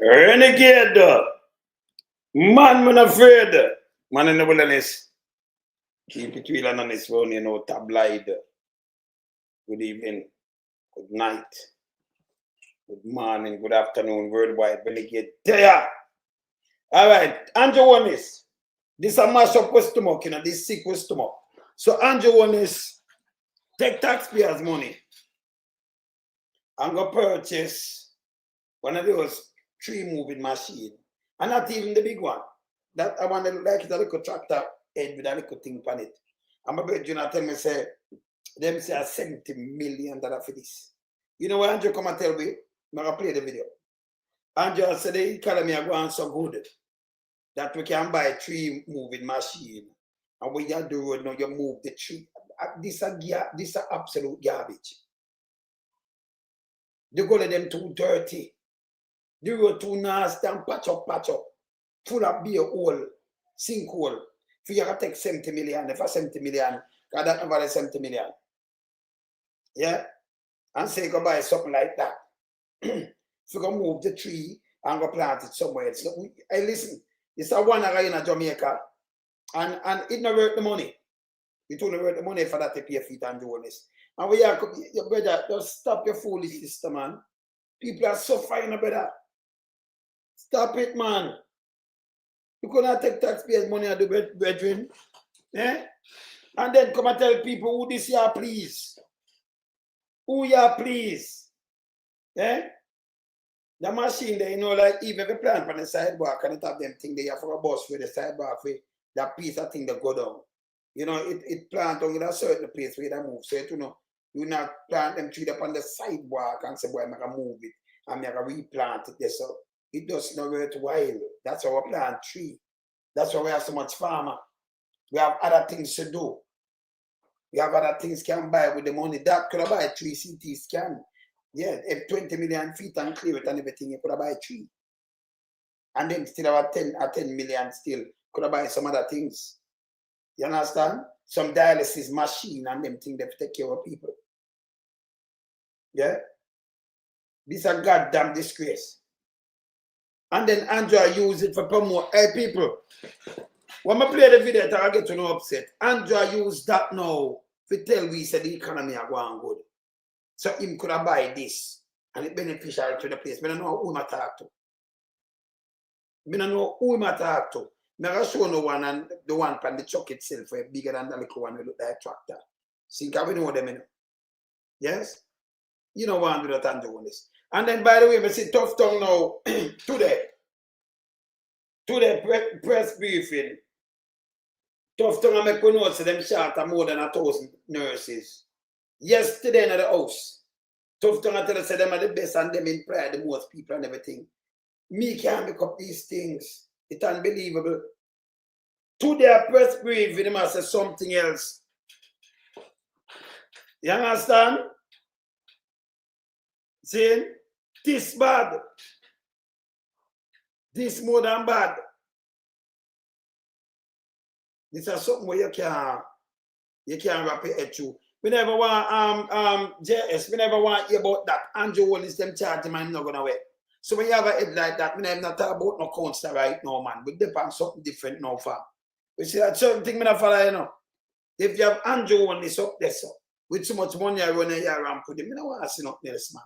Renegade. Man, man afraid. Man in the wilderness. Keep it real and honest phone, you know, tabloid. Good evening, good night, good morning, good afternoon, worldwide. Renegade. There. All right, Andrew Holness. This is a mashup with stomach, you know, this sick with stomach. So Andrew Holness, take taxpayers' money and go purchase one of those tree moving machine. And not even the big one. That I want to like it a little tractor head with a little thing on it. And my brother tell me say, them say $70 million for this. You know what Andrew come and tell me? I'm gonna play the video. Andrew said the economy are going so good that we can buy a tree moving machine. And when you do it now, you move the tree. This is absolute garbage. They go to them too dirty. They road too nasty and patch up. Full of beer hole, sinkhole. If you can take 70 million, if I 70 million, because that never 70 million. Yeah? And say you go buy something like that. If you go move the tree and go plant it somewhere else. Hey, listen, it's a one in Jamaica, and it not worth the money. It only worth the money for that to pay feet and do this. And we are, your brother, just stop your foolish system, man. People are suffering, brother. Stop it, man. You cannot take taxpayers' money and do brethren. Eh? And then come and tell people who this year please. Who you please. Eh? The machine there, you know, like even if you plant on the sidewalk and it have them thing there for a bus for the sidewalk for that piece of thing that go down. You know, it plant on a certain place where they move. So you know, you not plant them tree up on the sidewalk and say, boy, I'm gonna move it and I'm gonna replant it there. So it does not worthwhile. That's our plant tree. That's why we have so much farmer. We have other things to do. We have other things can buy with the money. That could have buy 3 CT scan. Yeah, if 20 million feet and clear it and everything, you could have buy 3. And then still have 10 million still. Could have buy some other things. You understand? Some dialysis machine and them things that take care of people. Yeah? This is a goddamn disgrace. And then Andrew use it for promote. Hey people, when I play the video, I get to know upset. Andrew use that now to tell we said the economy are going good. So him could have buy this and it beneficial to the place. I don't know who I talk to. I don't know who I talk to. I can show no one and the one from the truck itself is bigger than the little one who look like a tractor. See, can we know them? You know? Yes? You know what I do that Andrew Holness. And then by the way, I see Tuftong now today press briefing. Tuftong I make one note so them short of more than 1,000 nurses. Yesterday in the house, Tuftong I tell us them are the best and them employ the most people and everything. Me can't make up these things. It's unbelievable. Today I press briefing them I say something else. You understand? See? This bad. This more than bad. This is something where you can't wrap your head through. We never want JS, we never want hear about that. Andrew Holness them charge him and not gonna wait. So when you have a head like that, we never not talk about no counselor right now, man. We depend on something different now, fam. We see that certain thing me not follow, you know. If you have Andrew Holness up there, so with so much money I run a year around put them, I don't want to see nothing else, man.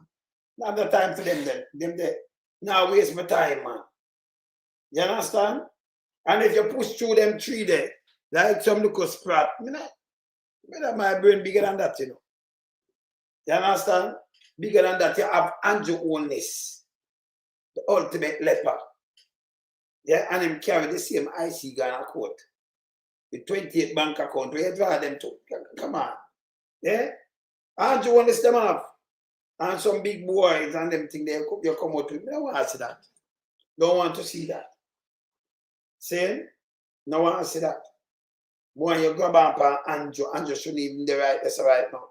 Not the time for them then. Them there. Now waste my time, man. You understand? And if you push through them 3 there, like some little sprat, my brain bigger than that, you know. You understand? Bigger than that, you have Andrew Holness, the ultimate leper. Yeah, and him carry the same IC Ghana coat with 28 bank account. Where you draw them to? Come on. Yeah? Andrew Holness them off. And some big boys and them think they come out with. I don't want to see that. Don't want to see that. See? No want to see that. When you go back on Andrew shouldn't even be right. That's right now.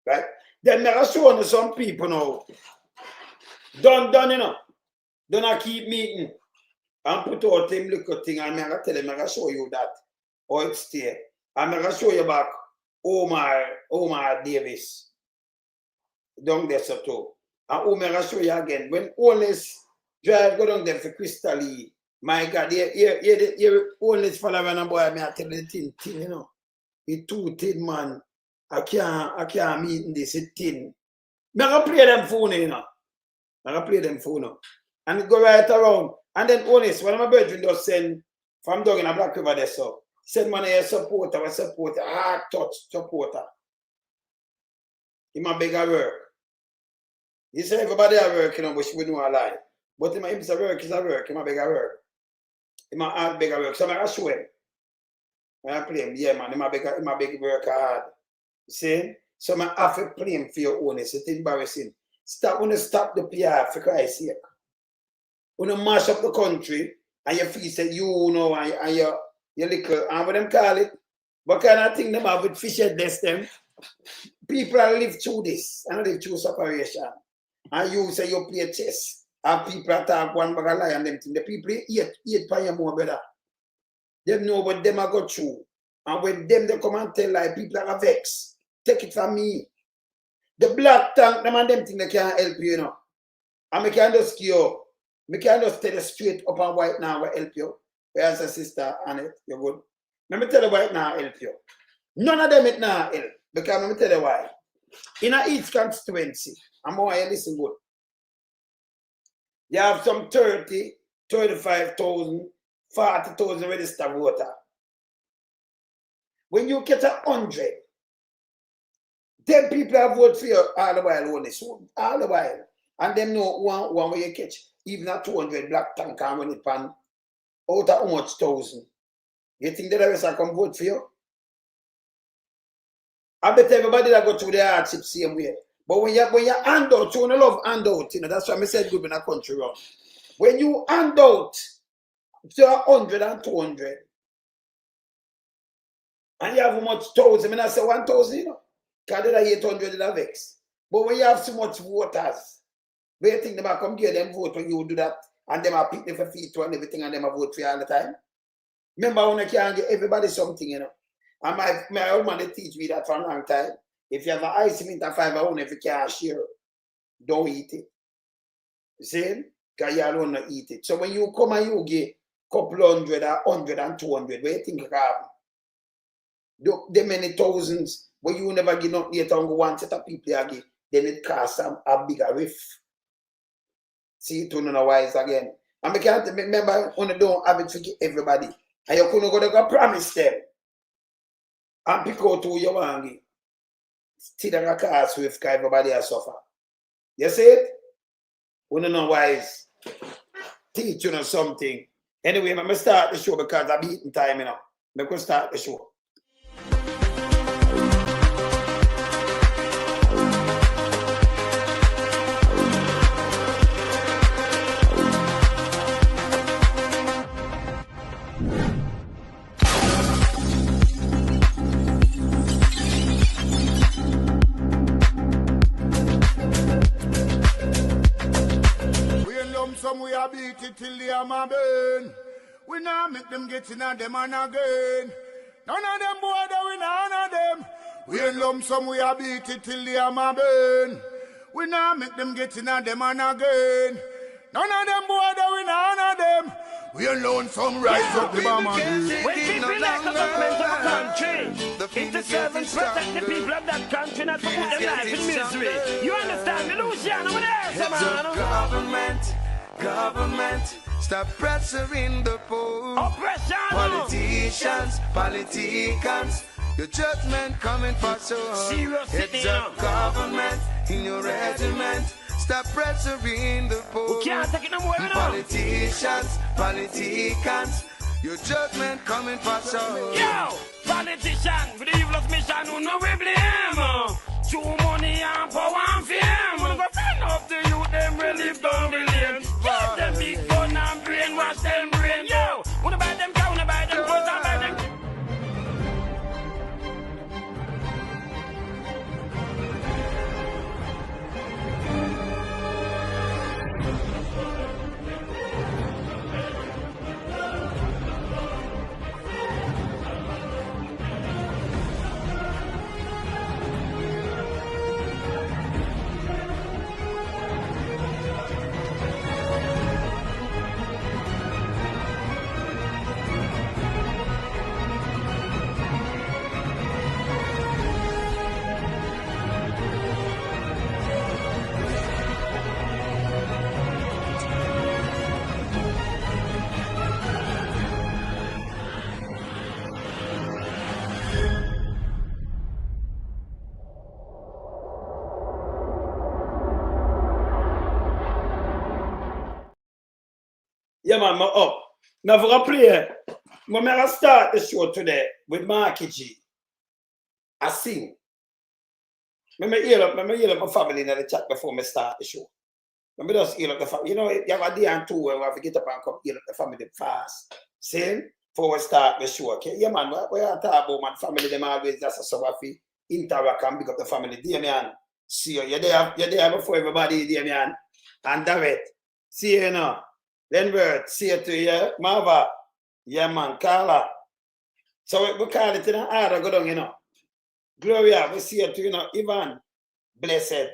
Right? Then I show you some people now. Done, you know. Don't keep meeting. And put out them little thing and I'm going to tell them, I'm going to show you that. Or it's there. I'm going to show you back Omar Davis. Down there so too. And I'm going to show you again. When Holness Drive go down there for Crystal Lee. My God, you Holness following a boy, me I tell you the thing, you know. He too thin, man. I can't meet in this thin. Me I play them phone, you know. I play them phone now. And it go right around. And then Holness, when my brethren just send from down in a Black River there, so send money a supporter, hard touch supporter. He might beg a work. He say everybody a work, you know, but she would know a lie. But him say work is a work, he might beg a work. He might hard beg a work. So I show him. When I play him, yeah man, he might beg work hard. You see? So I have to play him for your Holness. It's embarrassing. Stop the PR for Christ's sake. When you mash up the country and you feel say you know and your little and what them call it, what kind of thing them have with fish headless them? People are live through this and live through separation. And you say you play chess and people attack one bag of lie and them thing. The people eat by your more brother. They know what them are go through. And when them they come and tell like people are vexed. Take it from me. The black tank, them and them thing they can't help you, you know. And I can just cure. I can just tell you straight up and white now will help you. Where's a sister Annette? You're good. Let me tell you why it now help you. None of them it now help. Because let me tell you why. In each constituency, I'm going to listen good. You have some 30, 35,000, 40,000 registered voter. When you get 100, then people have voted for you all the while, Holness. All the while. And them know one way you catch. Even at 200 black tank can run it pan out of how much thousand. You think the rest are come vote for you? I bet everybody that go through the hardship same way. But when you hand out, you don't love handout, you know, that's why I said good in a country round. When you hand out to 100 and 200, and you have how much thousand, I mean I say 1,000, you know, because they are 800 in a vex. But when you have so much voters, where you think they might come give them vote when you do that, and them are pick them for feet and everything, and them are vote for you all the time? Remember when I can't give everybody something, you know? And my old man, they teach me that for a long time. If you have an ice mint of 5 hours, if you can't share, don't eat it. You see? Because you alone not eat it. So when you come and you get couple hundred or 100 and 200, where you think you have? The many thousands, but you never give up later on one set of people again, then it costs a bigger riff. See, to know wise again. And I can't remember when you don't have it for everybody. And you couldn't go to promise them. And pick out who you want to give. Still a cast with everybody has suffer. You see it? We don't know wise. Teach you know something. Anyway, I'm going to start the show because I'm eating time, you know. I'm going to start the show. We are beat it till the hammer burn. We now make them get in on them and again. None of them boy that we none of them. We in lump sum we are beat it till the hammer burn. We now make them get in on them and again. None of them boy that we none of them. We alone some rise up the bomb and we keep it like a government of a country. It's the servants protect the people of that country, not to put them life in misery. You understand me, Luciano? What else, man? Government, stop pressuring the poor. Oppression. Politicians, your judgment coming for sure. Serious It's a government in your regiment. Stop pressuring the poor. We can't take it no more, you know. Politicians, your judgment coming for sure. Yo, politician, for the evilest mission, who know we blame. Too money and power and fame. Wanna go friend up the youth, them really down the lane. Give them big gun and brainwash them brain. Yo, wanna buy them cow, wanna buy them clothes, and buy them. Yeah, man, I'm up. Now, for a play, I'm going to start the show today with Marky G. I sing. I'm going to heal up my family in the chat before I start the show. I'm going to just heal up the family. You know, you have a day and two where we have to get up and come heal up the family fast. See? Before we start the show, okay? Yeah, man, we are talking about my family, them always just a summer fee. Interact and pick up the family. Damian, see you. You're there before everybody, Damian. And David, see you now. Lenbert, see you to you. Marva, yeah, man, Carla. So we call it in an order, go down, you know. Gloria, we see you to, you know. Ivan, blessed.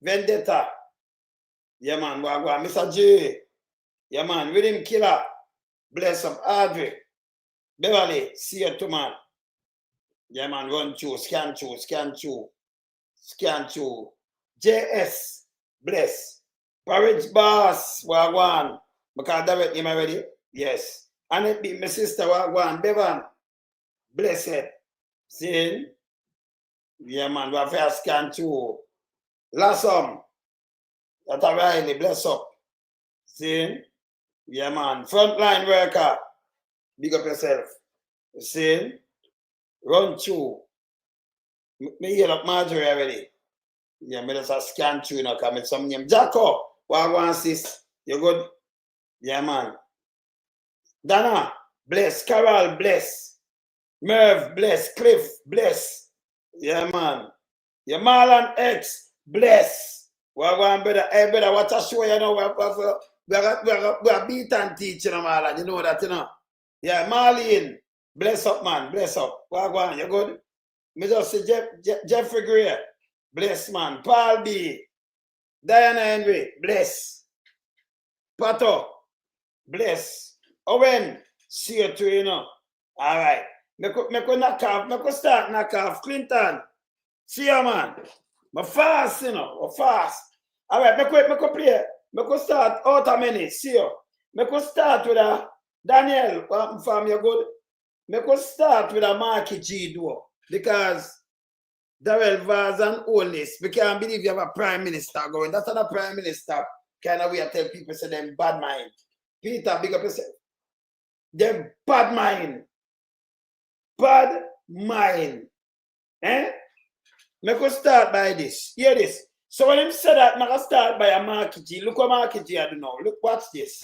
Vendetta, yeah, man, Mr. J, yeah, man, Rhythm Killer, bless up. Audrey, Beverly, see you to, man. Yeah, man, run through, scan through. JS, bless. Porridge Boss, Wagwan. Because direct him already? Yes. And it be my sister, Wagwan. Bevan, blessed. See? Yeah, man, we have to scan through. Lassom, that Riley, bless up. See? Yeah, man. Frontline worker, big up yourself. See? Run through. Me hear up Marjorie already. Yeah, me just scan through, you know, come with some name. Jacko, Wagwan sis, you good? Yeah, man. Dana, bless. Carol, bless. Merv, bless. Cliff, bless. Yeah, man. Yeah, Marlon X, bless. Wagwan, brother. Hey, brother, what a show, you know, we are beat and teach, you know, Marlon. You know that, you know. Yeah, Marlene, bless up, man. Bless up. Wagwan, you good? Me just say Jeffrey Gray, bless, man. Paul B, Diana Henry, bless. Pato, bless. Owen, see you too, you know. All right. Me start knock off. Clinton, see you, man. Me fast, you know. Fast. All right, me play. Me start out a minute. See you. Me start with a Daniel. Fam, you good? Me start with a Marky G duo. Because Darrell Vaz and Holness, we can't believe you have a prime minister going. That's not a prime minister kind of way I tell people, say them bad mind. Peter, big up yourself. Them bad mind. Bad mind. Eh? Me go start by this. Hear this. So when him say that, I start by a Marky G. Look what Marky G I do now. Look, watch this.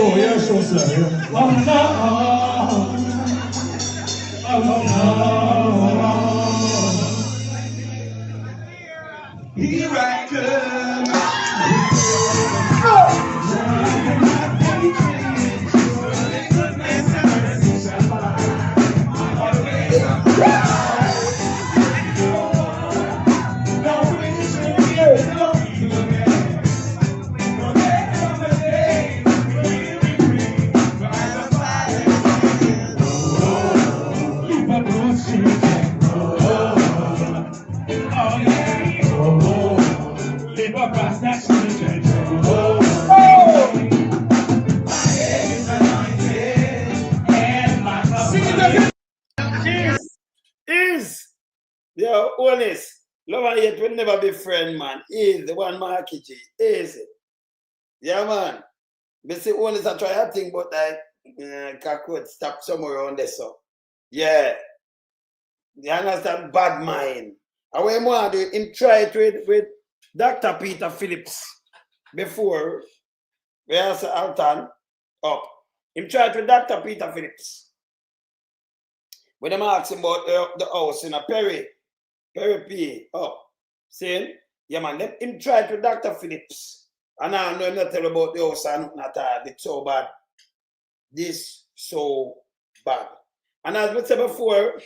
Yeah, sure, sir. Oh no. Here I come. Yo, Holness, love and hate will never be friend, man. Is the one Marky G. Is it? Yeah, man. Me say Holness I try a thing, but I could stop somewhere around there, so. Yeah. You understand? Bad mind. And when I do him try it with Dr. Peter Phillips before we asked Alton up. Him try it with Dr. Peter Phillips. When them ask him about the house in a Perry P. Oh, see? Yeah, man, him tried with Dr. Phillips. And I know him not tell about the house and not it's so bad. This so bad. And as we said before,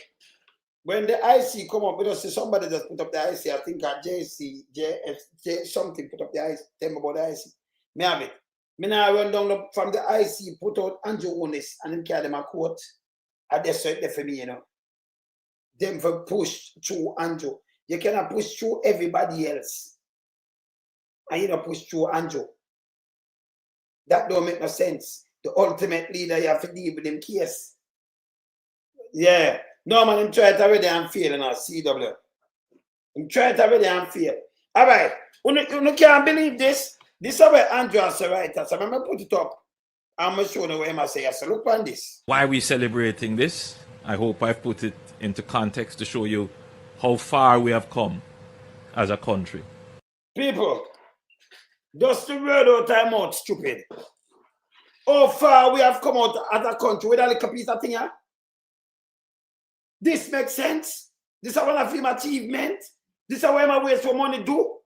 when the IC come up, we just see somebody just put up the IC. I think JFJ something put up the IC. Tell me about the IC. Me have it. Me now run down from the IC, put out Andrew Holness and him carry them a quote. And that's it for me, you know. Them for push through Andrew. You cannot push through everybody else. And you don't push through Andrew. That don't make no sense. The ultimate leader, you have to deal with them case. Yeah. No, man, I'm trying to already and fail in our CW. I'm trying to already and fail. All right. You can't believe this. This is where Andrew has to write. So I'm going to put it up. I'm going to show you what I say. So look on this. Why are we celebrating this? I hope I've put it into context to show you how far we have come as a country. People, just the word out of mouth, stupid. How far we have come out as a country with a little piece of thing here? This makes sense. This is one of him achievement. This is why I waste for money do.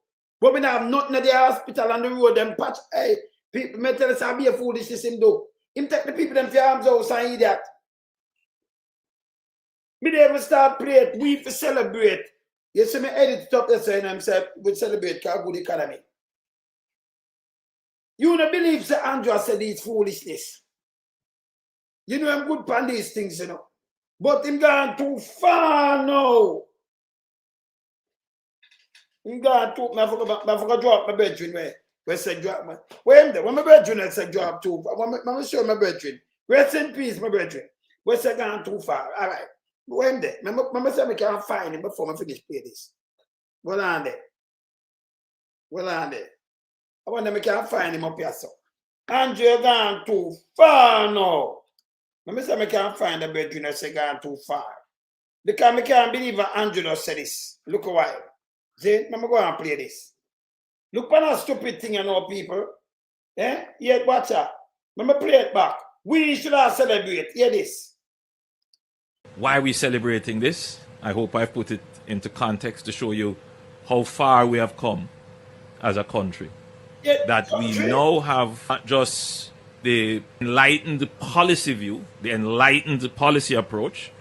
But we don't have nothing at the hospital and the road them patch. Hey, people may tell us how be a foolishness him do. Him take the people them for arms house and idiot. Me never start play we for celebrate. You see me edit it up there saying himself we celebrate because good economy. You don't believe Sir Andrew said these foolishness. You know I'm good on these things, you know. But him gone too far now. Him gone too. I forgot drop my bedroom where said drop my. Where him there? When my bedroom said drop too. I'm show my bedroom. Rest in peace, my bedroom. Where said gone too far. All right. Where him there? Remember say I can't find him before I finish play this. Well on there. Well on there. I wonder if I can't find him up here, so. Andrew gone too far now. Let me say I can't find the bedroom that say gone too far. Because I can't believe that Andrew just said this. Look a while. See, let me go and play this. Look for that stupid thing you know, people. Eh? Yeah, watch out. Let me play it back. We should have celebrate. Hear this. Why are we celebrating this? I hope I've put it into context to show you how far we have come as a country. Yeah, that we now have not just the enlightened policy view, the enlightened policy approach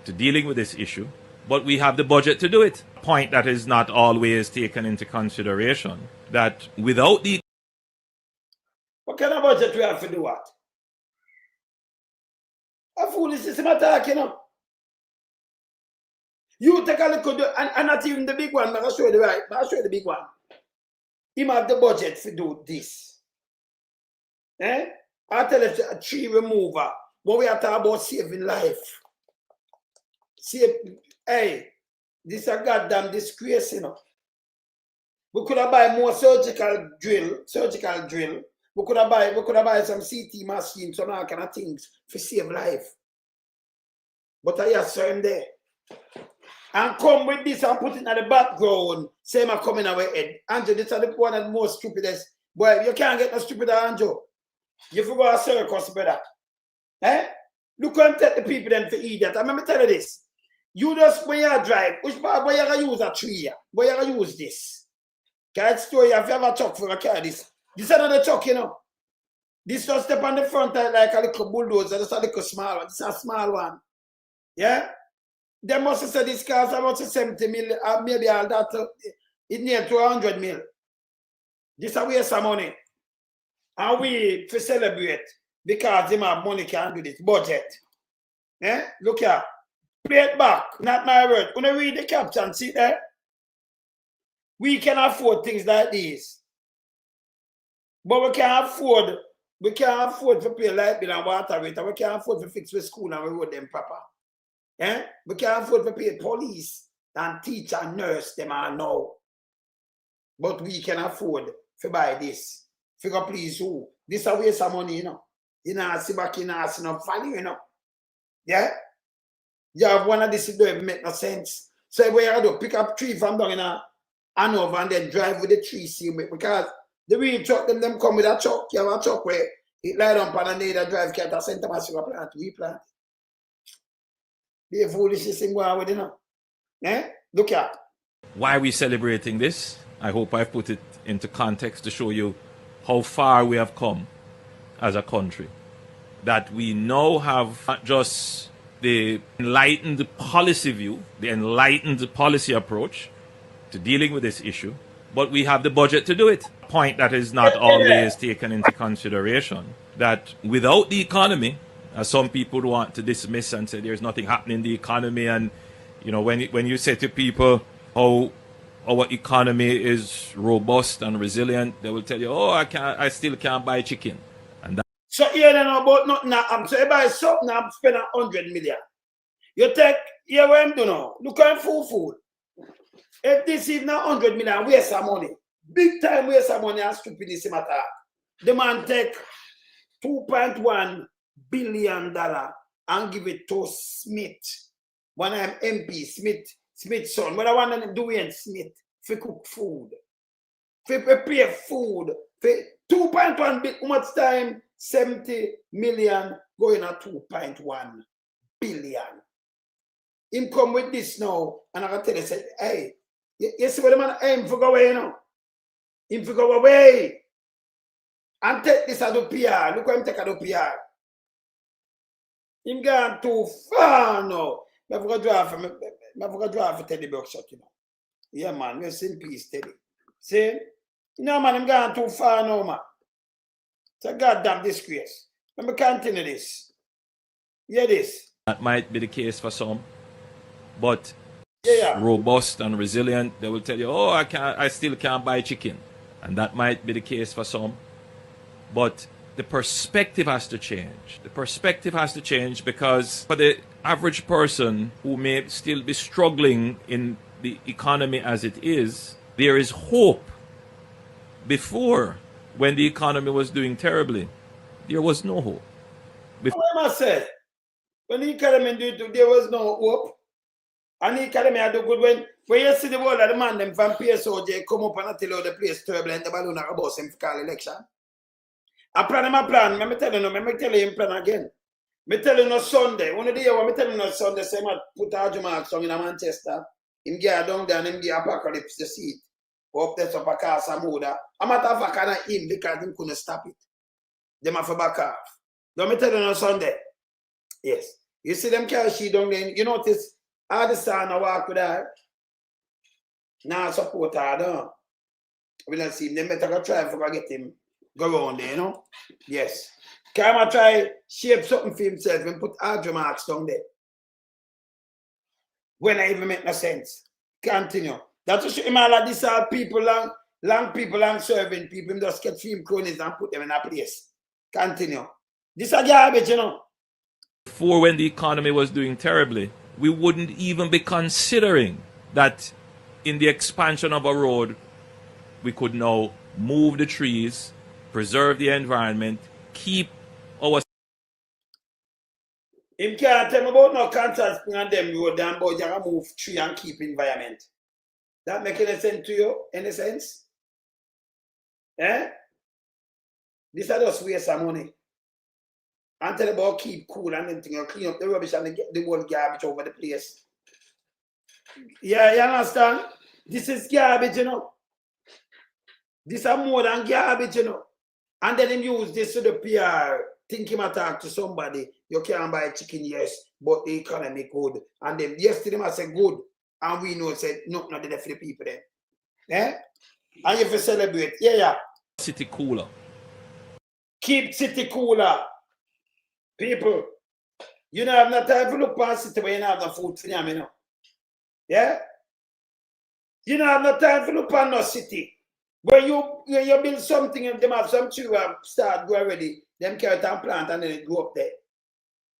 to dealing with this issue, but we have the budget to do it. A point that is not always taken into consideration, that without the... What kind of budget we have to do what? A foolish system attack, you know. You take a look at and not even the big one, but I'll show you the right, but I'll show you the big one. Him have the budget to do this. Eh? I tell you a tree remover. But we are talking about saving life. Hey, this is a goddamn disgrace, you know. We could have buy more surgical drill. We could have buy some CT machines, some all kind of things to save life. But I have certain there. And come with this and put it in the background. Same are coming our head. Andrew, this is the one of the most stupidest. Boy, you can't get no stupider, Andrew. You forgot a circus, brother. Eh? Look and take the people then to eat that. I remember tell you this. You just when you drive, which part where you gonna use a tree here? Where you gonna use this? Can't story if you have a truck for a car, this. This is another truck, you know. This just step on the front like a little bulldozer, just a little small one. This is a small one. Yeah? They must have said this cost about 70 million, maybe all that, it near 200 million. This is a waste of money. And we to celebrate because they have money can do this budget. Eh? Look here. Play it back, not my word. When I read the caption, see there? We can afford things like these. But we can't afford to pay light bill and water rate, and we can't afford to fix the school and we road them proper. Eh? We can't afford to pay police and teacher and nurse them all now. But we can afford to buy this. Figure please who? This is a waste of money, you know. You know, see back in us, you know, value, you know. Yeah? You have one of this, it don't make no sense. So what you have to do, pick up tree from down in Hanover and then drive with the tree, see, because the real truck, them come with a truck. You have a truck where it lie down on the need drive cat a center massive plant, we plant. Be foolish thing going on with you know. Eh? Look at. Why are we celebrating this? I hope I've put it into context to show you how far we have come as a country. That we now have not just the enlightened policy view, the enlightened policy approach to dealing with this issue, but we have the budget to do it. A point that is not always taken into consideration, that without the economy, as some people want to dismiss and say there's nothing happening in the economy, and you know, when you say to people how our economy is robust and resilient, they will tell you, oh, I still can't buy chicken. So you don't know about nothing now. So you buy something now, spend 100 million. You take, here what I'm doing now. Look at food. If this is not 100 million, waste some money. Big time waste some money and stupidity matter. The man take $2.1 billion and give it to Smith. When I'm MP, Smith's son. What I want to do in Smith, for cook food, for prepare food, for 2.1 billion, how much time? 70 million going at 2.1 billion. Him come with this now, and I can tell you, say, hey, you see what the man aim for go away now? Him for go away. And take this as a PR. Look what him take as a PR. Him gone too far now. I forgot to drive for Teddy Buckshot, you know. Yeah, man, rest in peace, Teddy. See? You know, man, him gone too far now, man. It's a goddamn disgrace. Let me continue this. Hear this. That might be the case for some, but Yeah. robust and resilient, they will tell you, oh, I still can't buy chicken. And that might be the case for some. But the perspective has to change. The perspective has to change because for the average person who may still be struggling in the economy as it is, there is hope. Before, when the economy was doing terribly, there was no hope. What am I say? When the economy do, there was no hope. And the economy had do good when you see the world of the man them from PSOJ come up and tell you the place turbulent, the balloon are about him for call election. I plan him a plan. Let me tell you him plan again. Me tell you no Sunday. One of the year, me tell you no Sunday, say man put a Jumark song in Manchester. Him get down there and him get Apocalypse the seat. Up there up a car some order. I'm not a fuck on him because him couldn't stop it. Them have to back off. Don't me tell you no Sunday. Yes. You see them car she down there. You notice all the son I walk with her. Now support her down. We don't see him. They better go try to get him. Go around there, you know? Yes. Can I try shape something for himself and put Adjo marks down there? When I even make no sense. Continue. That's what him all of these are people long people long serving people. Him just get film cronies and put them in a place. Continue. This is garbage, you know. Before, when the economy was doing terribly, we wouldn't even be considering that in the expansion of a road, we could now move the trees, preserve the environment, keep our... Him can't tell me about no contract on them road and about you move tree and keep environment. That make any sense to you? Any sense? Eh? This is just waste of money. And tell about keep cool and anything, you clean up the rubbish and get the whole garbage over the place. Yeah, you understand? This is garbage, you know. This is more than garbage, you know. And then him use this to the PR, think him attack to somebody. You can't buy chicken, yes, but the economy good. And then yesterday I said good. And we know said no, not the for the people then. Eh? And you have to celebrate. Yeah. City cooler. Keep city cooler. People, you don't have no time to look past city where you don't have no food for them, you know. Yeah? You don't have no time to look past no city. When you build something and them have some tree start go already, them carrot and plant and then it go up there.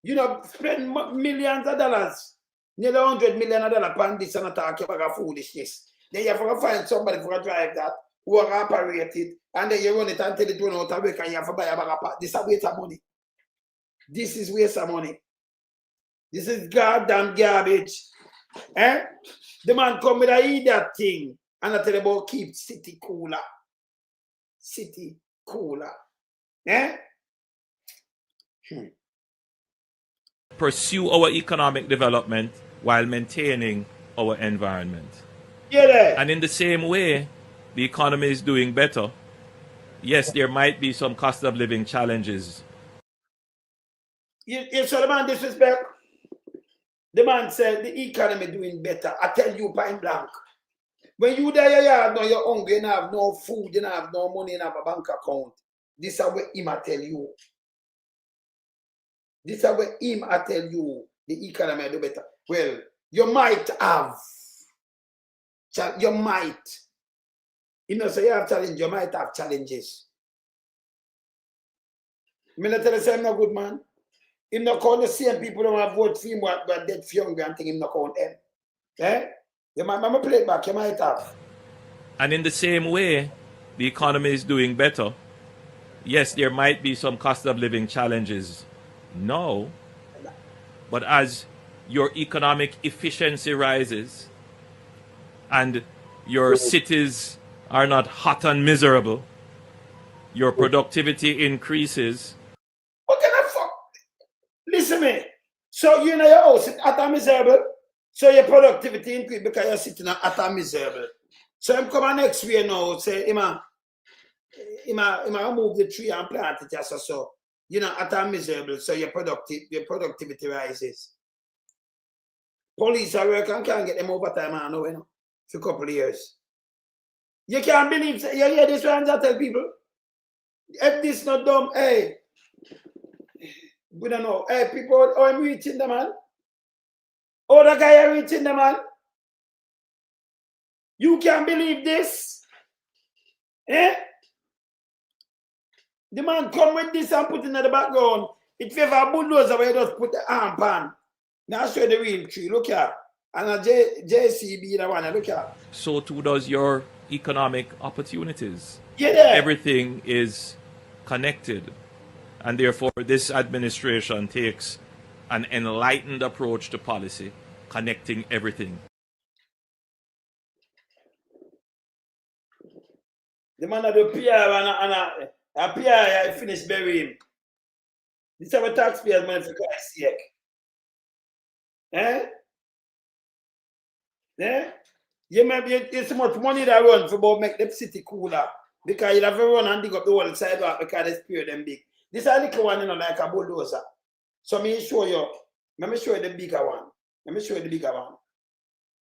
You know, spend millions of dollars, nearly $100 million on this and talk about foolishness. Then you have to find somebody for drive that, who are operate it, and then you run it until it run out of work and you have to buy a bag of part. This is a waste of money. This is waste of money. This is goddamn garbage. Eh? The man come with a eat that thing. And I tell you about keep city cooler. City cooler. Eh? Pursue our economic development while maintaining our environment. Yeah. And in the same way, the economy is doing better. Yes, there might be some cost of living challenges. You saw the man disrespect. The man said the economy doing better. I tell you point blank. When you there, you have no, you're hungry, you don't have no food, you don't have no money, you don't have a bank account. This is what him I tell you. This is what him I tell you. The economy do better. Well, you might have. You might. You know, so you have challenge, you might have challenges. Me tell you say I'm not good, man. Him not count the same people who have vote for him what dead for younger and think him not count them. Eh? You might play it back, you might have. And in the same way, the economy is doing better. Yes, there might be some cost of living challenges now, but as your economic efficiency rises and your cities are not hot and miserable, your productivity increases. What kind of fuck? Listen me. So you know your house is at a miserable, so your productivity increase because you're sitting at a miserable. So I'm coming next year now, say, Ima move the tree and plant it just so. You know, at a miserable, so your productivity rises. Police are working and can't get them overtime, I know, you know, for a couple of years. You can't believe, you hear this one I tell people, if this not dumb, hey, we don't know, hey, people, oh, I'm reaching the man. Oh, the guy are reaching the man. You can't believe this. Eh? The man come with this and put it in the background. If you have a bulldozer where you just put the arm pan. Now show the real tree. Look here. And a JCB the one. Look here. So too does your economic opportunities. Yeah, there. Everything is connected. And therefore, this administration takes an enlightened approach to policy, connecting everything. The man of the PR and a PR finished burying him. This is our taxpayers' money for Christ's sake. Eh? Eh? You may be so much money that run for about make the city cooler. Because you have to run and dig up the whole sidewalk because they spear them big. This is a little one, you know, like a bulldozer. So let me show you the bigger one. Let me show you the bigger one.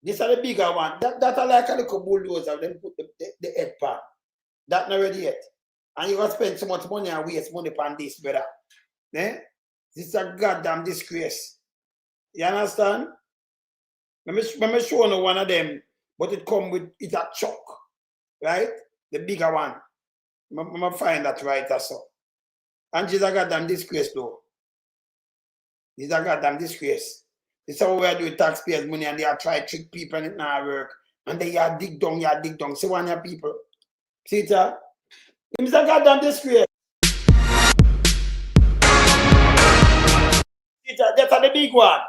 This is the bigger one. That are like a little bulldozer. Then put the head pan. That not ready yet. And you gonna spend so much money and waste money on this, brother. Eh? This is a goddamn disgrace. You understand? Let me show you one of them, but it come with it's a chuck, right? The bigger one. I'm gonna find that right also. And this is a goddamn disgrace though. This is a goddamn disgrace. This is how we are doing taxpayers' money and they are trying to trick people and it not work. And they are dig down. See one of your people. See it, sir? It's a goddamn disgrace. See it, that's the big one.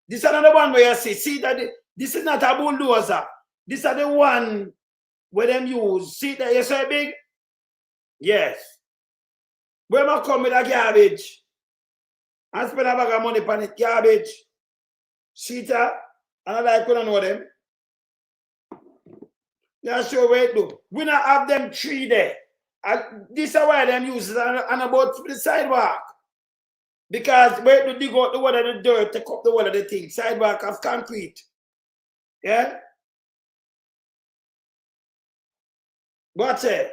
This is another one where you see that this is not a bulldozer. This is the one where them use. See that you say big? Yes. Where I come with a garbage and spend a bag of money on it, garbage. See it, and I like when I know them. Yeah, sure, wait, do. We not have them tree there. And this is why them use it and about the sidewalk. Because wait to dig out the water of the dirt, take up the water of the thing. Sidewalk of concrete. Yeah? What's it?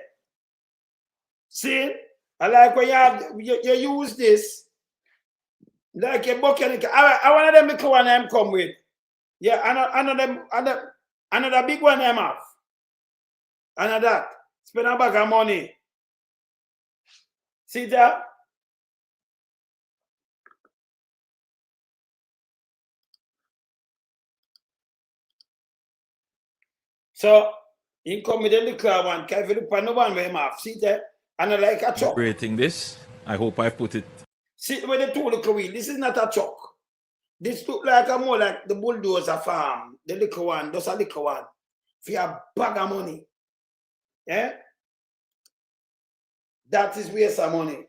See? I like when you use this. Like a bucket. I want them little one I'm come with. Yeah, another big one I'm have. Another. Spend a bag of money. See that? So, you come with the little one, can you look on the one where you have? See that? And I like a chuck. Rating this, I hope I put it. See where the two little wheel. This is not a chuck. This look like a more like the bulldozer farm. The little one, just a little one. For a bag of money. Yeah? That is waste of money.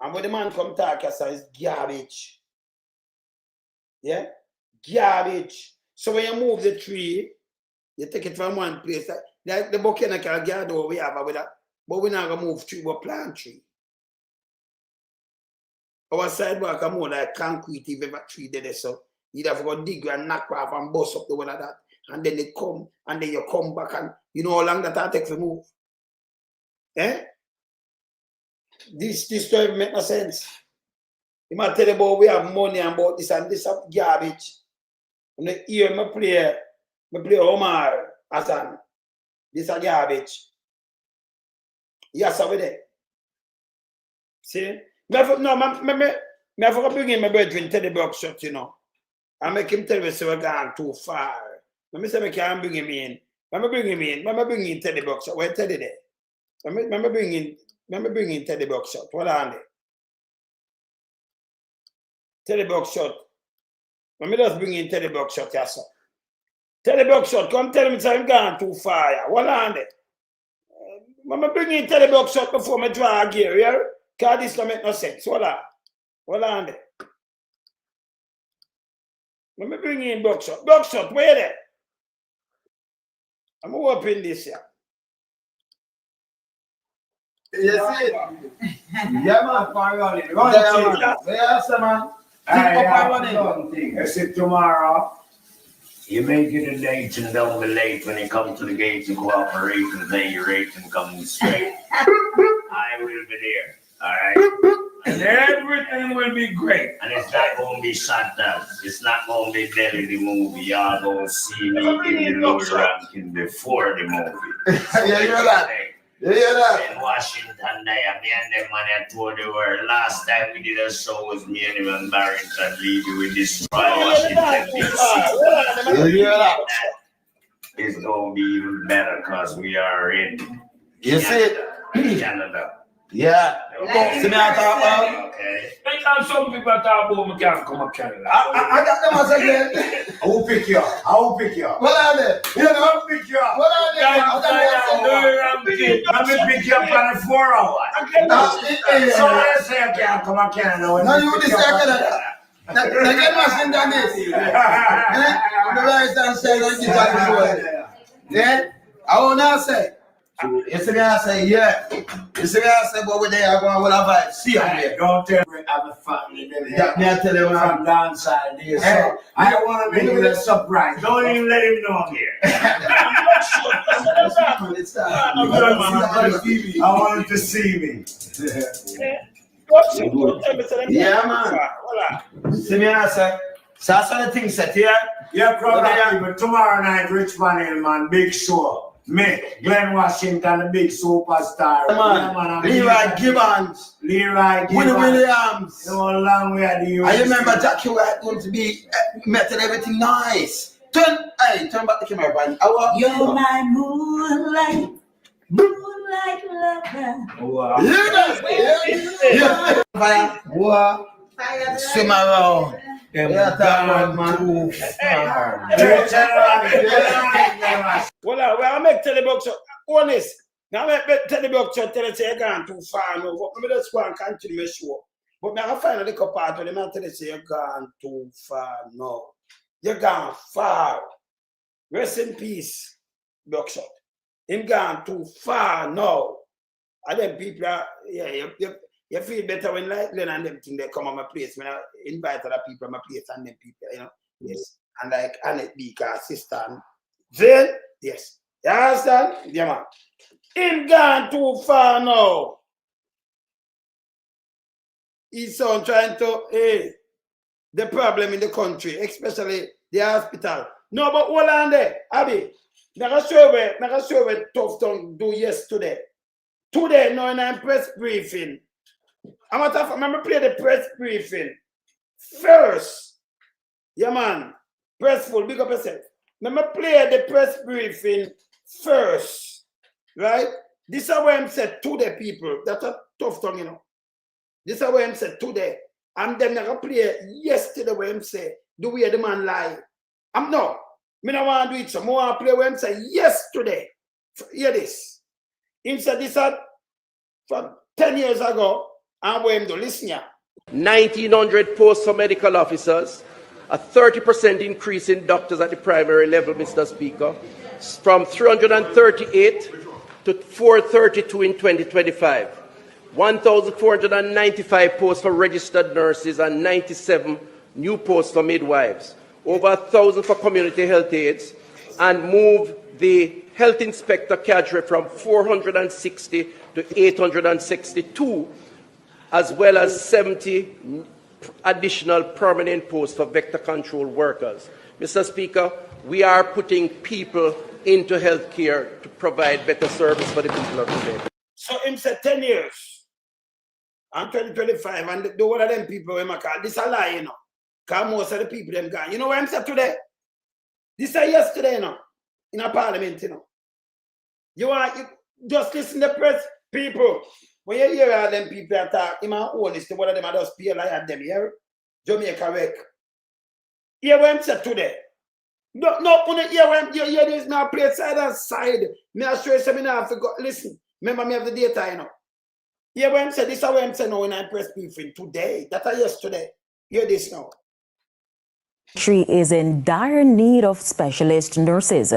And when the man come talk, I say it's garbage. Yeah? Garbage. So when you move the tree, you take it from one place. Like the botanical garden we have with that. But we're not going to move tree, but plant tree. Our sidewalk are more like concrete if ever tree there. So you'd have to go dig and knock off and bust up the one of that. And then they come, and then you come back and you know how long that takes to move. Eh? This don't make no sense. You might tell about we have money and about this and this garbage. And the ear me play Omar Hassan. This is garbage. Yes, over there. See? Me have to bring in my brethren Teddy Buckshot, you know. I make him tell me so we're going too far. Let me say I can't bring him in. Let me bring him in. Let me bring in Teddy Buckshot. Where Teddy there? Let me bring in Teddy Buckshot. What are they? Teddy Buckshot. Let me just bring in Teddy Buckshot, yes, sir. Teddy Buckshot, come tell me I'm going too far. What are they? Let me bring in Teddy Buckshot before I draw a gear, yeah? Because this don't make no sense. What are they? Let me bring in Buckshot. Buckshot, where there? I'm going to open this here. Yes, it. Yeah, man. Yes, man. I said tomorrow, you make it a date and don't be late when it comes to the gates of cooperation, then your rating comes straight. I will be there, all right? And everything will be great. And it's not going to be shot down. It's not going to be Belly the movie. Y'all going to see me in the lower ranking before the movie. So you hear that? You hear that? In Washington, me and them man I told the world. Last time we did a show was me and him and Barrington Lee. We destroyed Washington, D.C. You hear that? It's going to be even better because we are in Canada. Yeah. See me I talk about? Okay. And some people talk about me can't come to Canada. I got them as again. I will pick you up. I will pick you up. What are they? You know, I'll pick you up. What are they? Let me pick you up on the 4 hours. So let's say I can't come to Canada. No, you this Canada. They get machine than this. On the right hand side of the guitar. Then, I will not say. You see me I say, yeah. You see me I say, but we're there, I'm going with a vibe. See you there. Don't tell me I'm a family. Yeah, me I tell you when From downside there. So I want to make you a surprise. Don't even let him know I'm here. I want him to see me. Yeah, man. See me I say. So that's what the thing set here. Yeah, probably. But tomorrow night, Rich Panel, man, big show. Me, Glenn Washington, the big superstar. Man, Leroy Gibbons. Leroy Gibbons. Willie Williams. You know, long way at the US. I remember Jackie White going to be met and everything nice. Turn back the camera, man. You're my moonlight, lover. Wow. Yeah. What? Swim around. Yeah, that man. Too far. Well, I make Teddy Buckshot. Holness. Now I make Teddy Buckshot tell us you're going too far now. But maybe that's one continue to show. But I find a little part of them and tell us you're gone too far now. You're gone far. Rest in peace, Buckshot. Him gone too far now. And then people are, you feel better when like Glenn and them thing they come on my place. When I invite other people on my place and them people, you know. Yes. And like Annette Beaker, sister. Then, yes. You understand? Yeah, man. Him gone too far now. He's on trying to, the problem in the country, especially the hospital. No, but hold on there, Abby. Naga show where Tuftong do yesterday. Today, no, in a press briefing. I'm going to play the press briefing first. Yeah, man. Pressful, big up yourself. Let me play the press briefing first. Right? This is what I'm saying to the people. That's a tough tongue, you know. This is what I'm saying today. And then I'm going to play yesterday where I'm saying, do we hear the man lie? I don't want to do it. So I want to play where I'm saying yesterday. Hear this. Instead, this is from 10 years ago. I'm going to listen here. 1,900 posts for medical officers, a 30% increase in doctors at the primary level, Mr. Speaker, from 338 to 432 in 2025. 1,495 posts for registered nurses and 97 new posts for midwives. Over 1,000 for community health aides, and move the health inspector cadre from 460 to 862, as well as 70 additional permanent posts for vector control workers. Mr. Speaker, we are putting people into healthcare to provide better service for the people of today. So him said 10 years. and 2025, and the one of them people when I call this a lie, you know. Because most of the people them gone. You know what I'm saying today? This is yesterday, you know, in a parliament, you know. You just listen to the press, people. When you hear all them people attack, you might own this, one of them are just pay like at them here. Jamaica wreck. Hear what I'm saying today? No, hear what you hear this, now play side and side. Me I show you something I have to go. Listen, remember me have the data, you know. Hear what I'm saying? This is what I'm saying now when I press briefing today. That's yesterday. Hear this now. Country is in dire need of specialist nurses.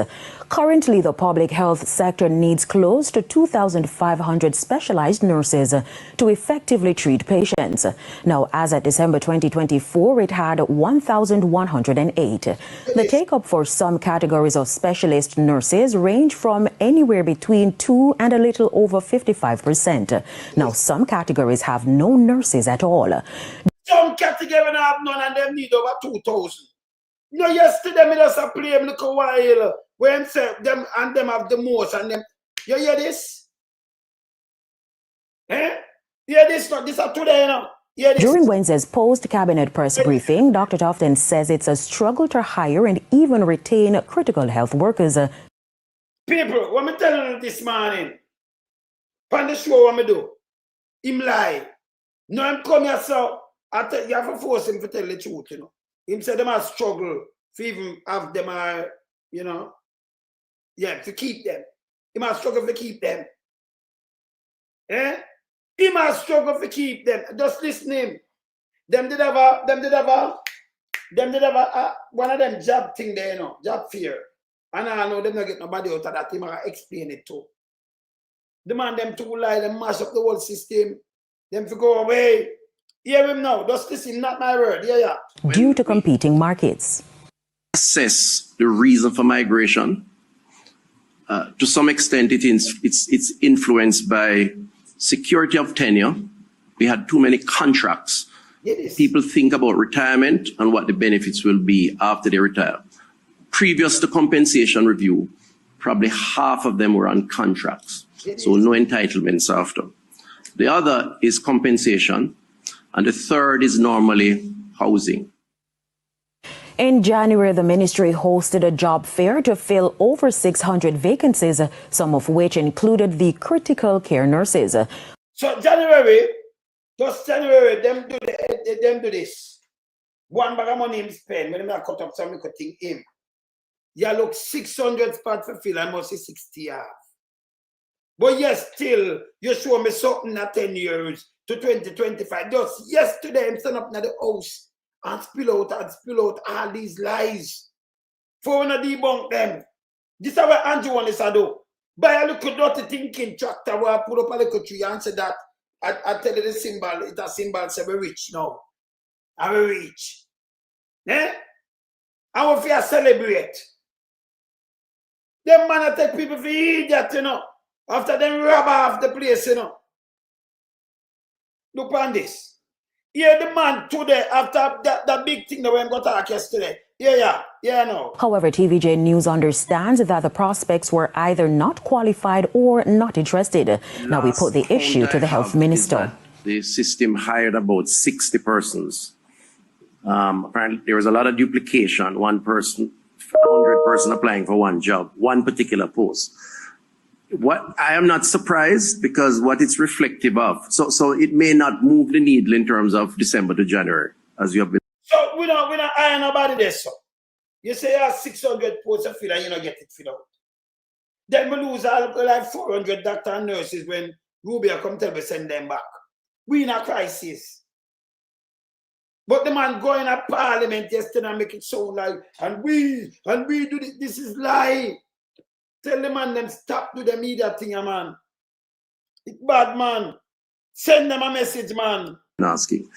Currently, the public health sector needs close to 2,500 specialized nurses to effectively treat patients. Now, as at December 2024, it had 1,108. The take-up for some categories of specialist nurses range from anywhere between 2 and a little over 55%. Now, some categories have no nurses at all. Some categories have none and them need over 2,000. No, yesterday me just play a little while when say them and them have the most and them. You hear this? Eh? Hear this? Not this up today, you know. Hear this? During Wednesday's post-cabinet press briefing, Dr. Tuftong says it's a struggle to hire and even retain critical health workers. People, what me telling you this morning? On the show what me do? Him lie. No, I'm come here, so you have to force him to tell the truth, you know. Him said them are struggle to even have them, you know, yeah, to keep them. He must struggle to keep them. Eh? He must struggle to keep them. Just listen to him. Them did have one of them job thing there, you know, job fear. And I know them not get nobody out of that. He must explain it too. The man them too lie, them mash up the whole system. Them to go away. Hear him now. Just listen, not my word. Yeah. Due to competing markets. Assess the reason for migration. To some extent, it's influenced by security of tenure. We had too many contracts. People think about retirement and what the benefits will be after they retire. Previous to compensation review, probably half of them were on contracts. So no entitlements after. The other is compensation. And the third is normally housing. In January, the ministry hosted a job fair to fill over 600 vacancies, some of which included the critical care nurses. So January, them do this. One bag of money him spend, when I cut up some little thing him. You look 600 spots for fill and must say 60 half. But yes, still, you show me something at 10 years. To 2025. Just yesterday, I'm standing up in the house and spill out all these lies. For when I debunk them. This is what Andrew wants to do. Buy a little dirty thinking tractor where I put up a little tree and say that I tell you the symbol, it's a symbol say we're rich now. And we're rich. Eh? I want to celebrate. Them man take people for idiot, you know. After them rob off the place, you know. Look on this. Here the man today, after that big thing that we got to talk yesterday. Yeah, no. However, TVJ News understands that the prospects were either not qualified or not interested. Now we put the issue to the health minister. The system hired about 60 persons. Apparently, there was a lot of duplication. One person, 100 person applying for one job, one particular post. What I am not surprised because what it's reflective of. So it may not move the needle in terms of December to January, as you have been. So we don't iron nobody there, so. You say you have 600 posts of fill and you don't get it filled out. Then we lose like 400 doctors and nurses when Rubio come tell me send them back. We in a crisis. But the man going to parliament yesterday and make it sound like, and we do this is lie. Tell the man them stop do the media thing, man. It's bad, man. Send them a message, man. Asking.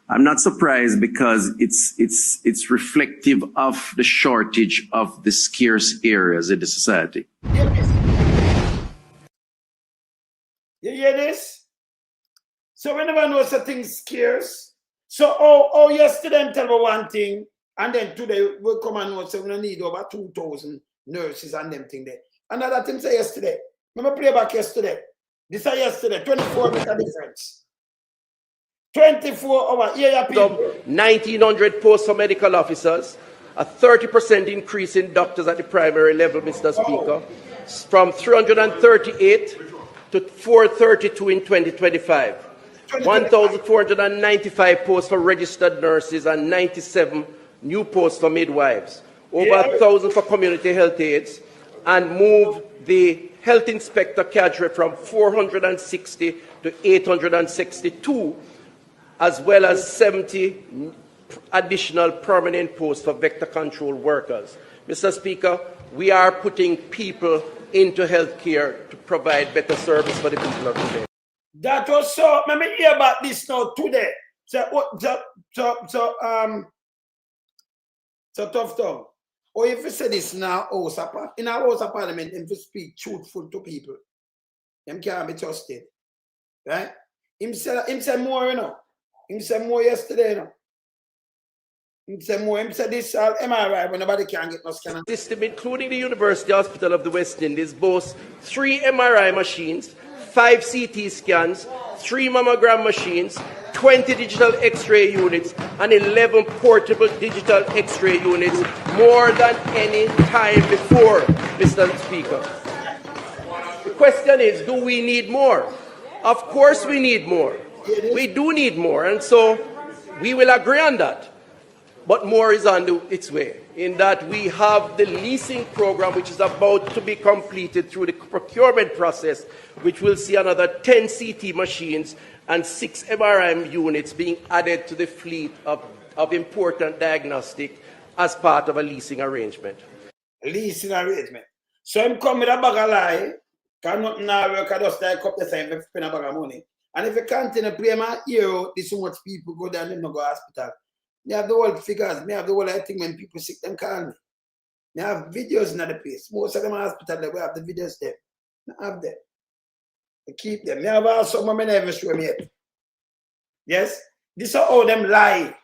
I'm not surprised because it's reflective of the shortage of the scarce areas in the society. You hear this? So whenever knows a thing scarce. So yesterday I'm telling me one thing, and then today we come and know so we need over 2,000 nurses and them thing there. Another thing say yesterday. Remember play back yesterday. This is yesterday. 24 make a difference. 24 hours. Yeah, people. 1,900 posts for medical officers, a 30% increase in doctors at the primary level, Mr. Speaker, from 338 to 432 in 2025. 1,495 posts for registered nurses and 97 new posts for midwives. Over 1,000 for community health aides, and move the health inspector cadre from 460 to 862, as well as 70 additional permanent posts for vector control workers. Mr. Speaker, we are putting people into healthcare to provide better service for the people of today. That was so. Let me hear about this now today. So Tuftong. Or if you say this now, in our House of Parliament, if you speak truthful to people, them can't be trusted. Right? Him say more, you know. Him say more yesterday, you know. Him say more. Him say this MRI when nobody can get no scanner. System, including the University Hospital of the West Indies, boasts 3 MRI machines, 5 CT scans, 3 mammogram machines, 20 digital X-ray units, and 11 portable digital X-ray units, more than any time before, Mr. Speaker. The question is, do we need more? Of course we need more. We do need more, and so we will agree on that. But more is on its way, in that we have the leasing program, which is about to be completed through the procurement process, which will see another 10 CT machines and 6 MRI units being added to the fleet of important diagnostic as part of a leasing arrangement. Leasing arrangement. So I'm coming with a bag of lie, cannot now work, I just take up the same if spend a bag of money. And if you continue to play my ear, this so much people go down and go to hospital. Me have the whole figures, me have the whole thing when people sick, them call me. Me have videos in the place. Most of them are hospital, we have the videos there. I have them. I keep them. Me have also some never show me yet. Yes? This is how them lie.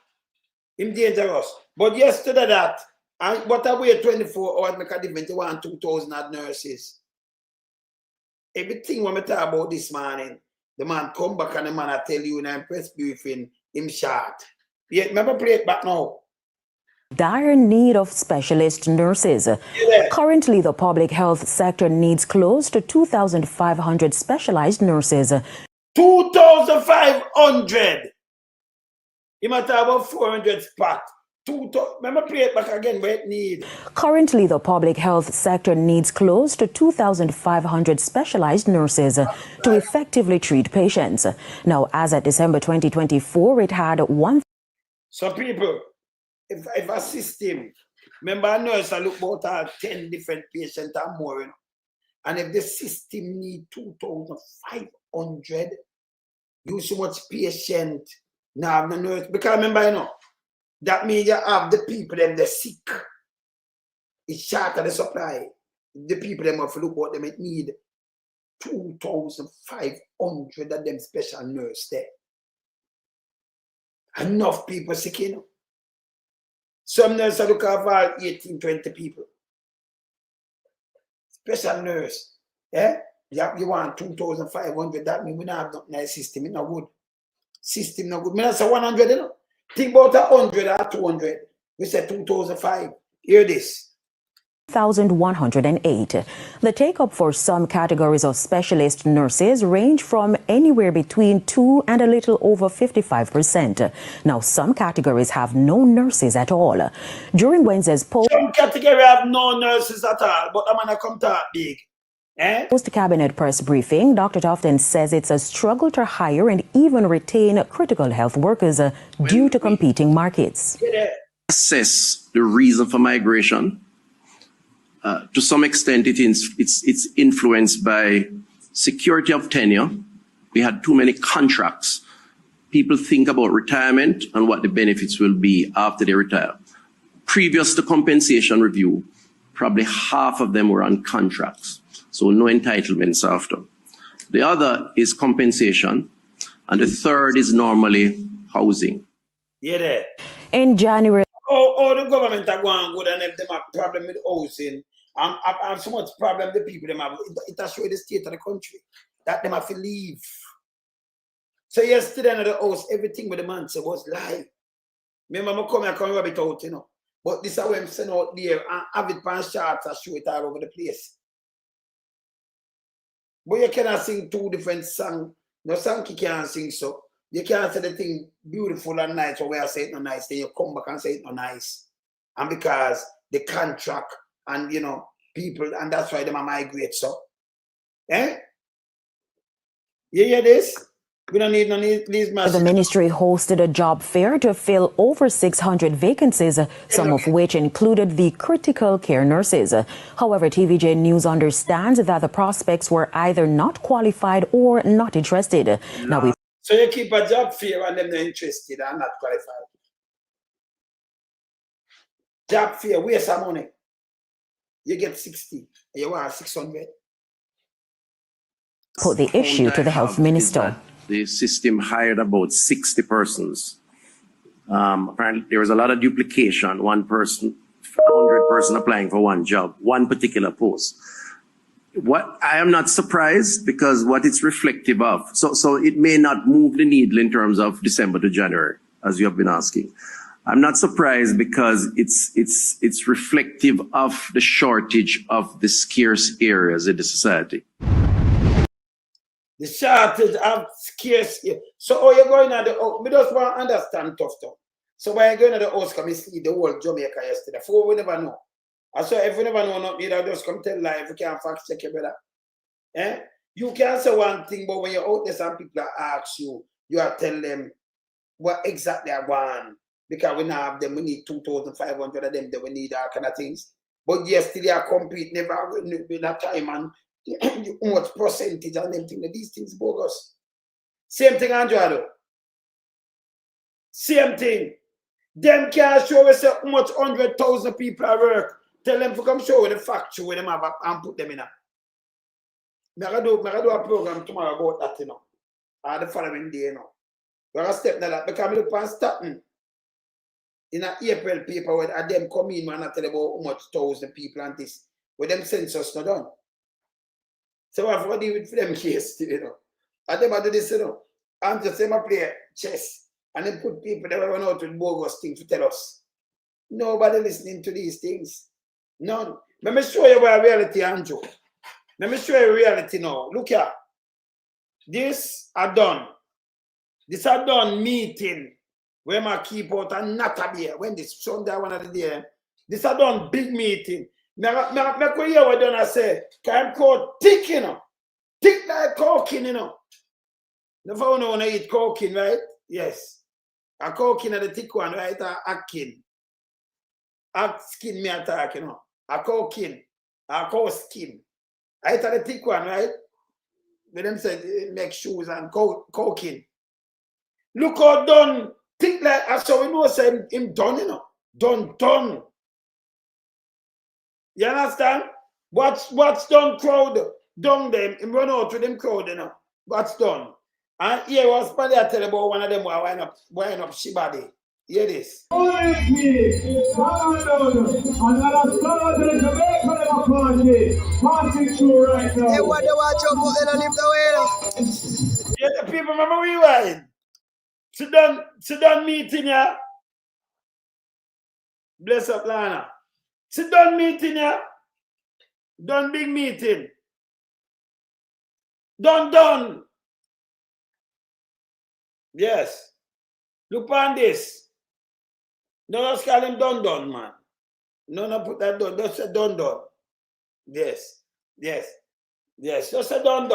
Him dangerous. But yesterday that, and what I wait 24 hours make a difference, 2,000 nurses. Everything when we talk about this morning, the man come back and the man I tell you in a press briefing, him short. Yeah, remember play it back now. Dire need of specialist nurses. Currently, the public health sector needs close to 2,500 specialized nurses. 2,500! You might have about 400 spots. Remember play it back again, but it need. Currently, the public health sector needs close to 2,500 specialized nurses to effectively treat patients. Now, as at December 2024, it had 1. So people, if a system, remember a nurse I look about 10 different patients or more, you know? And if the system need 2,500, you so much patient, now have the nurse, because remember, you know, that means you have the people them they're sick. It's short of the supply. The people them have to look what them it need 2,500 of them special nurse there. Enough people sick, you know. Some nurses look after 18, 20 people. Special nurse. Yeah? You want 2,500, that means we don't have nothing in the system. It's not good. System not good. Me not say 100, you know. Think about 100 or 200. We say 2,005. Hear this. 1,108. The take-up for some categories of specialist nurses range from anywhere between 2 and a little over 55%. Now, some categories have no nurses at all. During Wednesday's some categories have no nurses at all, but I'm gonna come to big. Post-cabinet press briefing, Dr. Tuftong says it's a struggle to hire and even retain critical health workers due to competing markets. Assess the reason for migration. To some extent, it's influenced by security of tenure. We had too many contracts. People think about retirement and what the benefits will be after they retire. Previous to compensation review, probably half of them were on contracts, so no entitlements after. The other is compensation, and the third is normally housing. Yeah. In January. The government are going good and if they have problem with housing. And so much problem the people them have. It has showed the state of the country that they have to leave. So yesterday in the house, everything with the man said was lie. Remember, I come here, I can rub it out, you know. But this is how I'm send out there and have it pan charts and show it all over the place. But you cannot sing two different songs. No song you can't sing so. You can't say the thing beautiful and nice, or where I say it no nice, then you come back and say it no nice. And because the contract and, you know, people, and that's why they migrate so. Eh? You hear this? We don't need these masses. The ministry hosted a job fair to fill over 600 vacancies, some of which included the critical care nurses. However, TVJ News understands that the prospects were either not qualified or not interested. So you keep a job fair and them not interested and not qualified. Job fair, waste some money. You get 60, you want 600. Put the issue to the health minister. The system hired about 60 persons. Apparently, there was a lot of duplication. One person, 100 person applying for one job, one particular post. What I am not surprised because what it's reflective of. So it may not move the needle in terms of December to January, as you have been asking. I'm not surprised because it's reflective of the shortage of the scarce areas in the society. The shortage of scarce. So, oh, you're going at the house. We just want to understand Tuftong. So, when you're going at the house, come and see the whole Jamaica yesterday. For we never know. And so, if we never know nothing, you just come tell live. You can't fact check your brother. Eh? You can say one thing, but when you're out there, some people ask you, you are tell them what exactly I want. Because we now have them, we need 2,500 of them, that we need all kind of things. But yesterday, I compete, never in that time, and how much percentage and them things, these things bogus. Same thing, Andrew. Same thing. Them can't show us how much 100,000 people at work. Tell them to come show with the factory where them have and put them in. I'm going to do a program tomorrow about that, you know. Or the following day, you know. We're going to step to that because we look for starting in an April paper where them come in and I tell about how much 1,000 people and this. With them census not done. So I have to deal with them case, you know. And them do this, you know. And just them play chess. And then put people that run out with bogus things to tell us. Nobody listening to these things. None. Let me show you where reality, Andrew. Let me show you reality now. Look here. This are done. This are done meeting where my keep out and not a beer. When this Sunday one of the day. This are done big meeting. Me hear what done I say. Can call thick, you know. Thick like cocaine, you know. Never know when I eat cocaine, right? Yes. A cocaine are the thick one, right? A skin. A skin me attack, you know. A cocaine. A cow skin. I tell the thick one, right? When them say make shoes and cocaine. Look how done. Thick like so we know say him done, you know. Done. You understand? What's done crowd? Done them. Him run out with them crowd, you know. What's done? And here was Paddy I tell about one of them who wind up Shibadi. Hear this. Hey, what do watch out for them lift the way? Yeah, the people remember rewind. Sit down meeting, yeah. Bless up, Lana. Sit down meeting, yeah. Done big meeting. Done. Yes. Look on this. No, just call him done, man. No, put that done. Just say done. Yes. Just say done.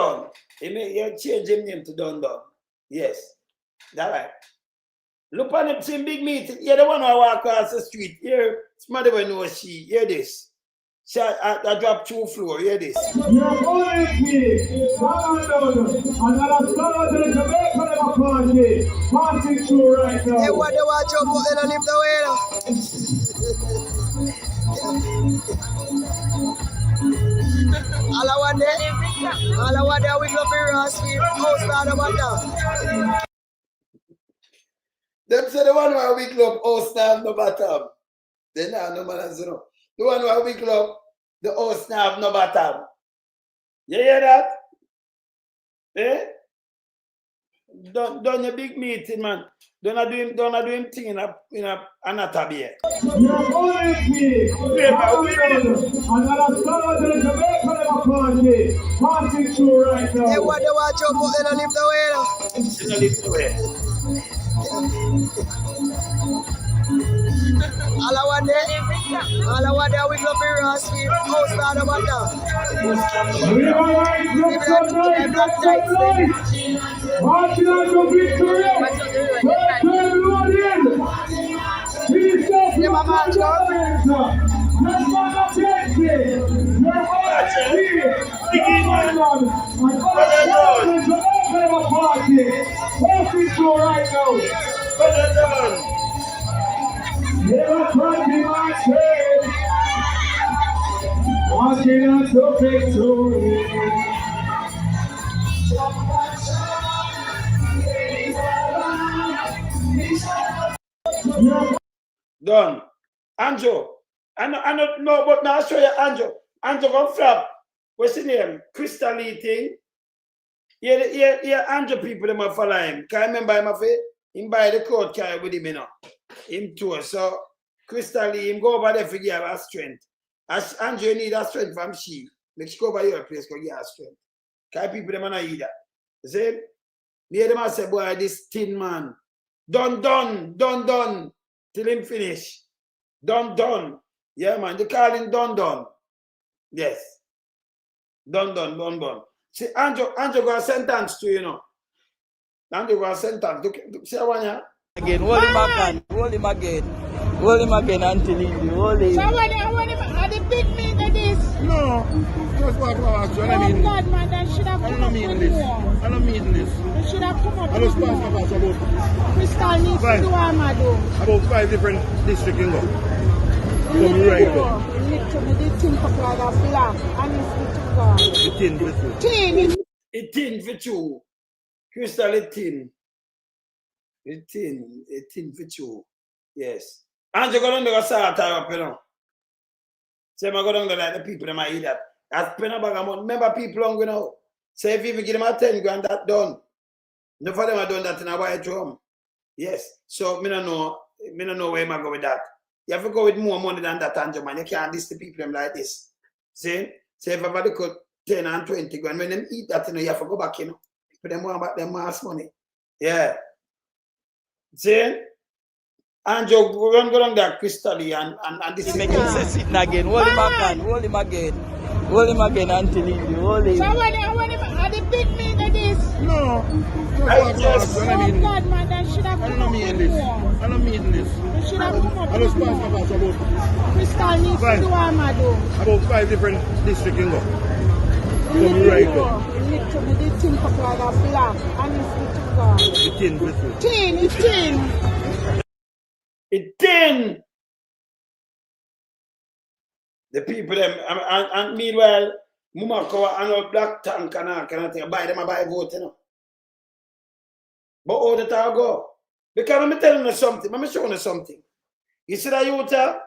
You change him name to done. Yes. That right. Look on him, same big meeting. You're the one who walk across the street. Here, somebody will know she. Hear this. I drop 2 floor. Hear this. You're going me. Passing through right now. Hey, what do watch out for them lift the way? All I want there, we go for us. House down the bottom. Them say the one where we club house now no bottom. They now no man you know. The one where we club the house now no bottom. You hear that? Eh? done a big meeting, man. Don't do him thing in a anatomy. You're calling me. Another summer to the Jamaica party. Passing through right now. They want to watch out, but they don't live the way. They don't live the way. All I want there, we go for us, we host out of what now. We are right, let's go right. Marching on to victory. Let's turn loading. He's just the man. Let's not change it. We're all here. And other party. Passing through right now. Never party marching. Marching on to victory. Done. Anjo. I don't know, but now I'll show you Anjo. Anjo come flap. What's his name? Crystal Lee thing. Yeah, Anjo people them a follow him. Can I remember him of it? Him buy the coat carry with him, you know. Him too. So Crystal Lee, him go over there for give her strength. As Anjo, you need that strength from she. Make she go over your place go give her strength. Can people them not eat that? You see? Me them a say, boy, this thin man. Done. Till him finish. Done. Yeah, man. They call him done. Yes. Done. See, Anjo got a sentence to you know. Anjo got a sentence. See that one, yeah? Again, hold him again until he hold him. So when are they pick me into this? No. Just what I asked you. Oh God, man, that should have come up with more. I don't mean this. They should have come up I with just pass more. about Crystal needs to do what I'm doing. about 5 different districts in go. Come right up. Literally, they think of like a black. Honestly to God. It thin for two. Crystal it thin. It thin for two. Yes. Anjo go down there go start up, you know. Say I go down there like the people that might eat that. That's pen a bag of money. Remember people hungry now. Say if you even give them a 10 grand, that done. None of them have done that in a white room. Yes. So me don't know where I go with that. You have to go with more money than that, Anjo, man. You can't diss the people them like this. See? Say if everybody cut 10 and 20 grand, when them eat that, you know, you have to go back, you know. People them want back them mass money. Yeah. See? Anjo, go down there, Crystal and this is Make him say sitting again. Hold him again until he hold him. So when are they pick me into this? No. Oh God, man, that should have come up with more. I don't mean this. They should have come up I with just pass more. about Crystal needs to do what I'm doing. about 5 different districts in go. Come right up. Literally, they think of like a black. Honestly to God. It's thin. It's thin. It thin. The people them and meanwhile, Muma go and a black tank and all kind of thing. Buy them a buy vote, you know. But all the time go. Because I'm telling you something. I'm showing you something. You see that youth? Let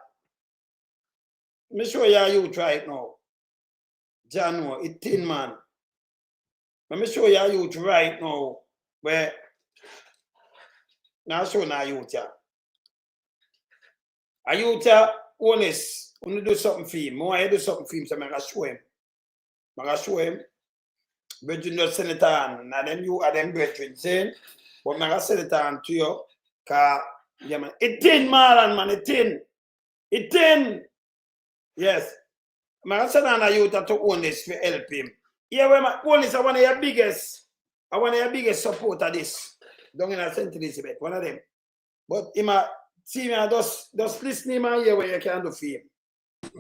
me show you a youth right now. Jano, it thin man. Let me show you a youth right now. Where now show you a youth. A youth Holness. When you do something for him, I do something for him, so I'm going to show him. I'm going to show him. But you just send it on, and then you are them brethren saying, but I'm going to send it on to you, because, yeah, man, it thin, man, it thin. It thin. Yes. I'm going to send on a youth to Holness to help him. Yeah, well, Holness, I want your biggest support of this. Down in St. Elizabeth, one of them. But him, see me, just listen to him and hear what you can do for him. So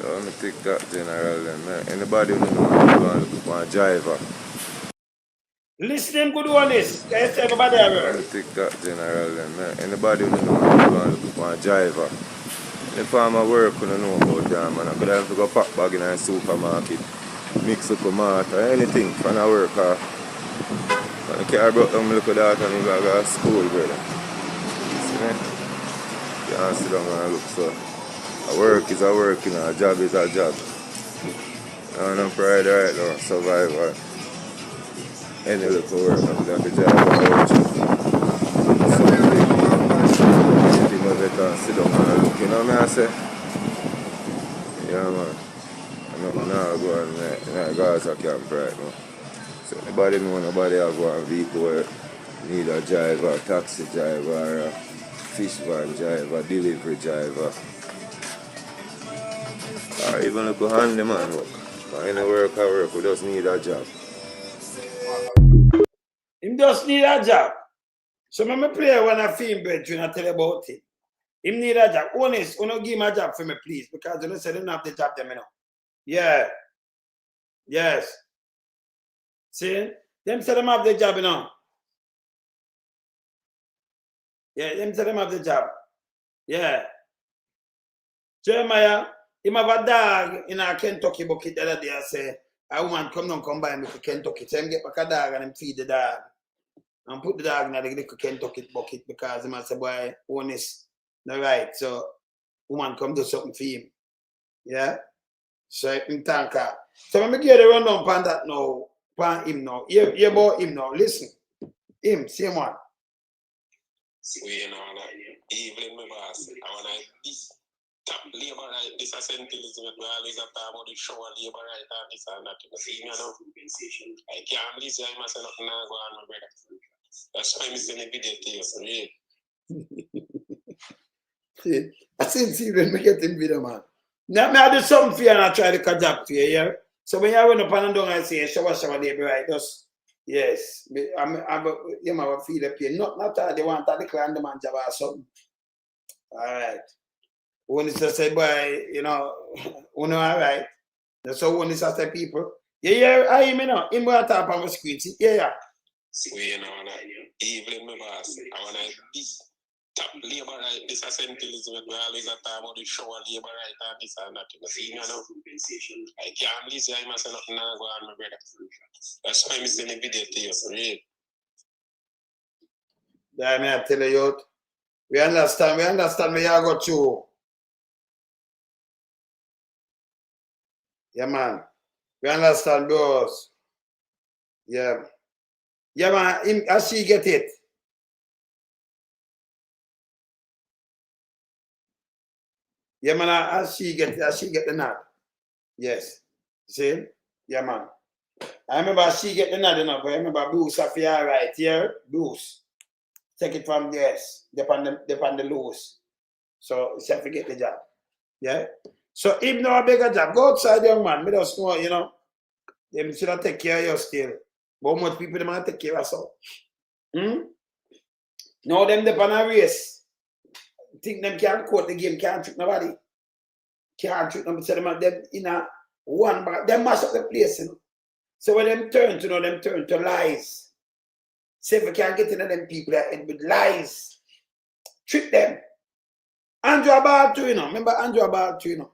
I'm going to take that general then. Anybody who knows I'm going to look for a driver. Listen good on this. Guys, everybody I'm going to take that general then. Anybody who knows I'm going to look for a driver. If I'm at work, I don't know about that, man. I could have to go pack bag in a supermarket, mix up a mat or anything for a work. When the car broke down, I look at that and I go to school, brother. See me? You can't sit down and look so. A work is a work, you know, a job is a job. I'm pride right now, survivor. any little work, I'm going to drive out. They can sit down and look, you know what I say? Yeah, man. I'm not going to Gaza camp right now. So nobody know nobody have one vehicle where need a driver, taxi driver, a fish van driver, delivery driver. Or even look a handyman work. But any work I work, we just need a job. Him just need a job. So when I play when I film bedroom, I tell you about it. Him need a job. Honest, you know, give him a job for me, please. Because you know, say they don't have the job them, you know. Yeah. Yes. See? Them say them have the job, you know. Yeah, them say them have the job. Yeah. Jeremiah, him have a dog in a Kentucky bucket the other day. I say, a woman come buy me to Kentucky. So him get back a dog and him feed the dog. And put the dog in the little Kentucky bucket because him say, boy, honest. No right. So woman come do something for him. Yeah? So him thank her. So when I give the rundown upon that now, upon him now. Hear about him now. Listen. Him, same one. You know, like, Evelyn, my boss, I want to top labor right, this is St. Elizabeth, we always have to about the show labor right and this and that. You see, you know, I can't listen, I must say nothing now go on, my brother. That's why I'm sending a video to you, so yeah. I see when we get in video, man. Now, I do something for you and I try to catch up to you, yeah? So when you run up and down and say, shower, labor right, just, yes, I'm you know, feel the pain. Not all they want to decline the man job or something. All right. When it's just say, boy, you know, all right. That's how when it's say people. Yeah, I hear me now. Him will tap on the screen. See, yeah. See, you know, like, Evelyn, my boss, I want to top labor right, this is St. Elizabeth, we always have to about the show labor right and this and that. You see, you know, I can't listen, I must say nothing now go on, my brother. That's why I'm sending a video to you, so yeah. Yeah, I tell you, we understand where you go to. Yeah, man. We understand, boss. Yeah. Yeah, man, as she get it. Yeah, man, as she get the nod. Yes. See? Yeah, man. I remember she get the nod, you know, but I remember Bruce Safia right here. Bruce. Take it from yes. Depend the loose. So she have to get the job. Yeah? So if no a bigger job, go outside, young man. Me just know, you know. Them should have take care of you still. But much people them take care of so. No, them depend on race. Think them can't quote the game, can't trick nobody. Can't trick them, so them in a one back. Them mash up the place, you know. So when them turn to lies. Say if we can't get into them people that end with lies. Trick them. Andrew Abal too, you know. Remember Andrew Abal too, you know.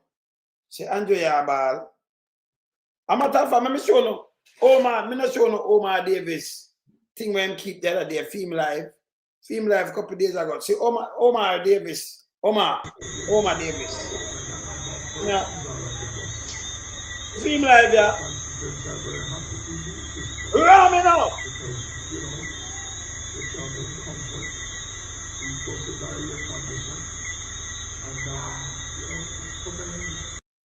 Say Andrew Abal. I'm a tough fan, I'm show no. Omar, I'm not showing no Omar Davis. Thing when keep the other day, Film Live a couple of days ago. See Omar Davis. Omar Davis. Yeah. Film Live, yeah. Ram me now.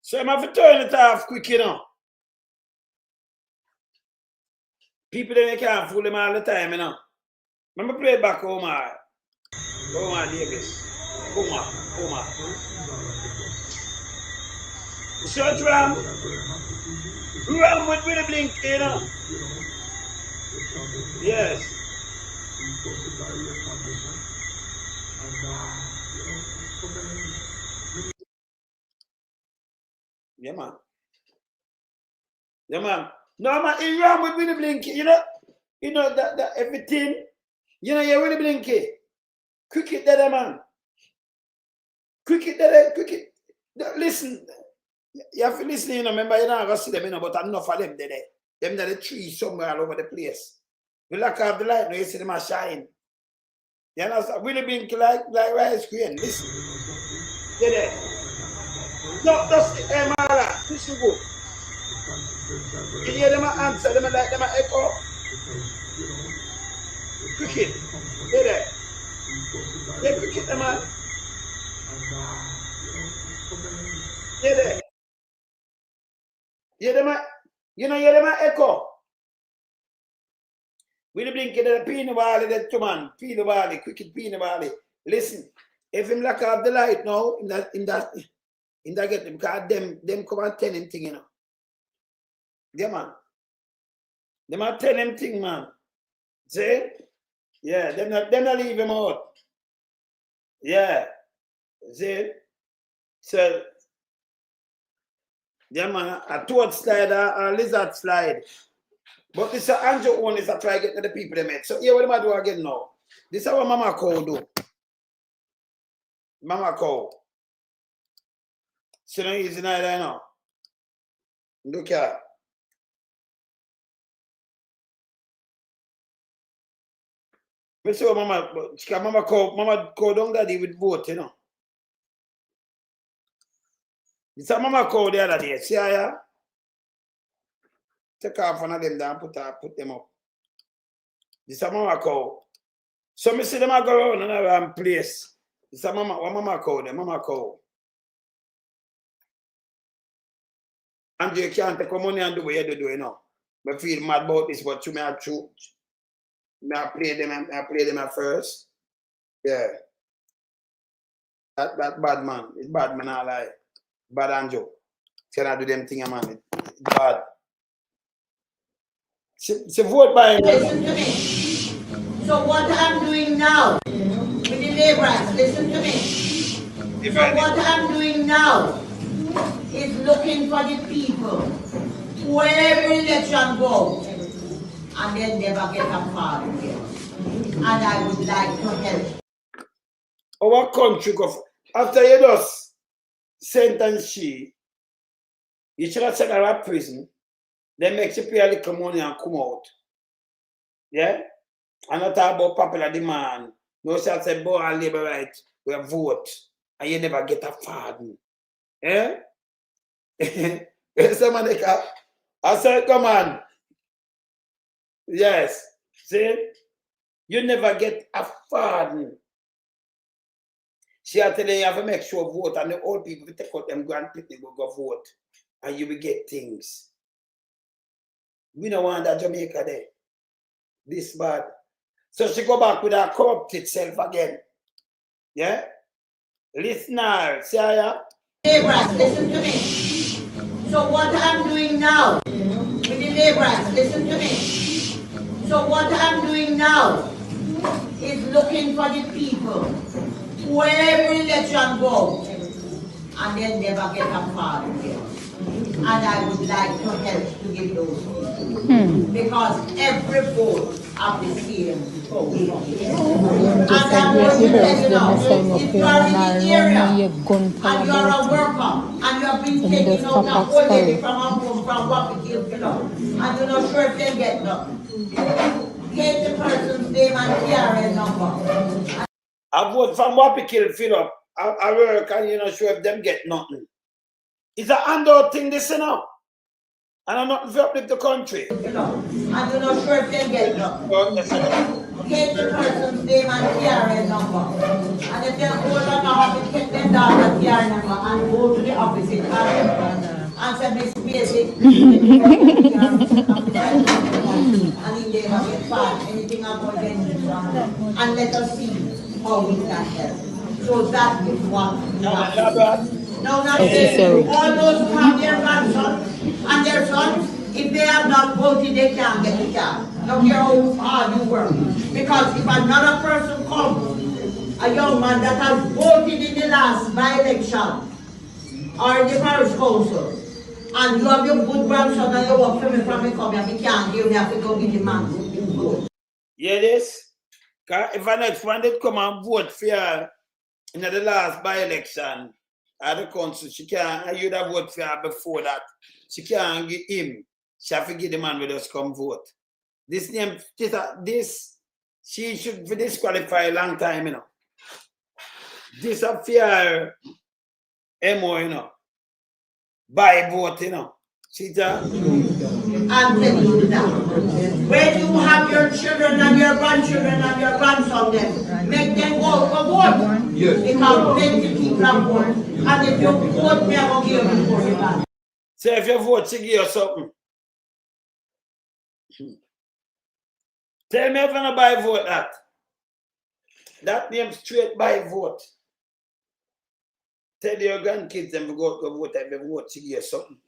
So I'm have to turn it off quick, you know. People they can't fool them all the time, you know. Remember play back Omar Davis. Omar. Short Ram with Willie Blink, you know. Yes. Yeah, man. No, man, he ran with Willie Blinky, you know that everything, you know, you're Willie Blinky. Cricket there, man. Cricket. Listen, you have to listen, you know, remember, you're not going to see them, you know, but enough of them there. Them there, the trees somewhere all over the place. You lock off the light, now you see them are shine. You understand? Willie Blinky like rice green. Listen. You're there. No, that's the Mara. Listen good. You hear them answer, them like them echo. Cricket. Hear that? Yeah, cricket, man. Hear that? Hear them, you know, hear them echo. We the blink the peanut valley, that two man, peanut valley, cricket peanut valley. Listen, if him lock off the light now, in that get them, because them come and tell him thing, you know. Yeah, man. Them are tell him thing, man. See? Yeah, them not leave him out. Yeah. See? So, yeah, man, a toad slide, a lizard slide. But this Andrew one is a try to get to the people they met. So here what am I do again now? This is what Mama Cow do. Mama Cow. So no easy neither now. Look here. Me say Mama Cow don't got it with vote, you know. This is Mama Cow the other day. See how take off one of them down, put them up. This is Mama Cow. So me see them go around another place. This is Mama Cow, the Mama Cow. And you can't take money and do what you do, you know. I feel mad about this, but you may have true. I play them at first. Yeah. That bad man. It's bad man, I lie. Bad Andrew. Cannot do them thing, man. It's bad. She vote by Listen to me. So what I'm doing now with the laborers, listen to me. So what I'm doing now is looking for the people who every election go and then never get a part again. And I would like to help. Our country go after you just sentence she, you should have sent her to prison, then make you pay a little money and come out. Yeah? And not talk about popular demand. No shall say, boy, I labor right, we vote, and you never get a pardon. Yeah? Someone I said, come on. Yes. See? You never get a pardon. She are telling you have to make sure vote, and the old people take out them grandpicknick will go vote, and you will get things. We don't want that Jamaica there. This bad. So she go back with her corrupted self again. Yeah? Listener, see ya? Laborers, listen to me. So what I'm doing now with the laborers, listen to me. So what I'm doing now is looking for the people who every election go and then never get a part again. And I would like to help to give those people. Because every vote have the same vote. And I'm going to tell you now, if you are in the area and you are a worker and you have been taking out a whole lady from a home from Wapikil below and you're not sure if they get nothing, get the person's name and TRN number. I vote from Wapikil fill up. I work and you're not sure if them get nothing. It's a handout thing, this, you know. And I'm not uplift the country. And you're not sure if they get nothing. Get the person's name and TRN number. And if they're old enough, have to take them down the TRN number and go to the office in and say, Miss Basic, and if they have get bad, anything about them, and let us see how we can help. So that is what we have to do. Now, not saying all those who have their grandsons and their sons, if they have not voted, they can't get the job. Now, care how hard you work. Because if another person comes, a young man that has voted in the last by-election or in the parish council, and you have your good grandson and you work for me from me come here, we can't give me, have to go get the man who vote. Yeah, this. If an next one did come and vote for her in the last by-election at the council, she can't, you'd have voted for her before that. She can't give him. She have to give the man with us come vote. This name, she should be disqualified a long time, you know. This a fair MO, you know. By vote, you know. She just, I'm telling you that. When you have your children and your grandchildren and your grandson, then make them go for vote. Yes. Because plenty people have vote. And if you vote, me, I'm going to give you before you back. So if you vote, she give you something. Tell me if you buy vote that. That name straight by vote. Tell your grandkids them to go vote and they vote, she give you something.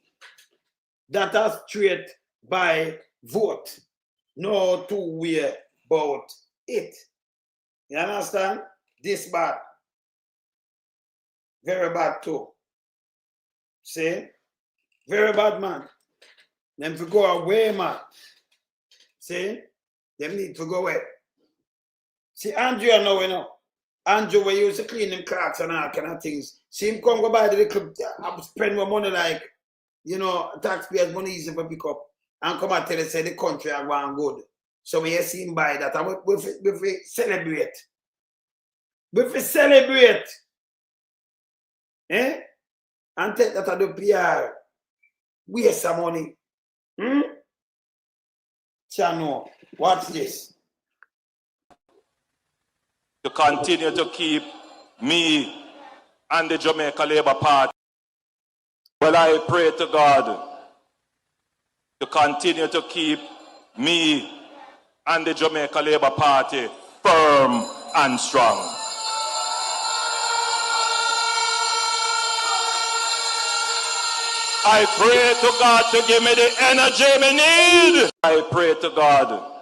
That is straight by vote. No two-way about it. You understand? This bad. Very bad too. See? Very bad, man. Them to go away, man. See? Them need to go away. See, Andrew, you know. Andrew, we used to clean them cracks and all kind of things. See him come go by the little, spend more money like, you know, taxpayers' money easy for pick up. And come and tell us, say the country are going good. So we see him buy that. And we celebrate. We celebrate. Eh? And take that at the PR. Waste some money. Chano, watch this. To continue to keep me and the Jamaica Labour Party. Well, I pray to God to continue to keep me and the Jamaica Labour Party firm and strong. I pray to God to give me the energy I need. I pray to God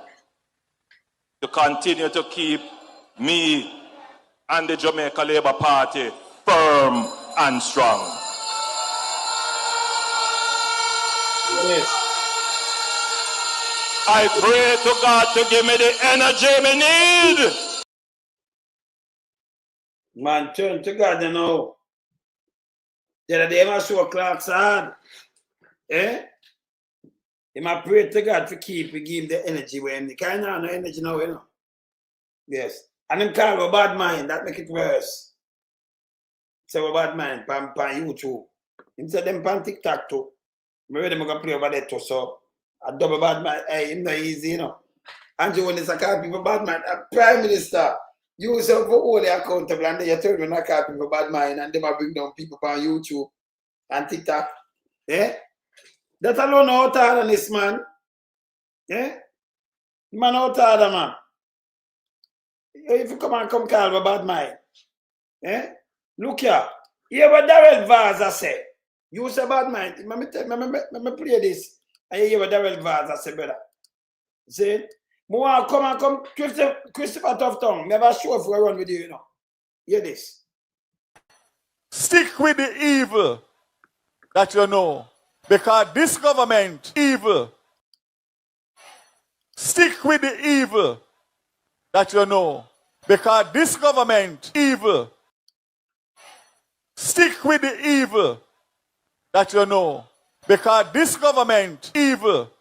to continue to keep me and the Jamaica Labour Party firm and strong. Yes. I pray to God to give me the energy I need. Man, turn to God, you know. The other day, I show Clark's hard. Eh? He might pray to God to give him the energy where he can't have no energy now, you know. Yes. And him call a bad mind, that make it worse. Say a bad mind, pan YouTube. Him say them pan TikTok too. Maybe them gonna play over there too, so a double bad mind, hey, him not easy, you know. Andrew when it's a call people bad mind, a Prime Minister, you yourself for all the accountable and then you tell me not call people bad mind and them a bring down people on YouTube and TikTok. Eh? That alone out harder than this man. Eh? Man out harder, man. If you come call a bad mind. Eh? Look here. Hear what Darrell Vaza say. You say bad mind. Let me play this. And you hear what Darrell Vaza say, brother. See? More come Christopher Tuftong. Never sure if we run with you, you know. Hear this. Stick with the evil that you know. Because this government evil. Stick with the evil that you know. Because this government evil. Stick with the evil that you know. Because this government evil.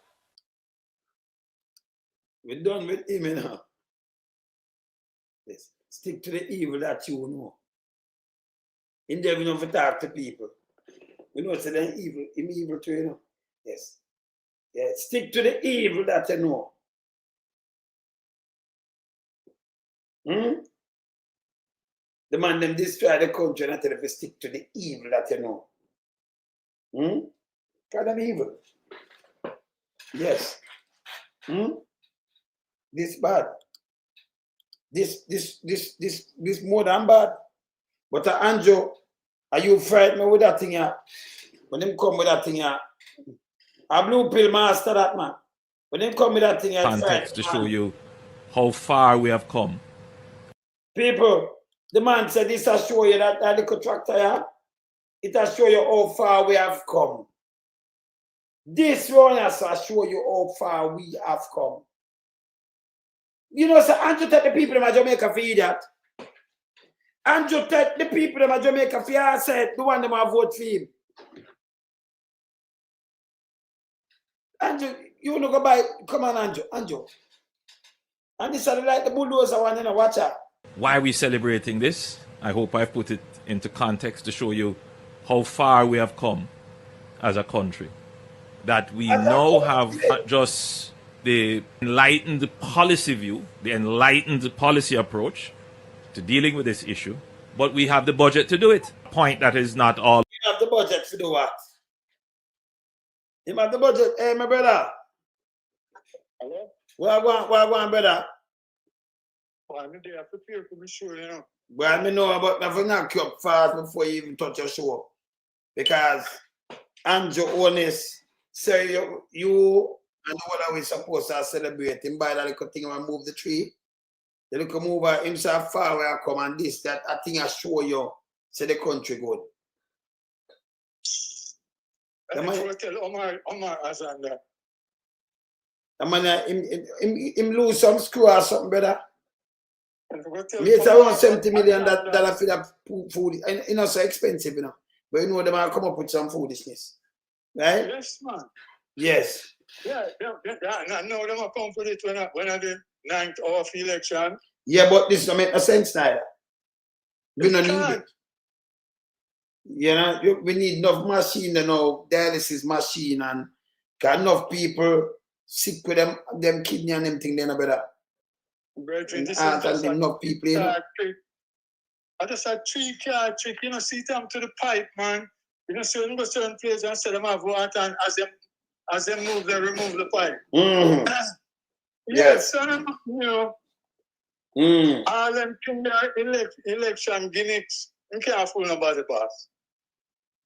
We're done with him, you know. Yes. Stick to the evil that you know. In there, we don't talk to people. We know it's an evil, evil too, you know. Yes. Yeah. Stick to the evil that you know. The man them destroy the country and I tell you to stick to the evil that you know. Kind of evil. Yes. This bad. This more than bad. But Andrew, are you frightened with that thing here? When them come with that thing here, a blue pill master that man. When them come with that thing here, Context to show you how far we have come. People, the man said this will show you that little tractor here. It will show you how far we have come. This one has to show you how far we have come. You know, so Andrew take the people in Jamaica for idiot. Andrew take the people in Jamaica for your said the one them have vote for him. Andrew, you wanna go by, come on Andrew. And this is like the bulldozer one, you know, watch out. Why are we celebrating this? I hope I've put it into context to show you how far we have come as a country. that we now have not just the enlightened policy view, the enlightened policy approach to dealing with this issue, but we have the budget to do it. Point that is not all. You have the budget to do what? You have the budget, hey, my brother. Hello? What I want, brother? Well, I'm there prepare for me sure, you know. Well, I know about nothing knock you up fast before you even touch your show. Because Andrew Holness say you and what are we supposed to celebrate him by that little thing and move the tree. The little mover himself far where I come and this, that I think I show you say the country good. I tell Omar as on that. I mean, him lose some screw or something, brother. It's around $70 million for that food. And you know, so expensive, you know. But you know, they might come up with some foolishness. Right? Yes, man. Yes. Yeah, I know they might come for it when I do 9th hour of election. Yeah, but this don't make no sense neither. We don't need it. You know, we need enough machine, you know, dialysis machine, and got enough people sick with them kidney and them thing, they know better. Brethren, this and is enough people, you know. I just had 3-card trick, you know, see them to the pipe, man. You know, so you go certain place and say them have water, and as they move, they remove the pipe. Mm-hmm. Yes, you know. All them election gimmicks, you can't fool nobody, boss.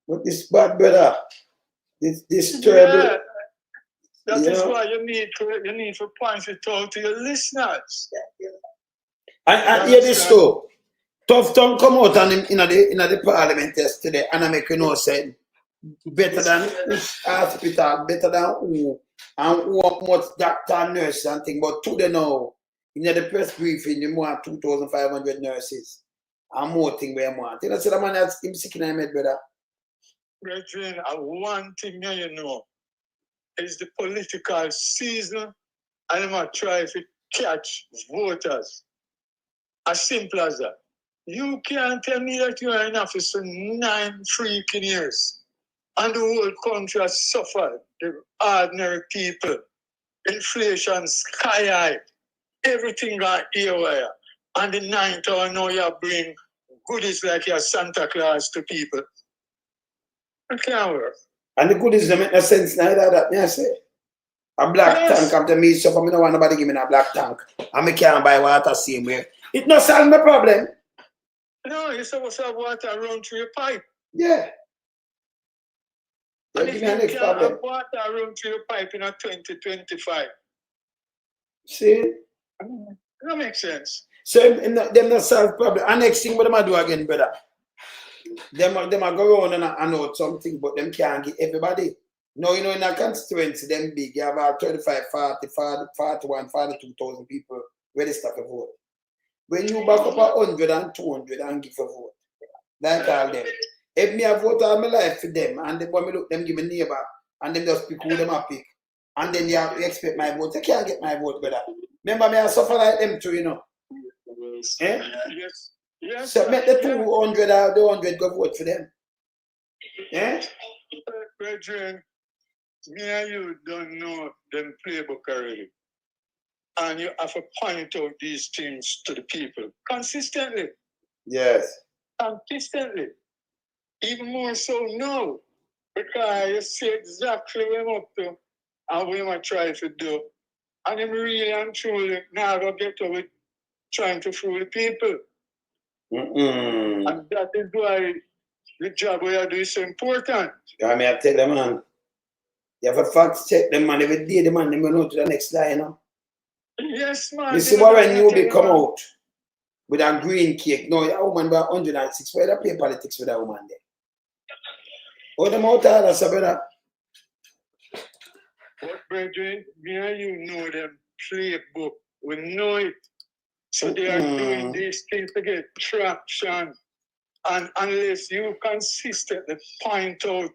But this bad, brother. This terrible. Yeah. That is why you need to point it out to your listeners. And hear this too. Tuftong come out and in the parliament yesterday, and I make you know say better than hospital, better than who, and who much doctor and nurse and thing. But today now, in the press briefing, you want 2,500 nurses and more thing where you want. You know, so the man has him sick in the head, brother. Brethren, one thing you know is the political season, and I'm going to try to catch voters. As simple as that. You can't tell me that you are in office for 9 freaking years, and the whole country has suffered. The ordinary people, inflation sky high, everything got haywire. And the 9th hour now you bring goodies like your Santa Claus to people. It can't work. And the goodies don't make no sense neither, that me I say. A black tank come to me, so for me no want nobody give me a black tank. And me can't buy water same way. It not solve my problem. No, you're supposed to have water run through your pipe. Yeah. And if you can't have water run through your pipe in 2025. See? That makes sense. So them not solve problem. And next thing what them do again, brother. Them go around and know something, but them can't get everybody. No, you know, in a constituency, them big, you have about 35, 40, 41, 42,000 people register for vote. When you back up 100 and 200 and give a vote, like all them. If me a vote all my life for them, and then when me look them give me neighbor, and them just pick who them a pick, and then you expect my vote, you can't get my vote, brother. Remember me, I suffer like them too, you know. Eh? Yes. Yes. So make the 200 or the 100 go vote for them. Eh? Brethren, me and you don't know them playbook already. And you have to point out these things to the people consistently. Yes. Consistently. Even more so now. Because you see exactly what I'm up to and what I'm trying to do. And I'm really and truly now going to get to it trying to fool the people. And that is why the job we are doing is so important. I mean, I tell them, man, you have a fact check them, man. Every day, the man, they go to the next line, you know. Yes, man. You see what when you be come out with a green cake, no, a woman by 106, where they play politics with that woman there? Oh, them out there, that's a better. But, brethren, me and you know them playbook. We know it. So they are doing these things to get traction. And unless you consistently point out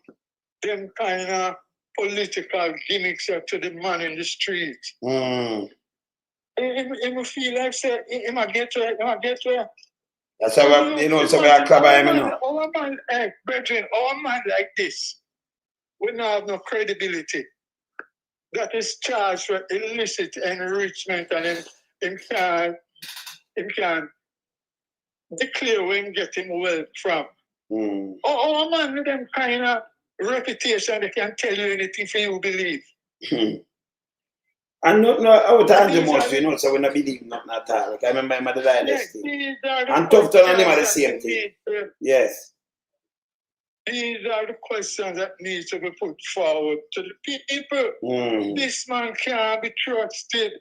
them kind of political gimmicks to the man in the street, it will feel like, say, it might get to it, That's how, you know, somebody I club I am now. Our man, brethren, our man like this. we don't have no credibility. That is charged with illicit enrichment, and him can declare where him get him wealth from. Oh man, with them kind of reputation, they can tell you anything for you believe. And no, I would tell you most, you know, so when I believe nothing at all. Like I remember my dynasty. And Tuftong and him are the same thing. Yes. These are the questions that need to be put forward to the people. This man can't be trusted.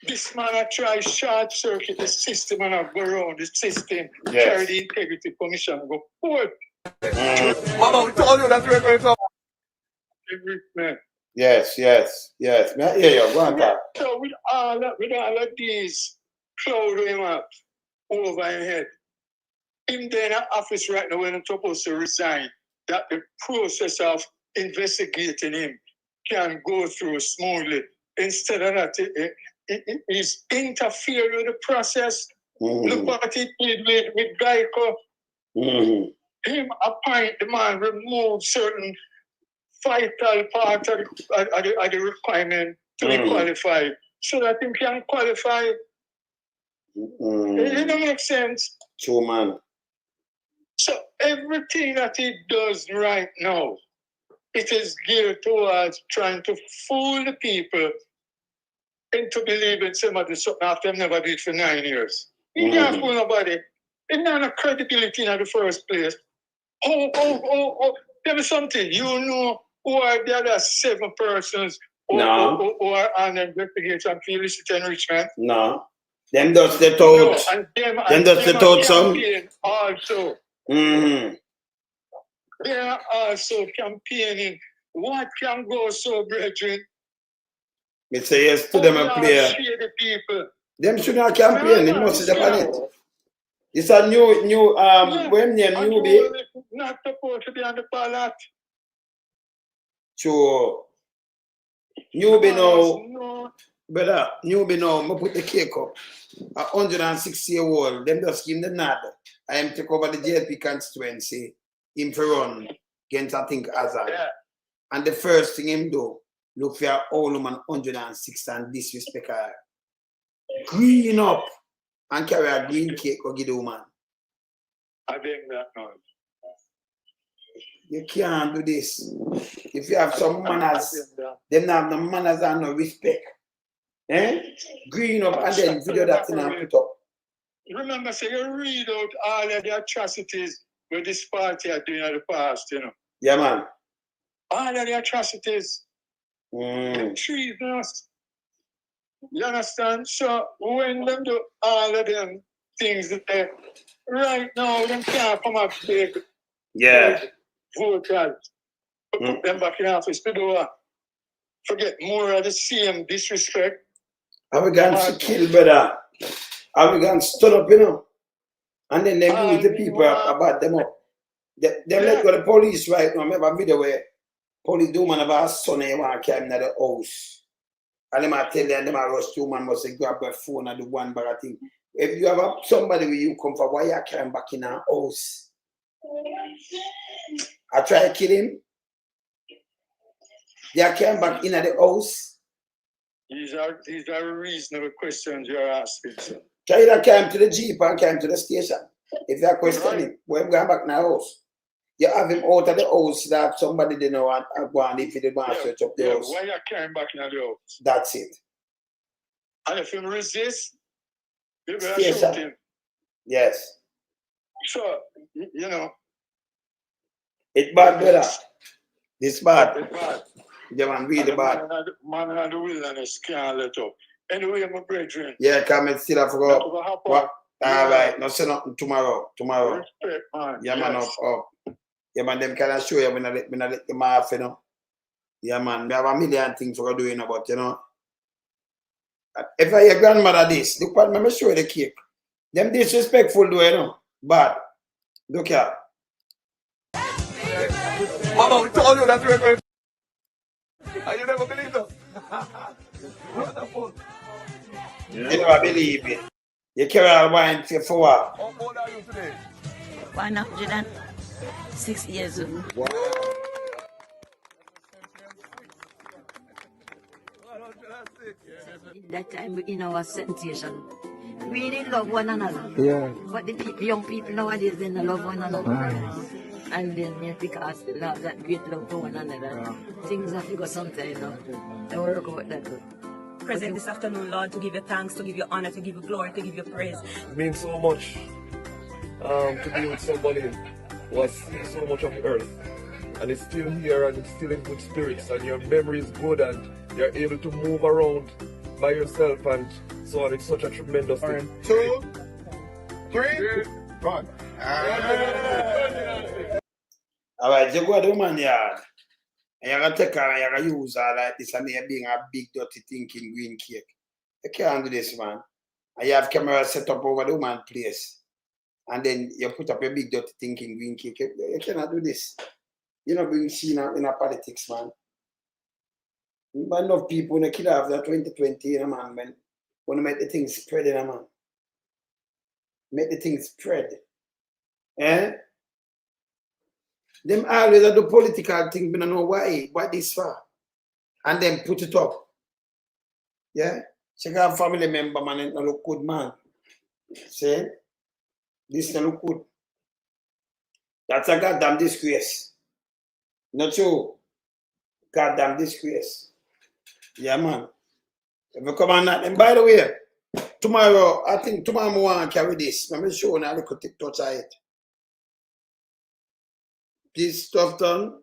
This man I try short circuit the system and I go around the system, carry the integrity commission and go forward. Mama, we told you that we're going to. Yes. May I hear you? Go on, talk. So with all of these cloud him up over his head, him there in the office right now when I'm supposed to resign, that the process of investigating him can go through smoothly. Instead of that, he's interfering with the process. Look what he did with Geico. Him appoint the man, remove certain vital part of the requirement to be qualified, so that him can qualify. It don't make sense. True, man. So everything that he does right now, it is geared towards trying to fool the people into believing somebody something after they've never did for 9 years. He can't fool nobody. It's not a credibility in the first place. Oh, tell me something. You know who are the other 7 persons who are on the investigation for illicit enrichment? No. Them does the toad. Them does the toad some. Also. They are also campaigning. What can go so, brethren? Me say yes to them a player. Them should not campaign. It must be the planet. It's a new when name newbie. Not supposed to be on the ballot. Sure. Newbie now. Brother, newbie now, I put the cake up. 106-year-old, them just give him the nod. I am take over the JLP constituency. Him for run against I think Hazard. And the first thing him do, look for an old woman 106 and disrespect her. Green up and carry a green cake or give the woman. I think that no. You can't do this. If you have some manners, them have no manners and no respect. Green up and then video that thing and put up. Remember, say you read out all of the atrocities where this party are doing in the past, you know. Yeah, man. All of the atrocities. The treasonous. You understand? So when them do all of them things that they right now, them can't come up big. Voters. Put them back in office to do what? Forget more of the same disrespect. Arrogance to kill, brother. Arrogance stood up, you know. And then they use the people about them up. They let go the police right now. I remember a video where police do man about a son and want to carry him to the house. And they might tell them, they might rush to man, must say, grab their phone and do one bad thing. If you have somebody where you come from, why you carrying back in our house? I try to kill him. They are carrying back in the house. These are reasonable questions you're asking. Can you come to the Jeep and come to the station? If you are questioning, we're going back in the house. You have him out of the house that somebody didn't know and go and if you didn't want to search up the house. Why you carrying back in the house? That's it. And if you resist, you're going to shoot him. Yes. So, you know. It's bad, brother. It's bad. It's bad. Yeah, man, really bad. Man in the wilderness can't let up. Anyway, my brethren. Yeah, come and still have to go up. What? All right, no say nothing tomorrow. Respect, man. Yeah, man, up. Yeah, man, them can show you when I let them off, you know. Yeah, man, we have a million things we're doing about, you know. If I hear grandmother this, look what me show you the cake. Them disrespectful, though, you know. Bad. Look here. Mama, we told you that we're going to. And you never believed us. Wonderful. You never believe it. You carry a wine for what? How old are you today? 106 years old. Wow. In that time, in our sensation, we didn't love one another. Yeah. But the young people nowadays, they don't love one another. And then, because they love that great love for one another, things have to go sometime, They work out that good. Present this afternoon, Lord, to give you thanks, to give you honor, to give you glory, to give you praise. It means so much to be with somebody who has seen so much of the earth and is still here and is still in good spirits, and your memory is good and you're able to move around by yourself and so on. It's such a tremendous thing. 2, 3, 1. All right, you go to the woman yard. And you're going to take her and you're going to use her like this, and you're being a big dirty thinking green cake. You can't do this, man. And you have camera set up over the woman's place. And then you put up a big dirty thinking green cake. You cannot do this. You know, being seen in a politics, man. But enough people in the kid after 2020, you know, man, want to make the things spread, you know, man. Make the things spread. Eh? Them always do political thing, but I don't know why this far. And then put it up. Yeah? She got a family member, man, it don't look good, man. See? This don't look good. That's a goddamn disgrace. Not true. Goddamn disgrace. Yeah, man. If you come on that, and by the way, tomorrow, I think tomorrow I want to carry this. Let me show you a little touch of it. This Tuftong.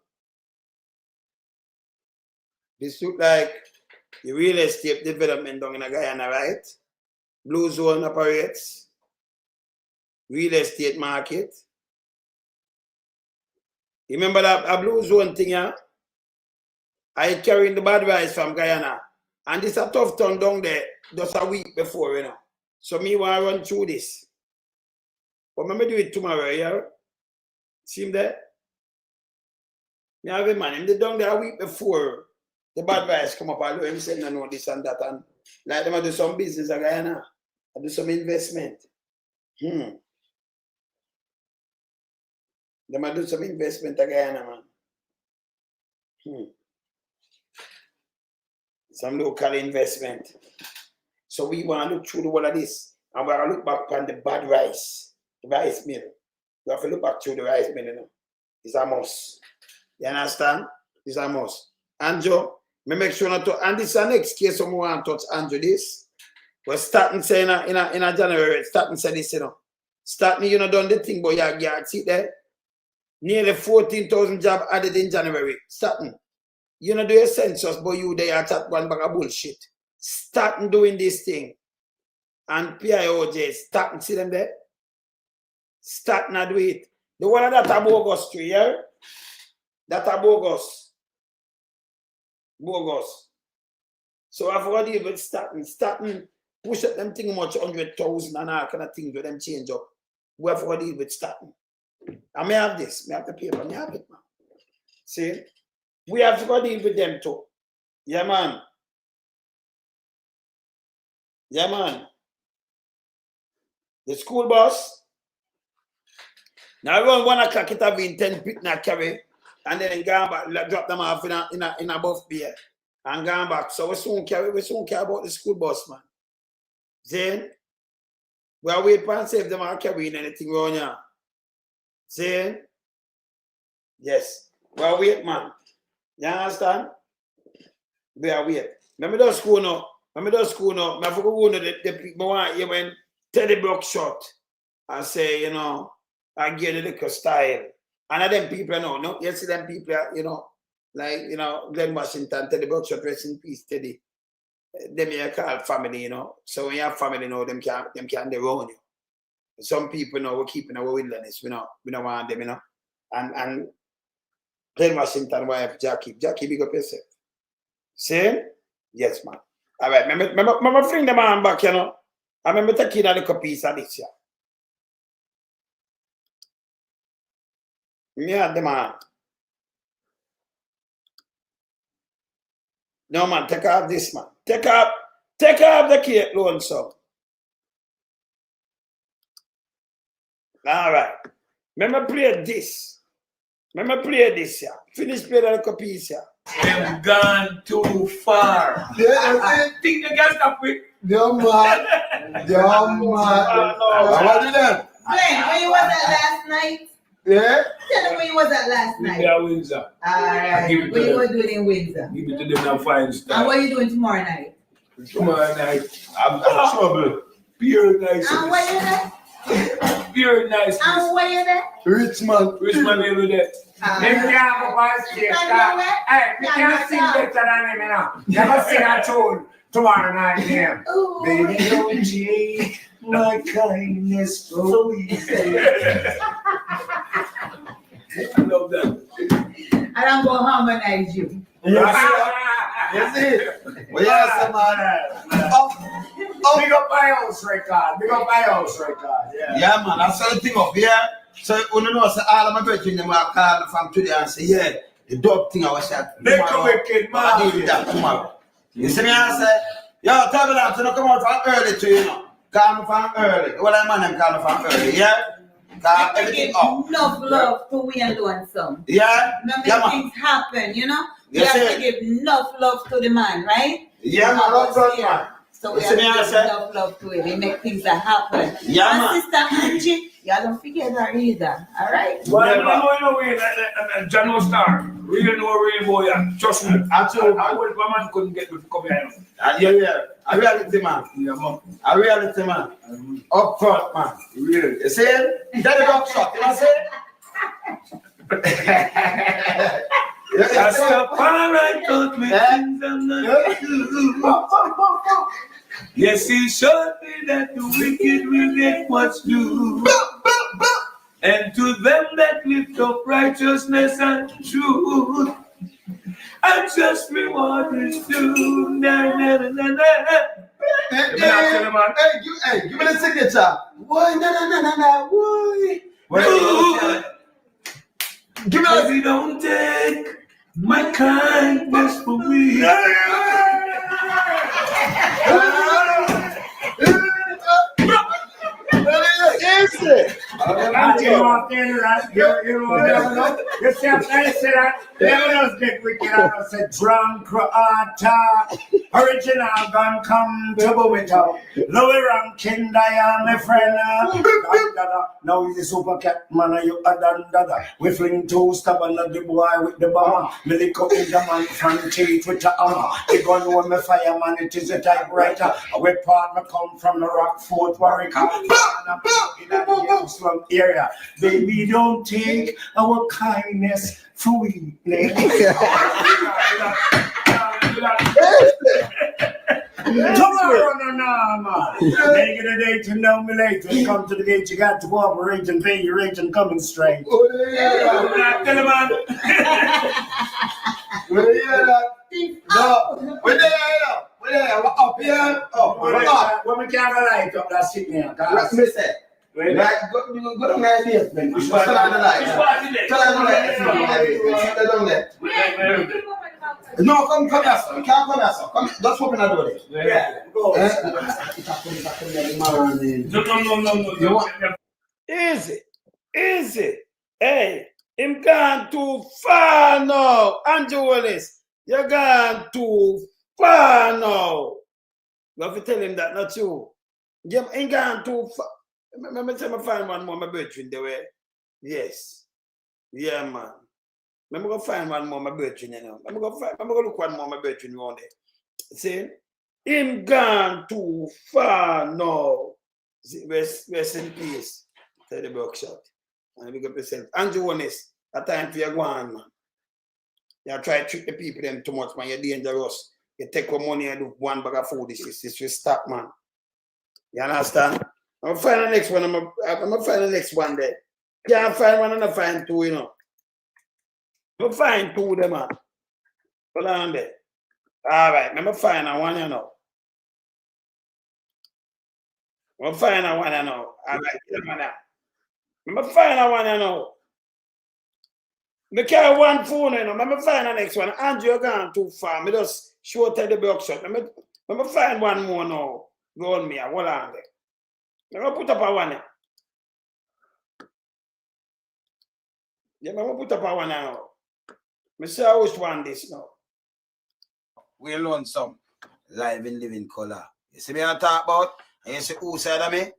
This look like the real estate development down in Guyana, right? Blue Zone operates. Real estate market. Remember that a Blue Zone thing, yeah? I carrying the bad rice from Guyana. And this a Tuftong down there just a week before, you know. So me want to run through this. But let me do it tomorrow, yeah? See him there? Me have a man, him down there a week before the bad rice come up, I do him say no, no, this and that. And like them I do some business in Guyana. I do some investment. Them I do some investment in Guyana, man. Some local investment. So we want to look through the whole of this. And we're going to look back on the bad rice. The rice mill. We have to look back through the rice mill, you know. It's a must. You understand? It's a must. Andrew, me make sure not to, and this is the next case someone want to touch Andrew this. We're starting saying in a January, starting say this, you know. Starting, you know, done the thing, but you see there. Nearly 14,000 jobs added in January. Starting. You know, do a census, but you there at one bag of bullshit. Starting doing this thing. And PIOJ, starting, see them there? Starting to do it. The one that are bogus tree, yeah? That are bogus. Bogus. So I've already even starting, push up them thing much 100,000 and all kind of things with them change up. We have already even starting. I may have this, may have the paper, may have it, man. See? We have to go deal with them too. Yeah, man. Yeah, man. The school bus. Now around 1 o'clock it have been 10 people na carry, and then go back, drop them off in a buff beer and go back. So we soon care about the school bus, man. Then we are waiting and see if them are carrying anything around here. See? Yes. We are waiting, man. You understand? We are waiting. Let me just school now. I forgot the people want you when Teddy Brook shot and say, you know, I get a little style. And them people, no, you see them people, you know, like, you know, Glenn Washington, Teddy Brook shot, rest in peace, Teddy. Them you call family, you know. So when you have family, you know, them can't own you. Some people, you know, we're keeping our wilderness, we don't want them, you know. And Glenn Washington wife, Jackie, big up yourself. See? Yes, man. All right, remember bring the man back, you know. I remember taking a little piece of this, yeah. Yeah, the man. No, man, take off this, man. Take off the cake, loan, so. All right. Remember play this. Yeah. Finish playing a little piece, yeah. Them gone too far. Yeah, Think they can stop it? You're mad. You're mad. What did that? Glenn, where you was at last night? Yeah? Tell them where you was at last night. Yeah, Windsor. Alright. What you were doing in Windsor? Give it to them now, fine stuff. And what are you doing tomorrow night? Tomorrow night, I'm trouble. Pure nice. And where you there? Pure nice. And where you there? Richmond. Richmond over there. They can't go past stage. Hey, we can't sing better than him, you know. Never sing a tune tomorrow night here. Baby, don't take my kindness for easy. I love that. And I'm going to harmonize you. Yes, it. Well, yes, man. Big up my house record. Big up my house record. Yeah, man. That's the thing up here. So, you know, so all of my brethren, them will call from today and say, yeah, the dog thing I was at. Make a wicked man. I'll deal with that tomorrow. You see me, I say, yo, tell me that, so don't come out from early to you know. Call me from early. Well, I'm man, them call me from early, yeah? Call everything up. Enough love to we and doing some. Yeah? Remember things happen, you know? We Yes, have to give enough love to the man, right? Yeah, man, love to man. So we have to give enough love to him. We make things that happen. Yeah, and man. Sister Angie, y'all don't forget her either. All right? Well, I know John Star. Really know Rainbow, yeah. Trust me. Absolutely. I would, my man couldn't get me to come here. Yeah. A reality man. Yeah, man. A reality man. Up front, man. Really. You see it? That is up shot. You know what I'm saying? That's the power I thought me things I'm not do. Yes, he showed me that the wicked will get what's due. And to them that lift up righteousness and truth, and just reward is due. Na, na, na, na, na. Hey, give me the signature. Why, na, why? Give me the don't take my kindness for me. You see, I say that. Never knows get wicked. I say drunk, original gun come to go with her. Louis ranking, Diane, my friend. Now he's a super cat man, you a dada. We fling two stubborn at the boy with the bomber. Me lick up in the man from teeth with the hammer. The gun when me fireman, it is a typewriter. We partner come from the Rockfort Warwick. From area. Baby, don't take our kindness for weakness. Tomorrow, no, man. Make it a day to know me later. Come to the gate, you got to cooperate and pay your rate and coming straight. Tell him, man. No, we're there. We're up here. We're up. When we can't light up, that's it now. Let's miss it. Like, go down there, yes, man. Tell her the light. Tell her the light. No, come here, sir. You can't come here, sir. Come here. Just open the door there. Yeah. Go. No. Easy. Hey, him gone too far now. Andrew Willis, you're gone too far now. You have to tell him that, not you. Him gone too far. Let me find one more my brethren the way. Yes. Yeah, man. Let me go find one more my brethren, you know. Let me go look one more my brethren around there. See? Him gone too far now. See, rest in peace. Tell the buckshot. And we got yourself. Andrew Holness, a time for your go on, man. You try to trick the people them too much, man. You're dangerous. You take your money and do one bag of food. This will stop, man. You understand? I'm gonna find the next one. I'm gonna find the next one there. Can't find one and I find two, you know. I'm gonna find two of them, man. Hold on there. All right, I'm gonna find one, you know. I'm gonna find one, you know. All right, I'm gonna find one, you know. I carry one phone, you know. I'm gonna find the next one. Andrew, you're gone too far. I just show tell the buckshot. I'm gonna find one more now. Go on me. Hold on there. I'm going to put up a one. Yeah, I'm going to put up a one now. I say I always want this now. We learn some live in living color. You see me I talk about? And you see who side of me?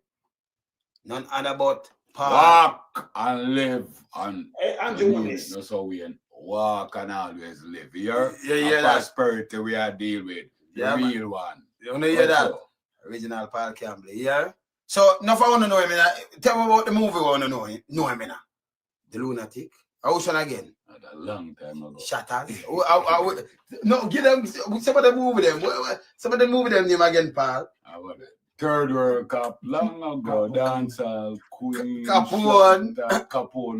None other but Walk and live and Andrew Holness. That's how we walk and always live. Here, Yeah, prosperity we are deal with. The real one. You wanna hear that? Original Paul Campbell, yeah? So, enough I want to know him. Tell me about the movie I want to know him now. The Lunatic. Ocean again. A long time ago. Shatters. No, give them some of the movie them. Some of the movie them name again, Paul. Third World Cup, long ago, dancehall, Queen, Capone,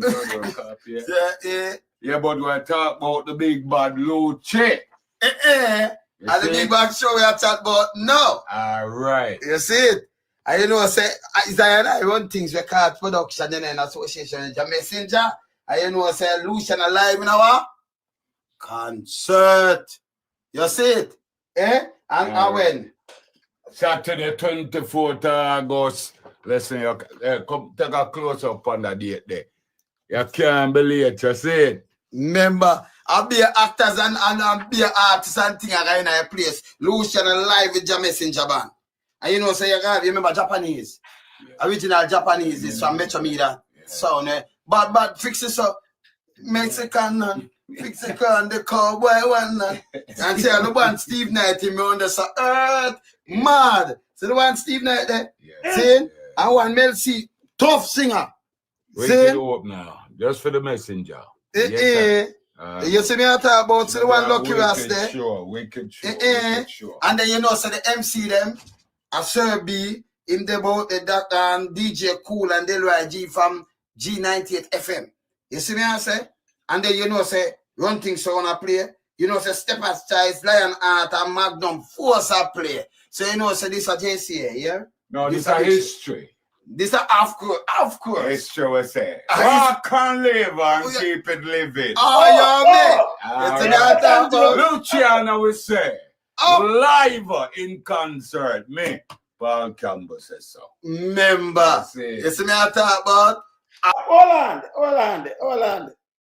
Third World Cup, yeah. Yeah, but we talk about the big bad Luce. And the big bad show we are talking about now. All right. You see it? And you know, say, I run things we call production and association with your messenger. And you know, say, Lucian alive in our concert. You see it? And when? Saturday, 24th August. Listen, come take a close up on the date there. You can't believe it, you see it? Remember, I'll be actors and I'll be artists and things right in a place. Lucian alive with your messenger band. And you know, say you remember Japanese. Original Japanese is from Metro Media sound. But fix it up. Mexican and Mexican, the cowboy one. And say the one Steve Knight him on the earth mad. So the one Steve Knight there. See? And one Mel C, tough singer. Wake it up now. Just for the messenger. You see me I talk about so the one Lucky Ras there. Wicked sure. And then you know, so the MC them. A Sir B, him the about the DJ Cool and Delroy G from G98 FM. You see me I say? And then you know say run things so wanna play. You know say Steppers Choice, Lion Art and Magnum Force a play. So you know say this a JCA, yeah? No, this a history. This a of course. History we say. Walk and live and keep it living. Luciano we say. Live in concert, me, Paul Campbell says so. Remember, you see me I talk about Holland.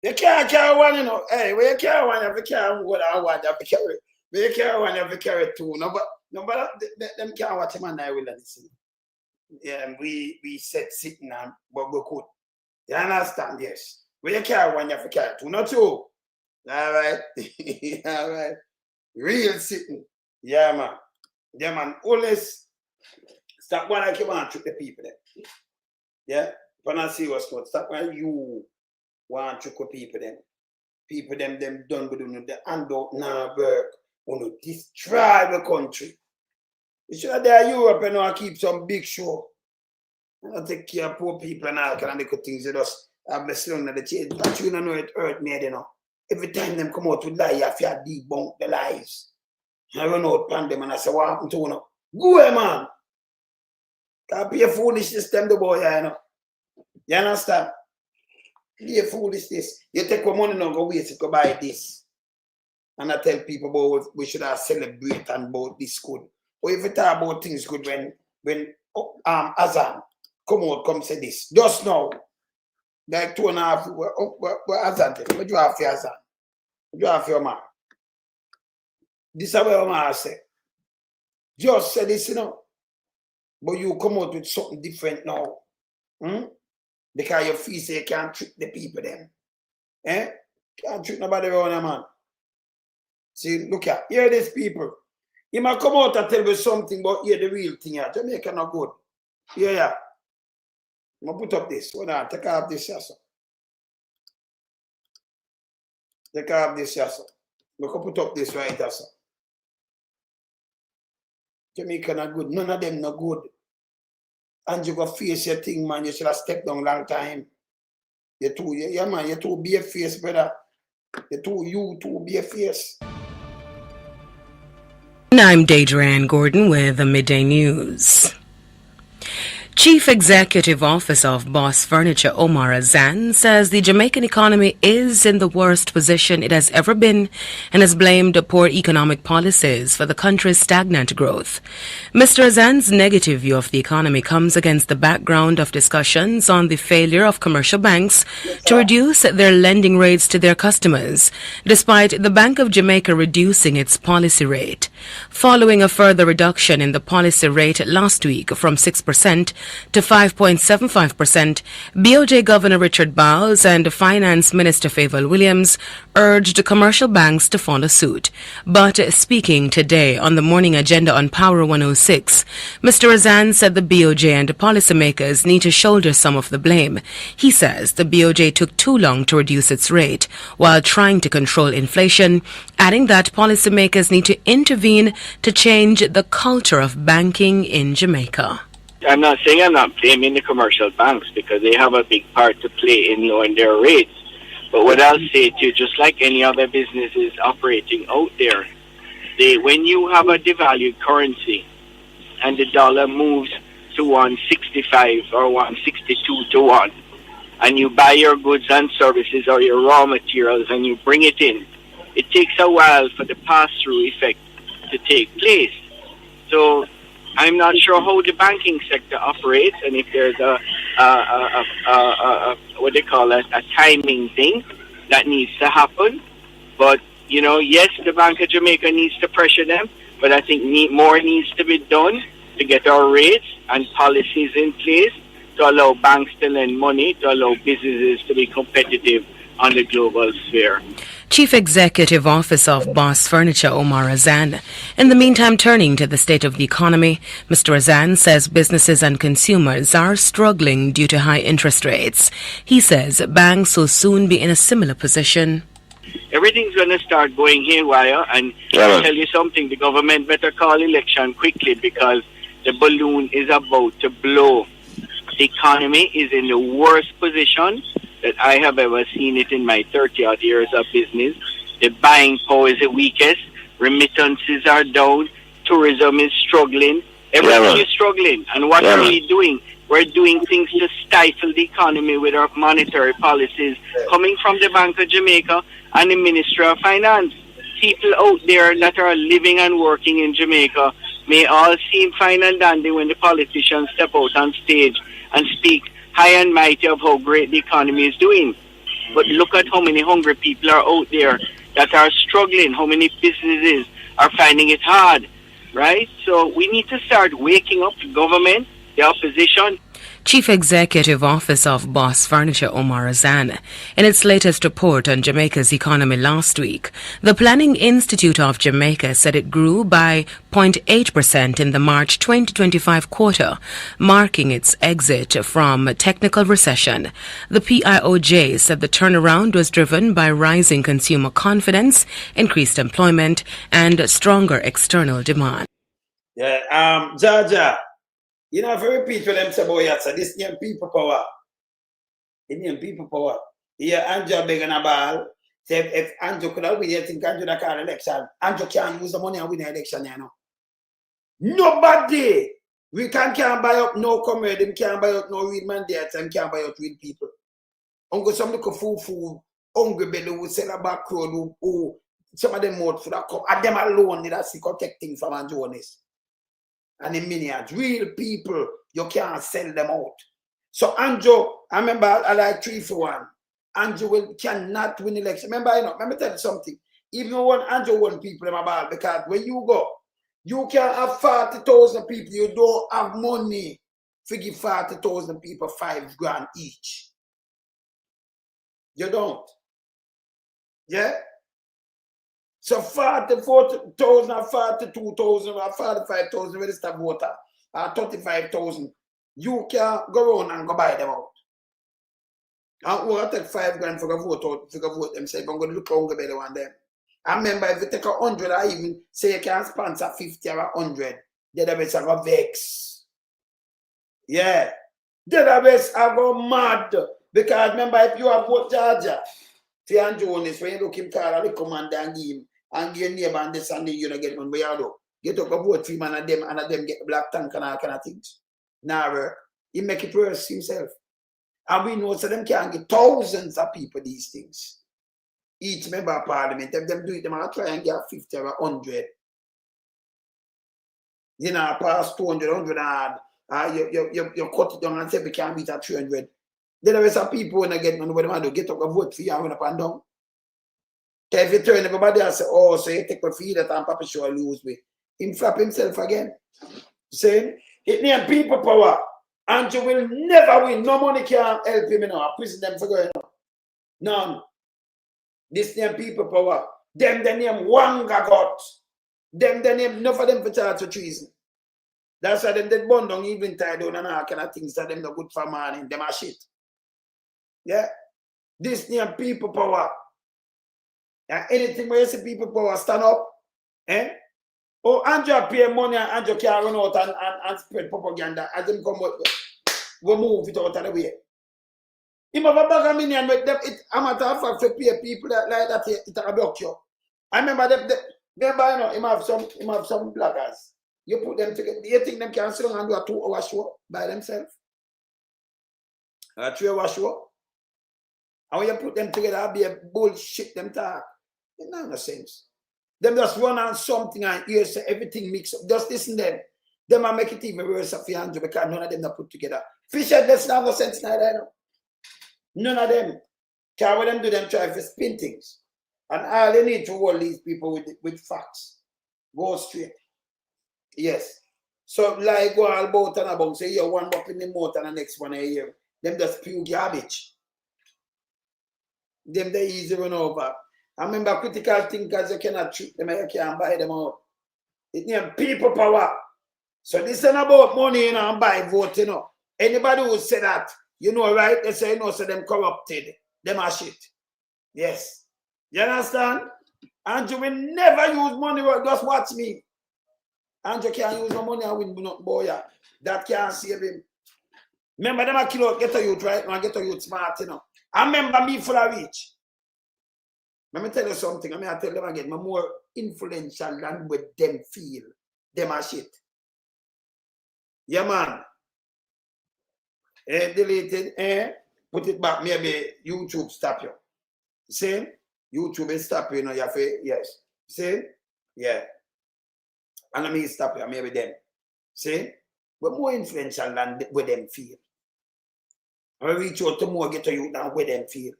You can't carry one, you know. Hey, when you carry one, you have to carry what I want, you have to carry. When you carry one, you have to carry two. No, but them can't watch him and I will listen. Yeah, we said sitting and but we could. You understand? Yes. When you carry one, you have to carry two, not two. All right. All right. Real sitting. Yeah, man. Yeah, man. Always stop when I keep on trick the people then. Yeah? When I see what's going, stop when you want to trick the people then. People them done with them, the handout now work. Want to destroy the country. You should have there Europe and now keep some big show. I take care of poor people and all kind of little things. They just have the slung of the change. But you don't know it hurt me, you know. Every time them come out with lie, you have to debunk the lies. I run out upon them and I say, what happened to you now? Go ahead, man. Can't be a foolishness them the boy, you know. You understand? Be a foolishness. You take your money now, go waste it, go buy this. And I tell people about we should have celebrate and about this good. Or if you talk about things good when Azan come say this. Just now. Like 2.5 what Azan tell you? What you have for Azan? What you have for your man? This is what your man say. Just say this, you know. But you come out with something different now. Because you feel say you can't trick the people then. Can't trick nobody around your man. See, look at, hear these people. You might come out and tell me something, but hear the real thing here. Jamaica not good. Yeah. I'm going to put up this. Hold on, take off this here, sir. Take off this here, sir. I'm going to put up this right here, sir. Jamaica not good. None of them not good. And you go face your thing, man. You should have stepped down long time. You too be a face, brother. You too be a face. I'm Deidre Ann Gordon with the Midday News. Chief Executive Officer of Boss Furniture Omar Azan says the Jamaican economy is in the worst position it has ever been and has blamed poor economic policies for the country's stagnant growth. Mr. Azan's negative view of the economy comes against the background of discussions on the failure of commercial banks to reduce their lending rates to their customers, despite the Bank of Jamaica reducing its policy rate. Following a further reduction in the policy rate last week from 6% to 5.75%, BOJ Governor Richard Bowles and Finance Minister Favour Williams urged commercial banks to follow suit. But speaking today on the morning agenda on Power 106, Mr. Azan said the BOJ and policymakers need to shoulder some of the blame. He says the BOJ took too long to reduce its rate while trying to control inflation, adding that policymakers need to intervene to change the culture of banking in Jamaica. I'm not saying I'm not blaming the commercial banks because they have a big part to play in lowering their rates. But what I'll say to you, just like any other businesses operating out there, when you have a devalued currency and the dollar moves to 165 or 162 to 1, and you buy your goods and services or your raw materials and you bring it in, it takes a while for the pass-through effect to take place. So I'm not sure how the banking sector operates and if there's a what they call a timing thing that needs to happen. But, you know, yes, the Bank of Jamaica needs to pressure them, but I think more needs to be done to get our rates and policies in place to allow banks to lend money, to allow businesses to be competitive on the global sphere. Chief Executive Officer of Boss Furniture Omar Azan. In the meantime, turning to the state of the economy, Mr. Azan says businesses and consumers are struggling due to high interest rates. He says banks will soon be in a similar position. Everything's going to start going haywire, and I'll tell you something, the government better call election quickly because the balloon is about to blow. The economy is in the worst position that I have ever seen it in my 30-odd years of business. The buying power is the weakest. Remittances are down. Tourism is struggling. Everything is struggling. And what are we doing? We're doing things to stifle the economy with our monetary policies coming from the Bank of Jamaica and the Ministry of Finance. People out there that are living and working in Jamaica may all seem fine and dandy when the politicians step out on stage and speak high and mighty of how great the economy is doing. But look at how many hungry people are out there that are struggling, how many businesses are finding it hard, right? So we need to start waking up the government, the opposition. Chief Executive Officer of Boss Furniture Omar Azan. In its latest report on Jamaica's economy last week, the Planning Institute of Jamaica said it grew by 0.8% in the March 2025 quarter, marking its exit from technical recession. The PIOJ said the turnaround was driven by rising consumer confidence, increased employment, and stronger external demand. Yeah, Jaja. You know, if you repeat what them say about you, so this name people power. This name people power. Here, Andrew begging a ball. Say if Andrew could have win, you think Andrew that call election. Andrew can't use the money and win the election, you know. Nobody. We can't buy up no comrade, them can't buy up no real mandates, and can't buy up real people. Uncle some little food, hungry belly who sell a back road, who some of them out for that come. And them alone, that's the protect things from Andrew Holness. And in minions, real people, you can't sell them out. So Andrew, I remember I like 3-1. Andrew cannot win election. Remember, let me tell you something. Even when Andrew won people in my ball, because when you go, you can have 40,000 people, you don't have money to give 40,000 people $5,000 each. You don't. Yeah? So 44,000 or 42,000 or 45,000 registered voter or 35,000, you can go around and go buy them out. And we'll take $5,000 for a vote out, for a vote themselves. I'm going to look hungry belly on them. I remember if you take 100 or even say you can sponsor 50 or 100, the database are going to vex. Yeah. The database are going mad. Because remember, if you have vote Georgia, for Andrew Holness, when you look him call a little commander and give him, and your neighbor and this and then you don't get one, but you do. Get up a vote for him and them get the black tank and all kind of things. Now, He make it worse himself. And we know so them can get thousands of people these things. Each member of parliament, if them do it, they might try and get 50 or 100. You know, pass 200, 100 hard. You cut it down and say we can't beat at 300. Then there are some people when I get on what they get up and vote for you and run up and down. So if you turn everybody and say, oh, so you take a fee that and Papa sure lose me. Him flap himself again. Saying, it needs people power. And you will never win. No money can help him now. Prison them for going on. None. This name people power. Them the name Wanga got. Them the name enough of them for charge of treason. That's why them dead bond on even tie down and all kind of things that them no good for morning. Them are shit. Yeah. This name people power. And anything where you see people power stand up. Eh? Oh, Andrew pay money and Andrew can run out and spread propaganda. As them come out, we move it out of the way. Him have a bag of money and make them, a matter of fact, to pay people that, like that, it will block you. I remember them, you know, him have some bloggers. You put them together. Do you think them can sit down and do a 2-hour show by themselves? A 3-hour show? And when you put them together, it'll be a bullshit them talk. It makes no sense. Them just run on something and hear say everything mixed up. Just listen to them. Them will make it even worse for Andrew because none of them are put together. Fisher doesn't have no sense neither. None of them. Because what them do, them try to spin things. And all they need to hold these people with facts. Go straight. Yes. So like go all about and about. Say you one up in the mouth and the next one a year. Them just spew garbage. Them they easy run over. I remember critical thinkers, you cannot treat them, you can't buy them out. It needs people power. So this isn't about money, you know, and buy vote, you know. Anybody who say that, you know, right? They say, you know, so them corrupted. Them are shit. Yes. You understand? Andrew will never use money. Just watch me. Andrew can't use no money and win no boy. That can't save him. Remember them a kill out, get a youth right now, and get a youth smart, you know. I remember me full of reach. Let me tell you something. I tell them again, I'm more influential than what them feel. Them are shit. Yeah, man. Deleted, put it back. Maybe YouTube stop you. See? YouTube is stop you, you know, you have to, yes. See? Yeah. And let me stop you, maybe them. See? We're more influential than what them feel. I reach out to more get to you than what them feel.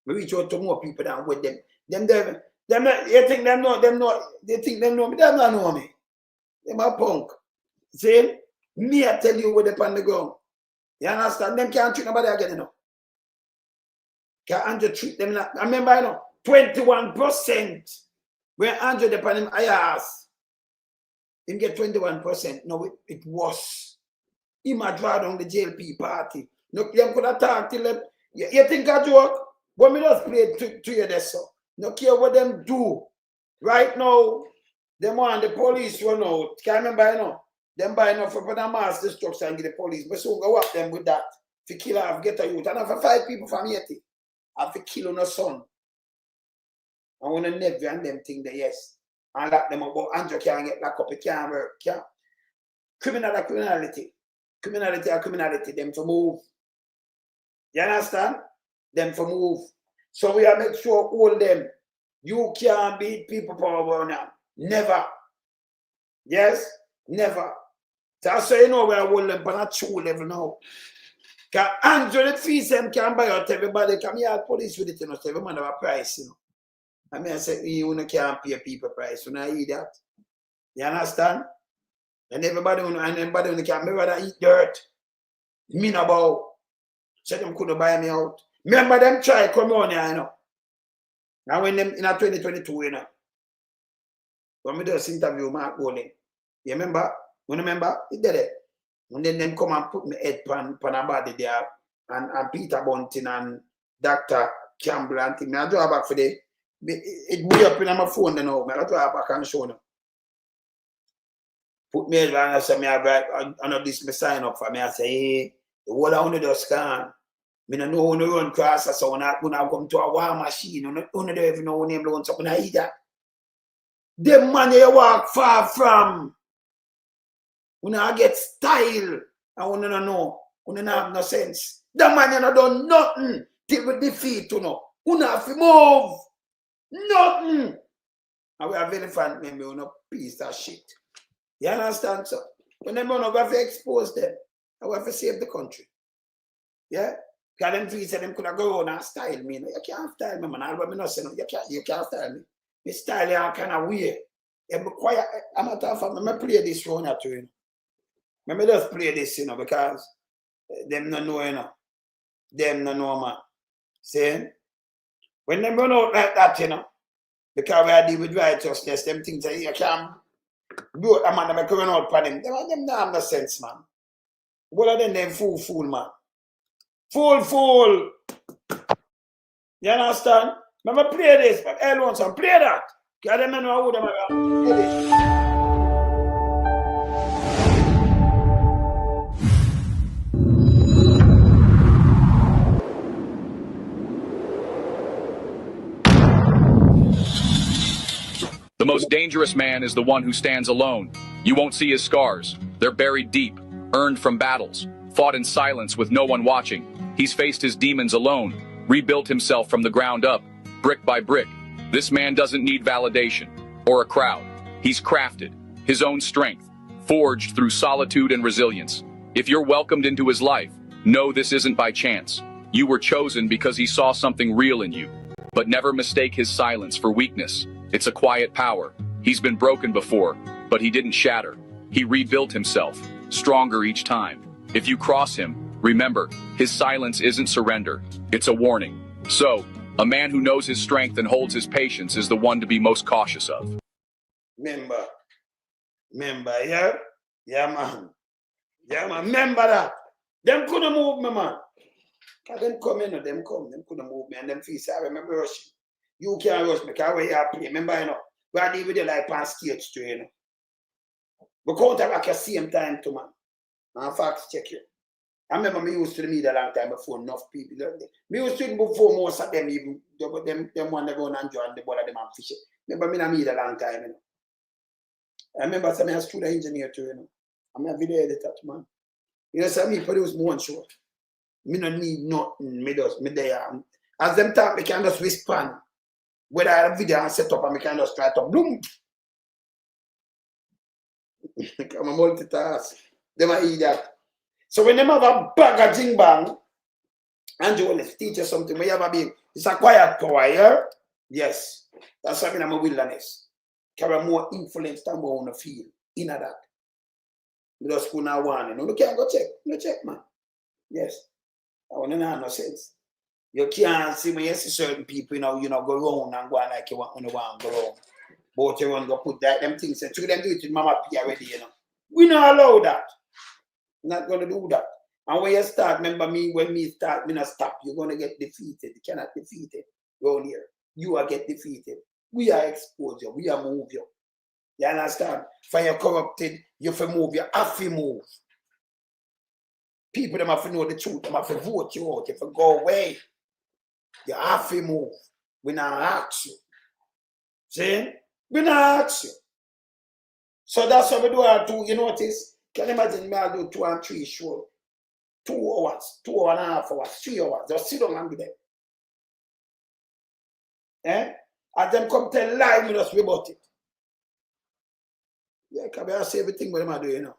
We reach out to more people than what them. Them, you think them know, they think them know me, them don't know me. Them a punk. See? Me, I tell you what they on the ground. You understand? Them can't treat nobody again, you know. Can't Andrew treat them like, I remember, you know, 21%. When Andrew depend him, I asked. Him get 21%. No, it was. He might draw down the JLP party. No, them could have talked till them. You think I joke? But me just play to you this so. No care what them do. Right now, them want the police run out. Can't remember, you know. Them buy enough for the mass destruction and get the police. But so go up them with that. If kill her, get a youth. And for 5 people from Haiti, I have to kill on a son. I want to never and them think that yes. And lock them up. But Andrew can't get locked up. It can't work. Can't. Criminality. Criminality. Them to move. You understand? Them to move. So we have to make sure all them. You can't beat people power now. Never. Yes? Never. That's why you know we are holding them on a true level now. Because Andrew the fees them can buy out everybody. Come here, police with it, you know, so every man have a price, you know. I mean, I say, you can't pay people price. You know, eat that. You understand? And everybody can rather eat dirt. Me no bow. So them couldn't buy me out. Remember them try come on here, you know. And when them in a 2022, you know. When we do this interview, Mark Bowling. You remember? You remember? He did it. And then them come and put me head pan a body there. And Peter Bunting and Dr. Campbell and things. I draw back for the it be up in my phone now. I draw back and show them. Put me head and I say, I know this me sign up for me. I say, hey, the whole of you just gone. I don't know when you run cross so when I come to a war machine, you don't even know when you run something either. Them man you walk far from. When I get style, I want to know. You don't have no sense. That man you not done nothing till we defeat you know. You not have to move. Nothing. And we have elephant men, we no piece of shit. You understand, sir? When them we have to expose them. And we have to save the country. Yeah? Because them three say them could have go on and style me. You can't style me, man. All what me not say no. You can't style me. Me style you kind of weird. I'm quiet. I'm not talking about me play this round at you. Me just play this, you know, because them no know, you know. Them no know, man. See? When them run out like that, you know, because we are dealing with righteousness, them things that you can't do it, man, they run out for them. Them don't have no sense, man. What are them fool, man? Fool. You understand? Remember play this, but everyone some play that. Because them know who them are. Play this. The most dangerous man is the one who stands alone. You won't see his scars. They're buried deep, earned from battles, fought in silence with no one watching. He's faced his demons alone, rebuilt himself from the ground up, brick by brick. This man doesn't need validation or a crowd. He's crafted, his own strength, forged through solitude and resilience. If you're welcomed into his life, know this isn't by chance. You were chosen because he saw something real in you. But never mistake his silence for weakness. It's a quiet power. He's been broken before, but he didn't shatter. He rebuilt himself, stronger each time. If you cross him, remember, his silence isn't surrender. It's a warning. So, a man who knows his strength and holds his patience is the one to be most cautious of. Remember, yeah? Yeah, man. Remember that. Them couldn't move me, man. Because them come in, them couldn't move me, and them feel sorry, remember rushing. You can't rush me, because where you play, remember, you know, we are dealing with you like on stage too, you know. We counteract at the same time too, man. And facts check you. I remember me used to the media a long time before enough people. Me used to it before most of them even, them one they go and enjoy and the bother them and fish it. Remember me in the media a long time, you know. I remember some a studio engineer too, you know. I'm a video editor too, man. You know, so me produce one show. Me don't need nothing, me there. As them talk, me can just respond. Whether I have video and set up and me can just try to bloom. I'm a multitask. Them are eat that. So when them have a bag of jing bang, and you want to teach you something, when you have a big, it's a quiet power, yeah? Yes. That's something I'm a wilderness. Carry more influence than what I want to feel. In that. You just go now one. You know, you can't go check. You check, man. Yes. I want to know no sense. You can't see when you see certain people, you know, go around and go like you want to go around. But you want to go put that, them things, and them do it with Mama P already, you know. We not allow that. Not going to do that. And when you start, remember me, when me start, me not stop. You're going to get defeated. You cannot defeat it. Go here. You are get defeated. We are expose you. We are move you. You understand? For you're corrupted, you have to move. You have to move. People them have to know the truth. They have to vote you out. You have to go away. You have to move. We not ask you. See? We not ask you. So that's what we do our two. You notice? Can you imagine me I do 2 and 3 shows? 2 hours, 2.5 hours, 3 hours. Just sit down and do them. Eh? As them come tell lie, we just rebut it. Yeah, because I say everything what them I do, you know.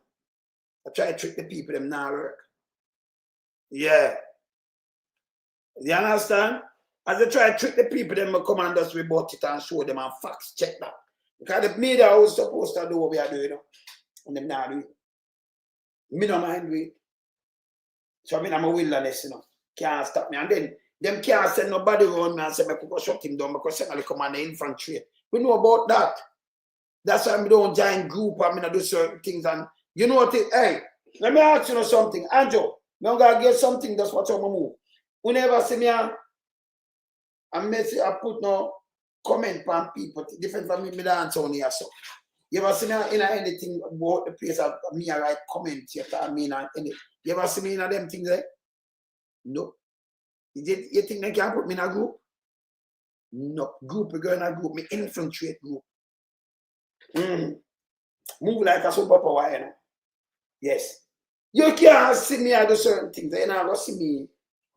I try to trick the people, them now work. Yeah. You understand? As they try to trick the people, them come and just rebut it and show them and facts check that. Because the media was supposed to do what we are doing, you know. And them now do it. Me no mind with. So I'm a wilderness, you know. Can't stop me. And then them can't send nobody around me and say, I could go shut him down because I come on the infantry. We know about that. That's why we don't join group and I do certain things. And you know what? Hey, let me ask you something. Andrew, I'm going to get something. That's what I'm going to move. You never see me and I put no comment on people. Different from me answer on here. So. You ever see me in anything about the place of me I write comments you ever see me in them things there? No. You think they can put me in a group? No. Group, we go in a group, me infiltrate group. Move like a superpower, you know. Yes. You can't see me do certain things. You're not going to see me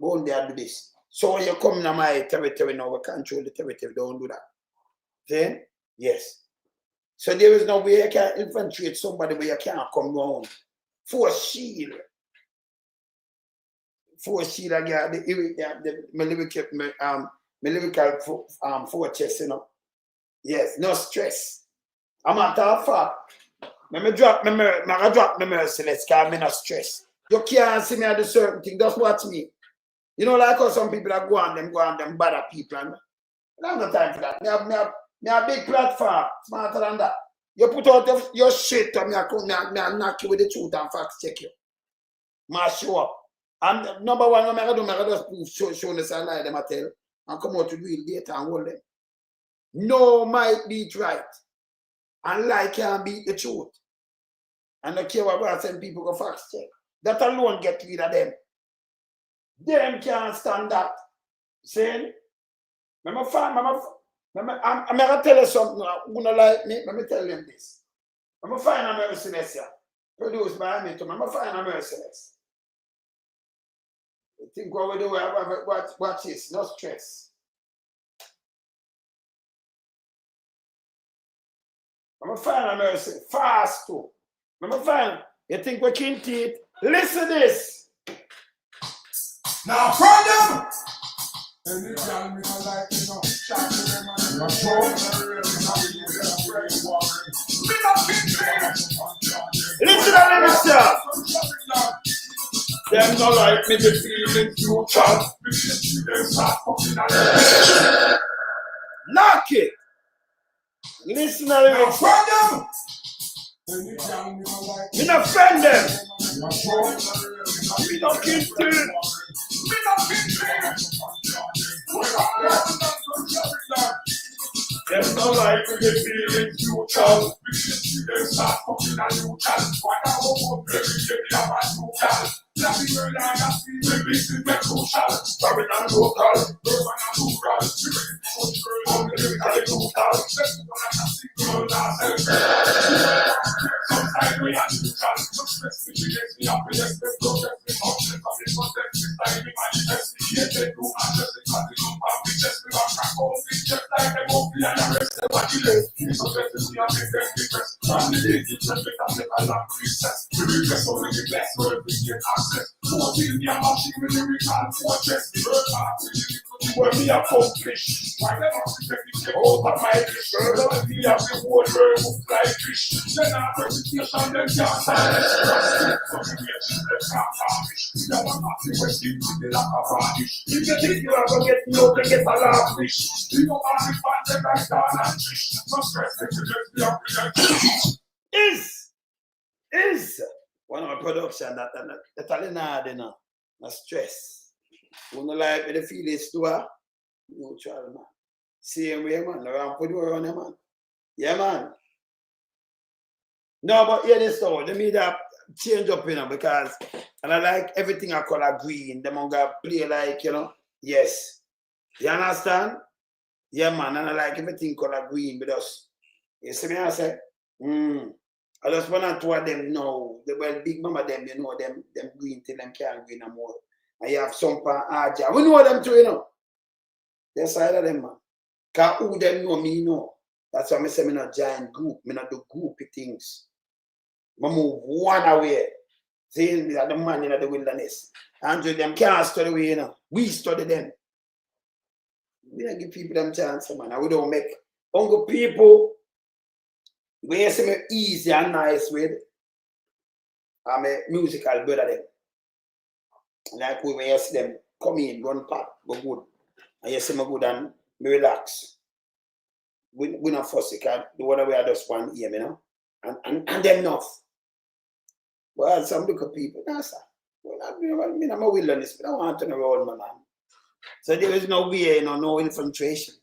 going there do this. So when you come to my territory now, we control the territory. Don't do that. Then, yes. So there is no way you can infiltrate somebody where you can't come down. Force shield. Force shield again. My lyrical fortress, you know. Yes, no stress. I'm a matter of fact. I drop my merciless because I'm not stress. You can't see me do certain things. Just watch me. You know, like how some people that go on them bother people. And I don't have no time for that. Me have big platform, smarter than that. You put out your shit and I knock you with the truth and facts check you. I show up. And number one, I just prove Holness and lie them I tell and come out with real data and hold them. No might beat right. And lie can't beat the truth. And I don't care what I send people go facts check. That alone get rid of them. Them can't stand that. Saying, I'm going to tell you something. Who don't like me, let me tell them this. I'm going to find a merciless here. Produced by me, I'm going to find a merciless. You think what we do, watch this, no stress. I'm going to find a merciless, fast too. I'm going to find, you think we can't eat? Listen to this. Now, from them! And if y'all me not like me, no, shout to them and I'm not sure. Listen to me, sir. Them not like me, the feeling future. Knock it. Listen to me, from them! Me not friend them. Me not kill them. Them not like me, the feeling future. Them start fucking a new child. Why not hope every day we have a new child? Nothing more than that, we this is the crucial. Sorry, not local, urban and rural. We ready to push girls on the lyrically brutal. Sometimes we are neutral. Success mitigates the happiness. The progress, the success, and the context. This time we manifest. Yes, they do address the continuum. We just we are crack on. We just like them up and arrest them at the left. We success is we are make them depressed. From the day the trend we can never lack recess. We regress only the blessed where we get access. More till me a machine with the recall fortress. The bird part where we accomplish. Why never protect the over my fish? Girl, me have the whole world who fly fish. Then our reputation them can't silence. So we get them can't tarnish. We have a massive question with the lack of varnish. If you think you are going to get me out and get a laugh fish. You know how we find them like down and fish. No stress, if you just be up with Is one of my production that I no stress. When you like with the feelings to her, neutral man. Same way, man. Around put you around, man. Yeah, man. No, but hear this though. The media change up, you know, because and I like everything I color green. Them gonna play like, you know. Yes. You understand? Yeah, man. And I like everything color green because you see me, I say, I just want to tell them know. Well, big mama them, you know, them green till them can't green no more. And you have some pan Aja. We know them too, you know. The side of them, man. Because who them know me, know. That's why I say I'm not giant group. I'm not do groupy things. I move one away. Saying me that the man in the wilderness. Andrew, them can't study we, you know. We study them. We don't give people them chance, man. And we don't make hungry people. We see me easy and nice with. I'm a musical brother them. Like when you see them come in, run part, go good. And you see me good and me relax. We not fussy, because the one way I just want here, you know. And them enough. Well, some little people, no, sir. Well, I'm a wilderness, but I want to turn around, my man. So there is no way, you know, no infiltration.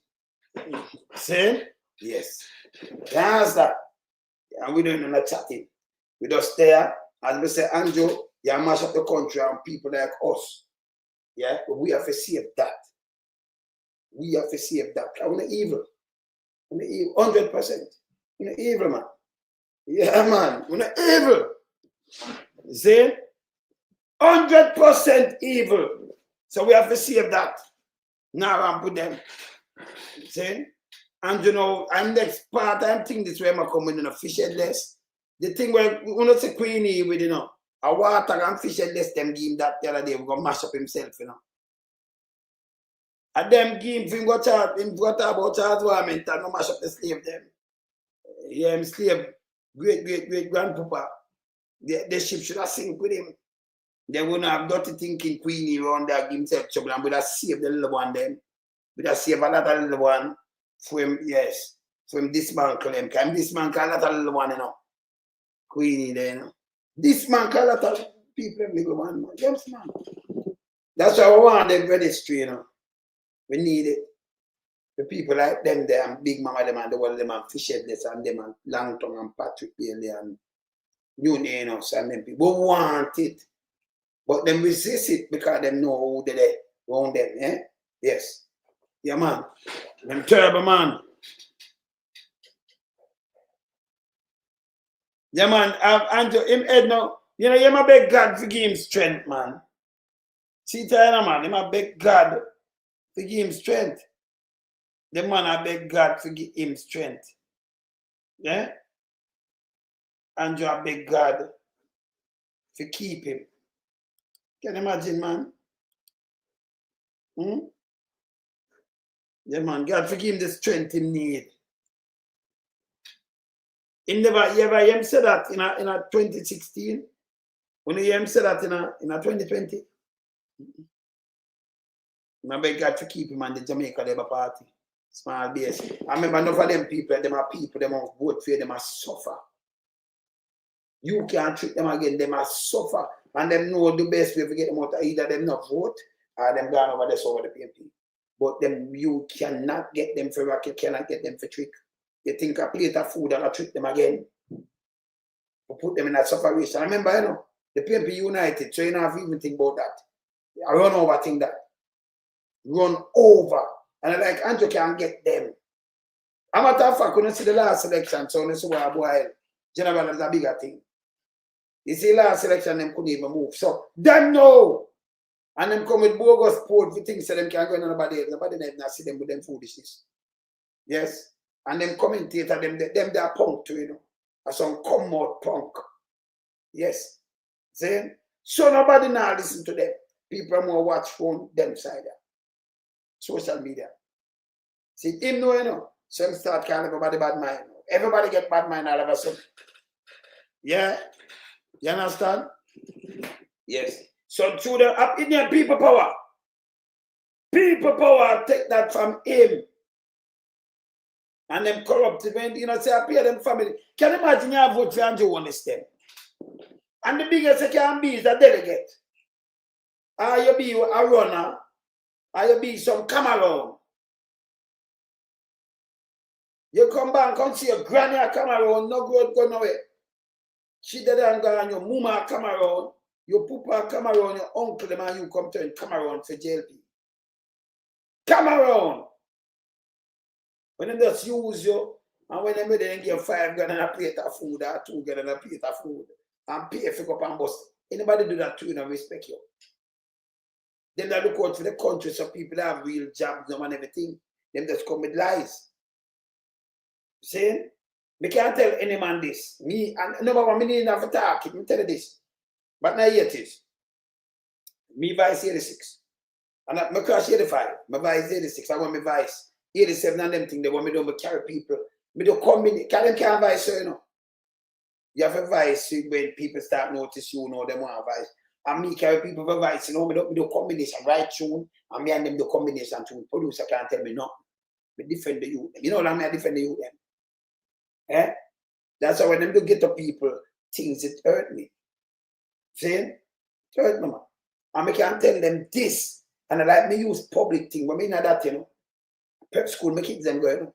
See? Yes. That's that. And we don't know chatting. We just there, as we say, Andrew, you mash up the country and people like us. Yeah, but we have to save that. We have to save that. I'm not evil. I'm not evil. 100%. I'm not evil, man. Yeah, man. We're not evil. See? 100% evil. So we have to save that. Now I'm with them. See? And you know, and next part, I'm thinking this way I'm coming in a fish headless. The thing where we not say Queenie with, you know, a water and fish headless, them give him that the other day, we're going to mash up himself, you know. And them give him got out about child warmint and no mash up the slave them. Yeah, him slave, great grandpapa. The ship should have sink with him. They wouldn't have dirty thinking Queenie around there, give himself trouble, and would have saved the little one then. Would have saved a lot of little one for him, yes, for him dismantle him. Can dismantle a lot of little one, you know. Queenie there, you know. Dismantle a lot of people, little one, man. Yes, man. That's why we want them registry, you know. We need it. The people like them there, and Big Mama them and the world them and Fish Headless and them and Langton and Patrick Bailey and New Nanos and them people. We want it. But them resist it because they know who they there around them, eh? Yes. Yeah, man. Them terrible, man. Yeah, man. Andrew, him head now. You know, you my beg God to give him strength, man. See, tell man, you my beg God to give him strength. The man, I beg God to give him strength. Yeah? Andrew, I beg God to keep him. Can you imagine, man? Hmm? Yeah, man. God forgive him the strength he need. He never, you ever hear him say that in a 2016? When you hear him say that in a 2020? I beg God to keep him on the Jamaica Labour Party. Small base. I remember enough of them people, them are vote for you, them are suffer. You can't treat them again, them are suffer. And them know the best way to get them out of either them not vote or them gone over this over the PMP. But them you cannot get them for rock, you cannot get them for trick. You think a plate of food and I treat them again. You put them in that separation. I remember, you know, the PMP united, so you don't have to even think about that. I run over think that. Run over. And I like Andrew can't get them. A matter of fact, when you see the last election, so you see what boy, General is a bigger thing. You see last election, them couldn't even move. So them know. And them come with bogus port for things so them can't go in nobody else. Nobody not see them with them foolishness. Yes. And them commentator, them they are punk too, you know. And some come out punk. Yes. See? So nobody now listen to them. People more watch phone them side. Social media. See, him know, you know. Some start calling everybody bad mind. Everybody get bad mind all of a sudden. Yeah? You understand? Yes. So through the Indian people power take that from him. And them corrupted when, you know, say appear them family. Can you imagine you have vote for Andrew Holness then? And the biggest you can be is a delegate. Or you be a runner, or you be some Cameroon. You come back and see your granny a Cameroon, no good go nowhere. She did and go and your mama a Cameroon, your papa a Cameroon, your uncle them and you come to Cameroon for JLP. Cameroon! When they just use you, and when they then give $5 grand and a plate of food or $2 grand and a plate of food, and pay for up and bust. Anybody do that too, you know, respect you. Then they look out for the country so people have real jobs and everything. Them just come with lies. See? Me can't tell any man this. Me, and number one, me need have to talk. Let me tell you this. But now yet is. Me vice 86. And my crash 85. My vice 86. I want my vice 87 and them thing. They want me to carry people. Me do combine. Can them can't vice, you know. You have a vice when people start notice you know them want a vice. And me carry people for vice, you know, me do combination, right tune, and me and them do combination tune. Producer can't tell me nothing. Me defend the youth. You know what I mean? I defend the youth them. Eh? That's why when them do get to people, things it hurt me. See? It hurt me, man. And I can't tell them this. And I like me use public thing. When me know that, you know. Prep school, my kids them go, you know.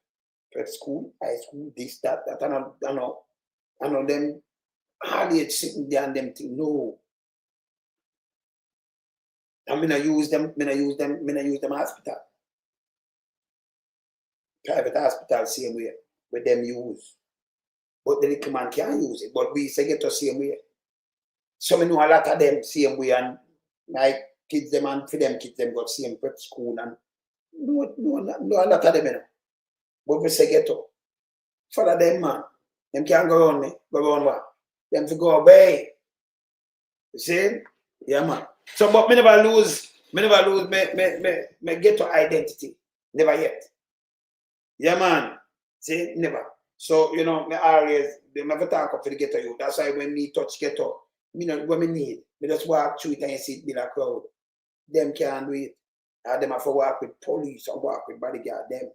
Prep school, high school, this, that, I know them hardly sitting there and them thing. No. I'm gonna use them hospital. Private hospital same way with them use. But the little man can't use it. But we say get the same way. So I know a lot of them same way and like kids them and for them kids them got same prep school and no a lot of them, you know. But we say ghetto. Follow them, man. Them can't go on me. Go on what? Them to go away. You see? Yeah, man. So, but me never lose me ghetto identity. Never yet. Yeah, man. See? Never. So, you know, me always, they never talk up for the ghetto youth. That's why when me touch ghetto, me know what me need. Me just walk through it and you see it be a crowd. Them can't do it. Them have to walk with police or walk with bodyguard. Them.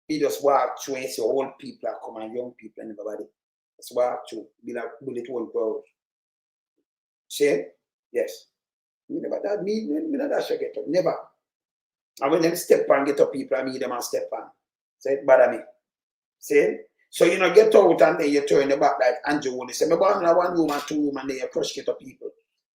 He just walk through and see old people are come and young people and everybody. Just walk through. Be like bullet hole crowd. See? Yes. Me never that me not that shit get up. Never. And when them step on get up people, I mean them and step on. So it bother me. See? So you know get out and then you turn the back like Andrew Holness. Say me born in a 1 room and 2 room and then you crush get up people.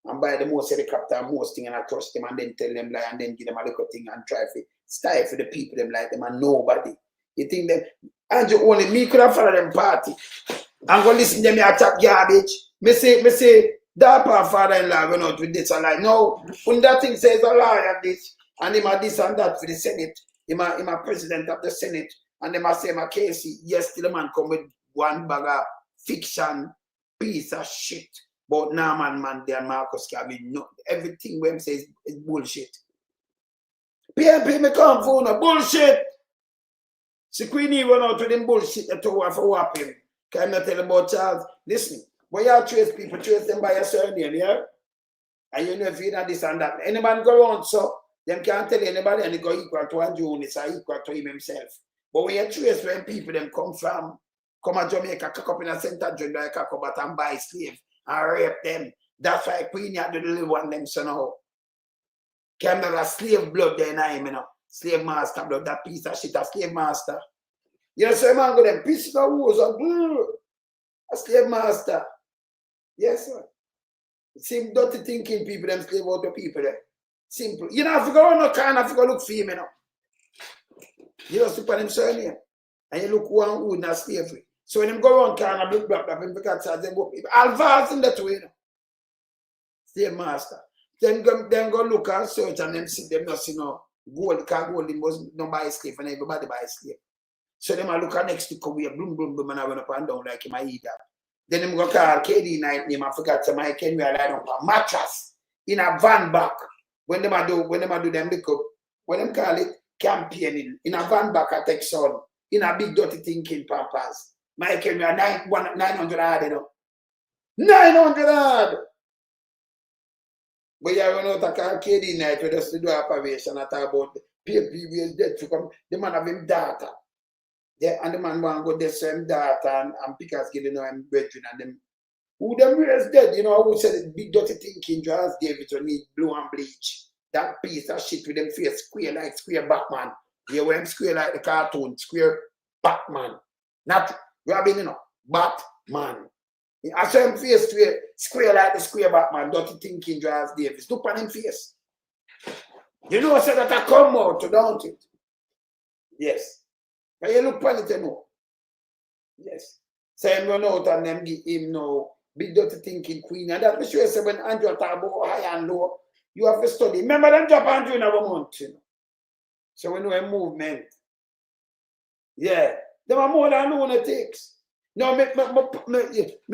And buy the most helicopter and most thing and I crush them and then tell them lie and then give them a little thing and try to style for the people them like them and nobody. You think them Andrew only me could have followed them party and go listen to them attack garbage. Me say that part father-in-law went out with this and like no when that thing says a lie at this and him a this and that for the Senate, him a president of the Senate and them a say my Casey, yes till the man come with one bag of fiction piece of shit. But now man there Marcus Garvey, no everything when him says is bullshit. PMP me come for no bullshit. See Queenie run out with them bullshit that to have to whap him. Can I not tell about Charles? Listen, when you trace people, trace them by a surname, yeah? And you know if you know this and that. Anybody go around so them can't tell anybody and they go equal to Andrew Holness or equal to him himself. But when you trace when people them come from, come to Jamaica, cock up in a center joint like cock up and buy slave and rape them. That's why Queenie had to the little one them so now. Came not a slave blood there in him, you know. Slave master blood, that piece of shit, a slave master. You know, so man go them piece of wars and a slave master. Yes, sir. Same dirty thinking people, them slave out the people there. Simple. You know, have to go on no kind of go look for him, you know. You just look at him surname. And you look who in a slavery. So when them go on kind of look back, them because they go Alvars in that way, you know. Slave master. Then go look and search and them see them not see no gold, because gold must not buy a slave and everybody buy a slave. So them a look at next to come here, boom, boom, boom, and I went up and down like him I eat that. Then them go call KD night name, I forgot some I can lie down a mattress in a van back. When them a do them look up, when them call it campaigning, in a van back I take son, in a big dirty thinking pampers. My can 900 hard, you know. 900 hard! But you run out of call KD night with us to do operation and talk about people is dead to come. The man have him data. Yeah, and the man want to go there same data and pickers give him brethren and them. Who them is dead, you know, who said big dirty thinking Charles David will need blue and bleach. That piece of shit with them face square like square Batman. You wear him square like the cartoon, square Batman. Not Robin, you know, Batman. I saw him face square like the square Batman, dirty thinking Charles Davis. Look on him face. You know, so that I come out, don't it? Yes. Can you look on it, you know? Yes. So him run out and them give him no big dirty thinking queen. And that me sure say when Andrew talk about high and low, you have to study. Remember them drop Andrew in our month, you know. So we know a movement. Yeah. Them are more than lunatics. No, me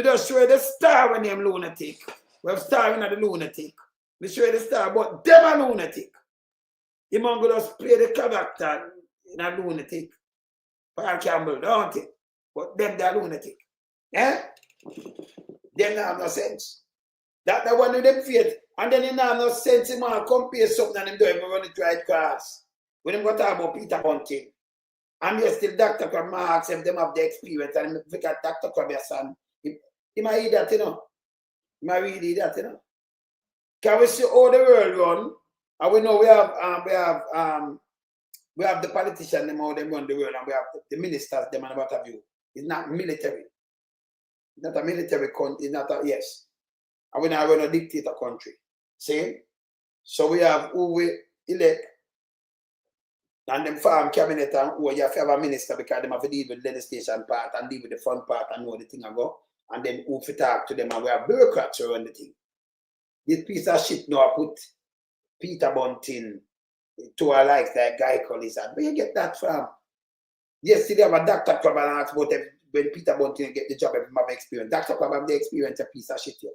just show you the star when them lunatic. We have star in the lunatic. Me show you the star, but them are lunatic. You man go just play the character in a lunatic. Paul Campbell, don't it? But them they're lunatic. Eh? Them have no sense. That the one with them faith. And then they have no sense, man, compare something and them don't even run it right class. When them go talk about Peter Bunting. And you're still Dr. Crab Marks, if them have the experience, and if you got Dr. Crab your son, he might read that, you know. He might read that, you know. Can we see how the world run? And we know we have the politicians, them how they run the world, and we have the ministers, them and what have you. It's not military. It's not a military country. It's not a, yes. And we now run a dictator country. See? So we have who we elect. And them farm cabinet and who you have to have a minister because they have to deal with the legislation part and deal with the fun part and know the thing I go. and then who fi talk to them, and we are bureaucrats around the thing. This piece of shit now put Peter Bunting to our likes that guy called his hand. Where you get that from? Yesterday, I have a Dr. Crab and asked about when Peter Bunting get the job, if he have experience. Dr. Crab have the experience, a piece of shit here.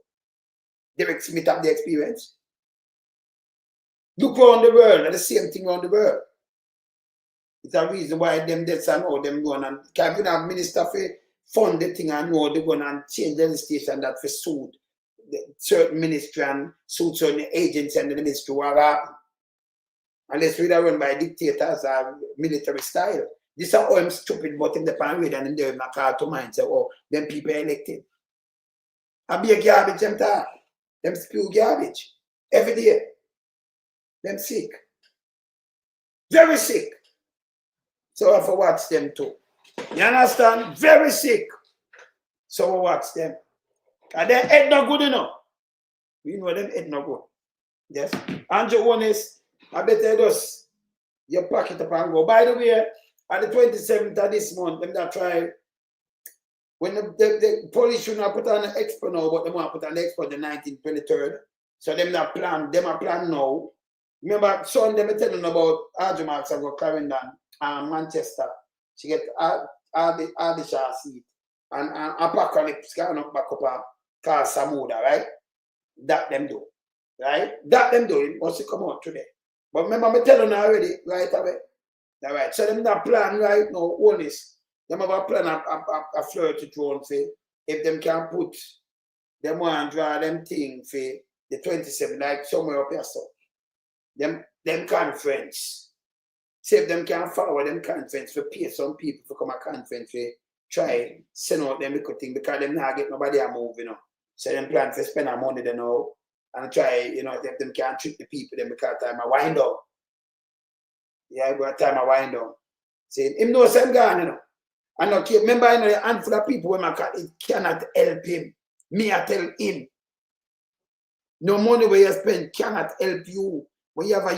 Derek Smith have the experience. Look around the world, and the same thing around the world. It's a reason why them debts and all them going and can you have minister for fund the thing and know they're going and change the legislation that for suit certain ministry and suit certain agents and the ministry what happen. Unless we are run by dictators or military style. This is how I'm stupid, but in the pan read and in there my car to mind say, oh, them people elected. I be a garbage them talk. Them spew garbage. Every day. Them sick. Very sick. So I have to watch them too. You understand? Very sick. So I watch them. And their head not good enough. We know them head not good. Yes. Andrew Holness, I better just you pack it up and go. By the way, on the 27th of this month, them that try when the police should not put on an expo now, but they want to put on the expo the 19th, 23rd. So them not plan, them are plan now. Remember, son, them telling about Arjun Marks and go Clarendon and Manchester. She get all the Shaw seat. And Apocalypse can up back up a car Samuda, right? That them do. Right? That them do. It must come out today. But remember, I'm telling you already, right away. All right. So them not plan right now, Holness. Them have a plan a flirty drone for if them can put them want to draw them thing for the 27th, like somewhere up here so. Them conference. See if them can follow them conference for pay some people to come a conference for try send out them little thing because them not get nobody a move, you know. So them plan to spend our money they know and try, you know, if them can't trick the people them because time I wind up. Yeah, but time I wind up. See him know some guy, you know. And okay, remember I know a handful of people when it cannot help him. Me I tell him. No money where you spend cannot help you. When you have a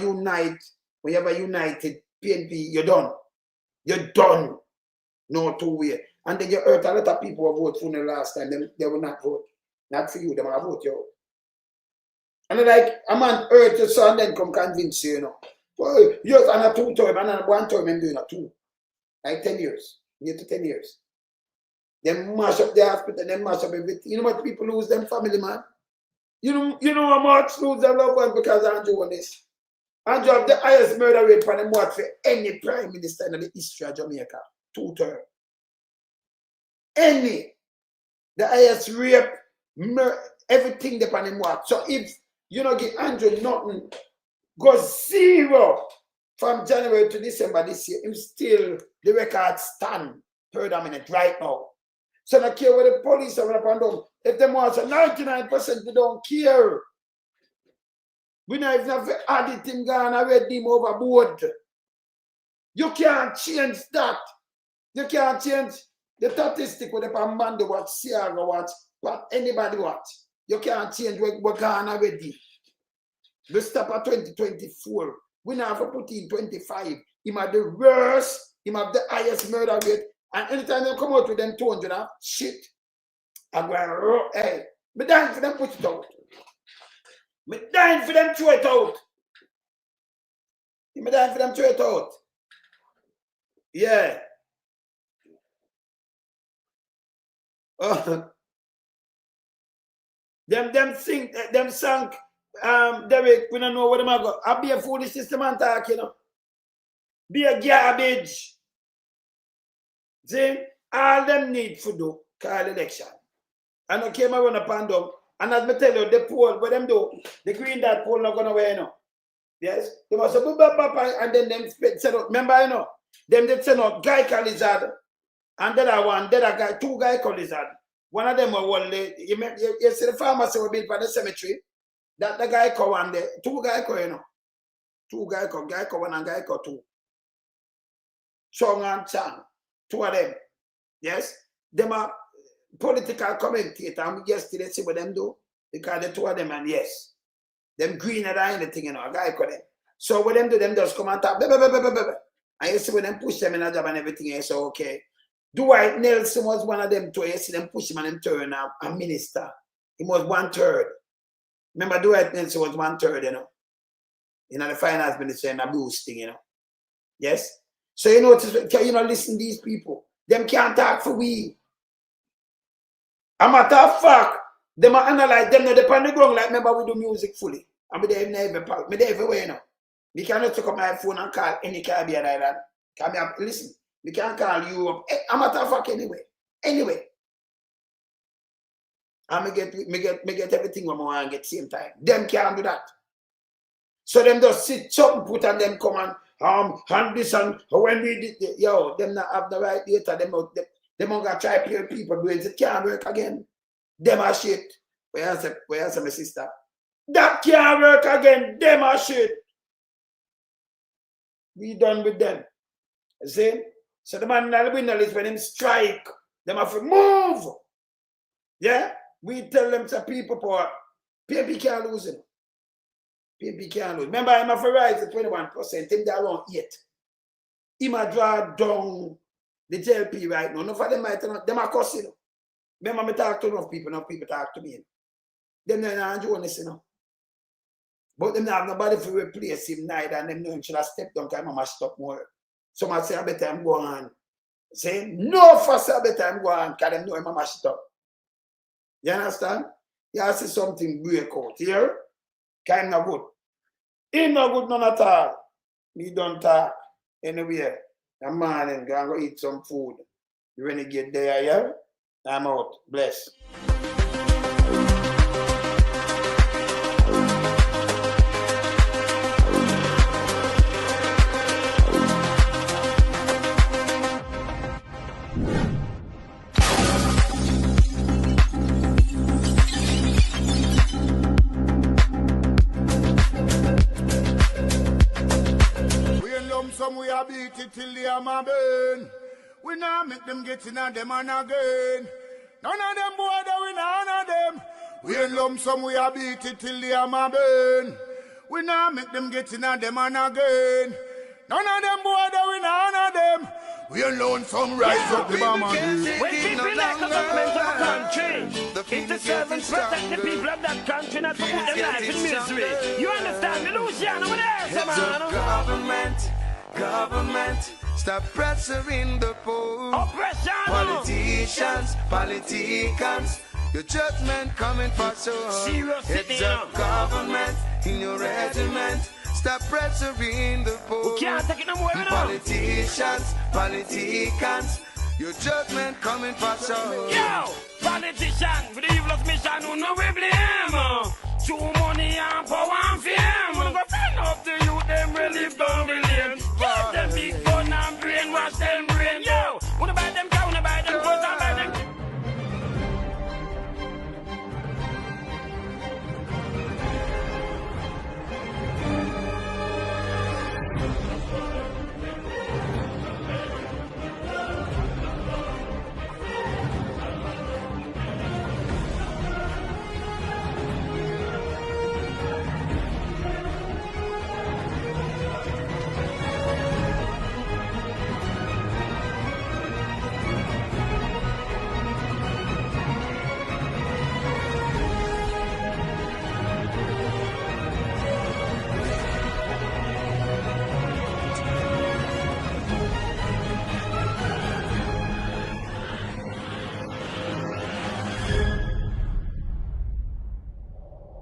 united PNP, you're done. You're done. No two way. And then you hurt a lot of people who vote for the last time. They will not vote. Not for you, they will vote you. And they're like, a man hurt your son, then come convince you, you know. Well, yes, and a 2 term, and a 1 term, I'm doing a 2. Like 10 years. Near to 10 years. They mash up the hospital, they mash up everything. You know what people lose them family, man? You know how much lose their loved ones because Andrew Holness. Andrew have the highest murder rate for them what for any prime minister in the history of Jamaica. 2 term. Any. The highest rape, everything depend on what. So if you don't give Andrew nothing, go 0 from January to December this year, him still the record stand per minute right now. So I don't care what the police are up and down. If them want 99%, they don't care. We know if not added him gone and read him overboard. You can't change that. You can't change the statistic with the Pambando watch, Sierra watch, what anybody watch. You can't change what gone already. We stop at 2024. We now have to put in 25. Him have the worst, him have the highest murder rate. And anytime they come out with them 200 shit, I'm going, hey, me dying for them put it out. Me dying for them throw it out. Me dying for them throw it out. Yeah. Them sunk, Derek, we don't know what them are going. I'll be a foolish system and talk, you know. Be a garbage. See, all them need to do, call election. And I came around upon them, and as I tell you, the poll, what them do, the green dot poll not going to wear, you know. Yes? They must have and then them set out, remember, you know, them they send out guy called Lizard, and then I one, then a guy, 2 guy called Lizard. One of them were one, you see the pharmacy were built for the cemetery, that the guy called one there, 2 guy called, you know. 2 guy called 1 and guy called 2. Chong and Chan. 2 of them, yes, them are political commentator, and yesterday see what them do, because the 2 of them, and yes, them greener than anything, you know, a guy call them. So what them do, them just come and talk, and you see when them push them in a job and everything, and say, okay, Dwight Nelson was one of them too. You see them push him and them turn a minister. He was 1/3. Remember, Dwight Nelson was 1/3, you know. You know, the finance minister and a boost thing, you know. Yes? So you notice, you know, listen to these people. Them can't talk for we. A matter of fact, them are analyze, them not depend on the ground, like remember we do music fully. And me there everywhere, you know. We cannot take up my phone and call any Caribbean island. Listen, we can't call Europe. A matter of fact, anyway. Anyway. And me get everything when I want to get same time. Them can't do that. So them just sit something put and them come and this and when we did yo, them not have the right data, them gonna try play with people brains. It can't work again. Them are shit. Where else my sister? That can't work again. Them are shit. We done with them. See? So the man in the window is when him strike, them have to move. Yeah? We tell them to people power. People can't lose it. People can't lose. Remember, I'm a rise to 21%. Him there around 8. He might draw down the JLP right now. Enough of them might not. Them are cussing. Remember, I talk to enough people talk to me. Them not Holness, you know. But them not have nobody to replace him neither. And them know him should have stepped down because I'm mashed up more. Some might say I better I'm go on. Say no first I better I'm go on because them know him mashed up. You understand? You see something break out here. Kind of good. Ain't no good none at all. Me don't talk anywhere. I'm morning, gonna go eat some food. You when you get there, yeah? I'm out. Bless. Some we a beat it till the hammer burn. We now make them get in a them and again. None of them boy that we none of them. We in lump some we a beat it till the hammer burn. We now make them get in a them and again. None of them boy that we none of them. We alone some rise up the bomb again. When people like a government of a country, if the servants protect the people of that country, not to put them life in misery. You understand me, Luciano? What else, man? Government, stop pressuring the poor. Oppression. Politicians, your judgment coming for sure. It's a government in your regiment. Stop pressuring the poor. We can't take it no more, Politicians, your judgment coming for sure. Yo, politician, for the evilest mission, who no we blame. True money and power and fame. We're gonna find up the youth, them relieve down the lane.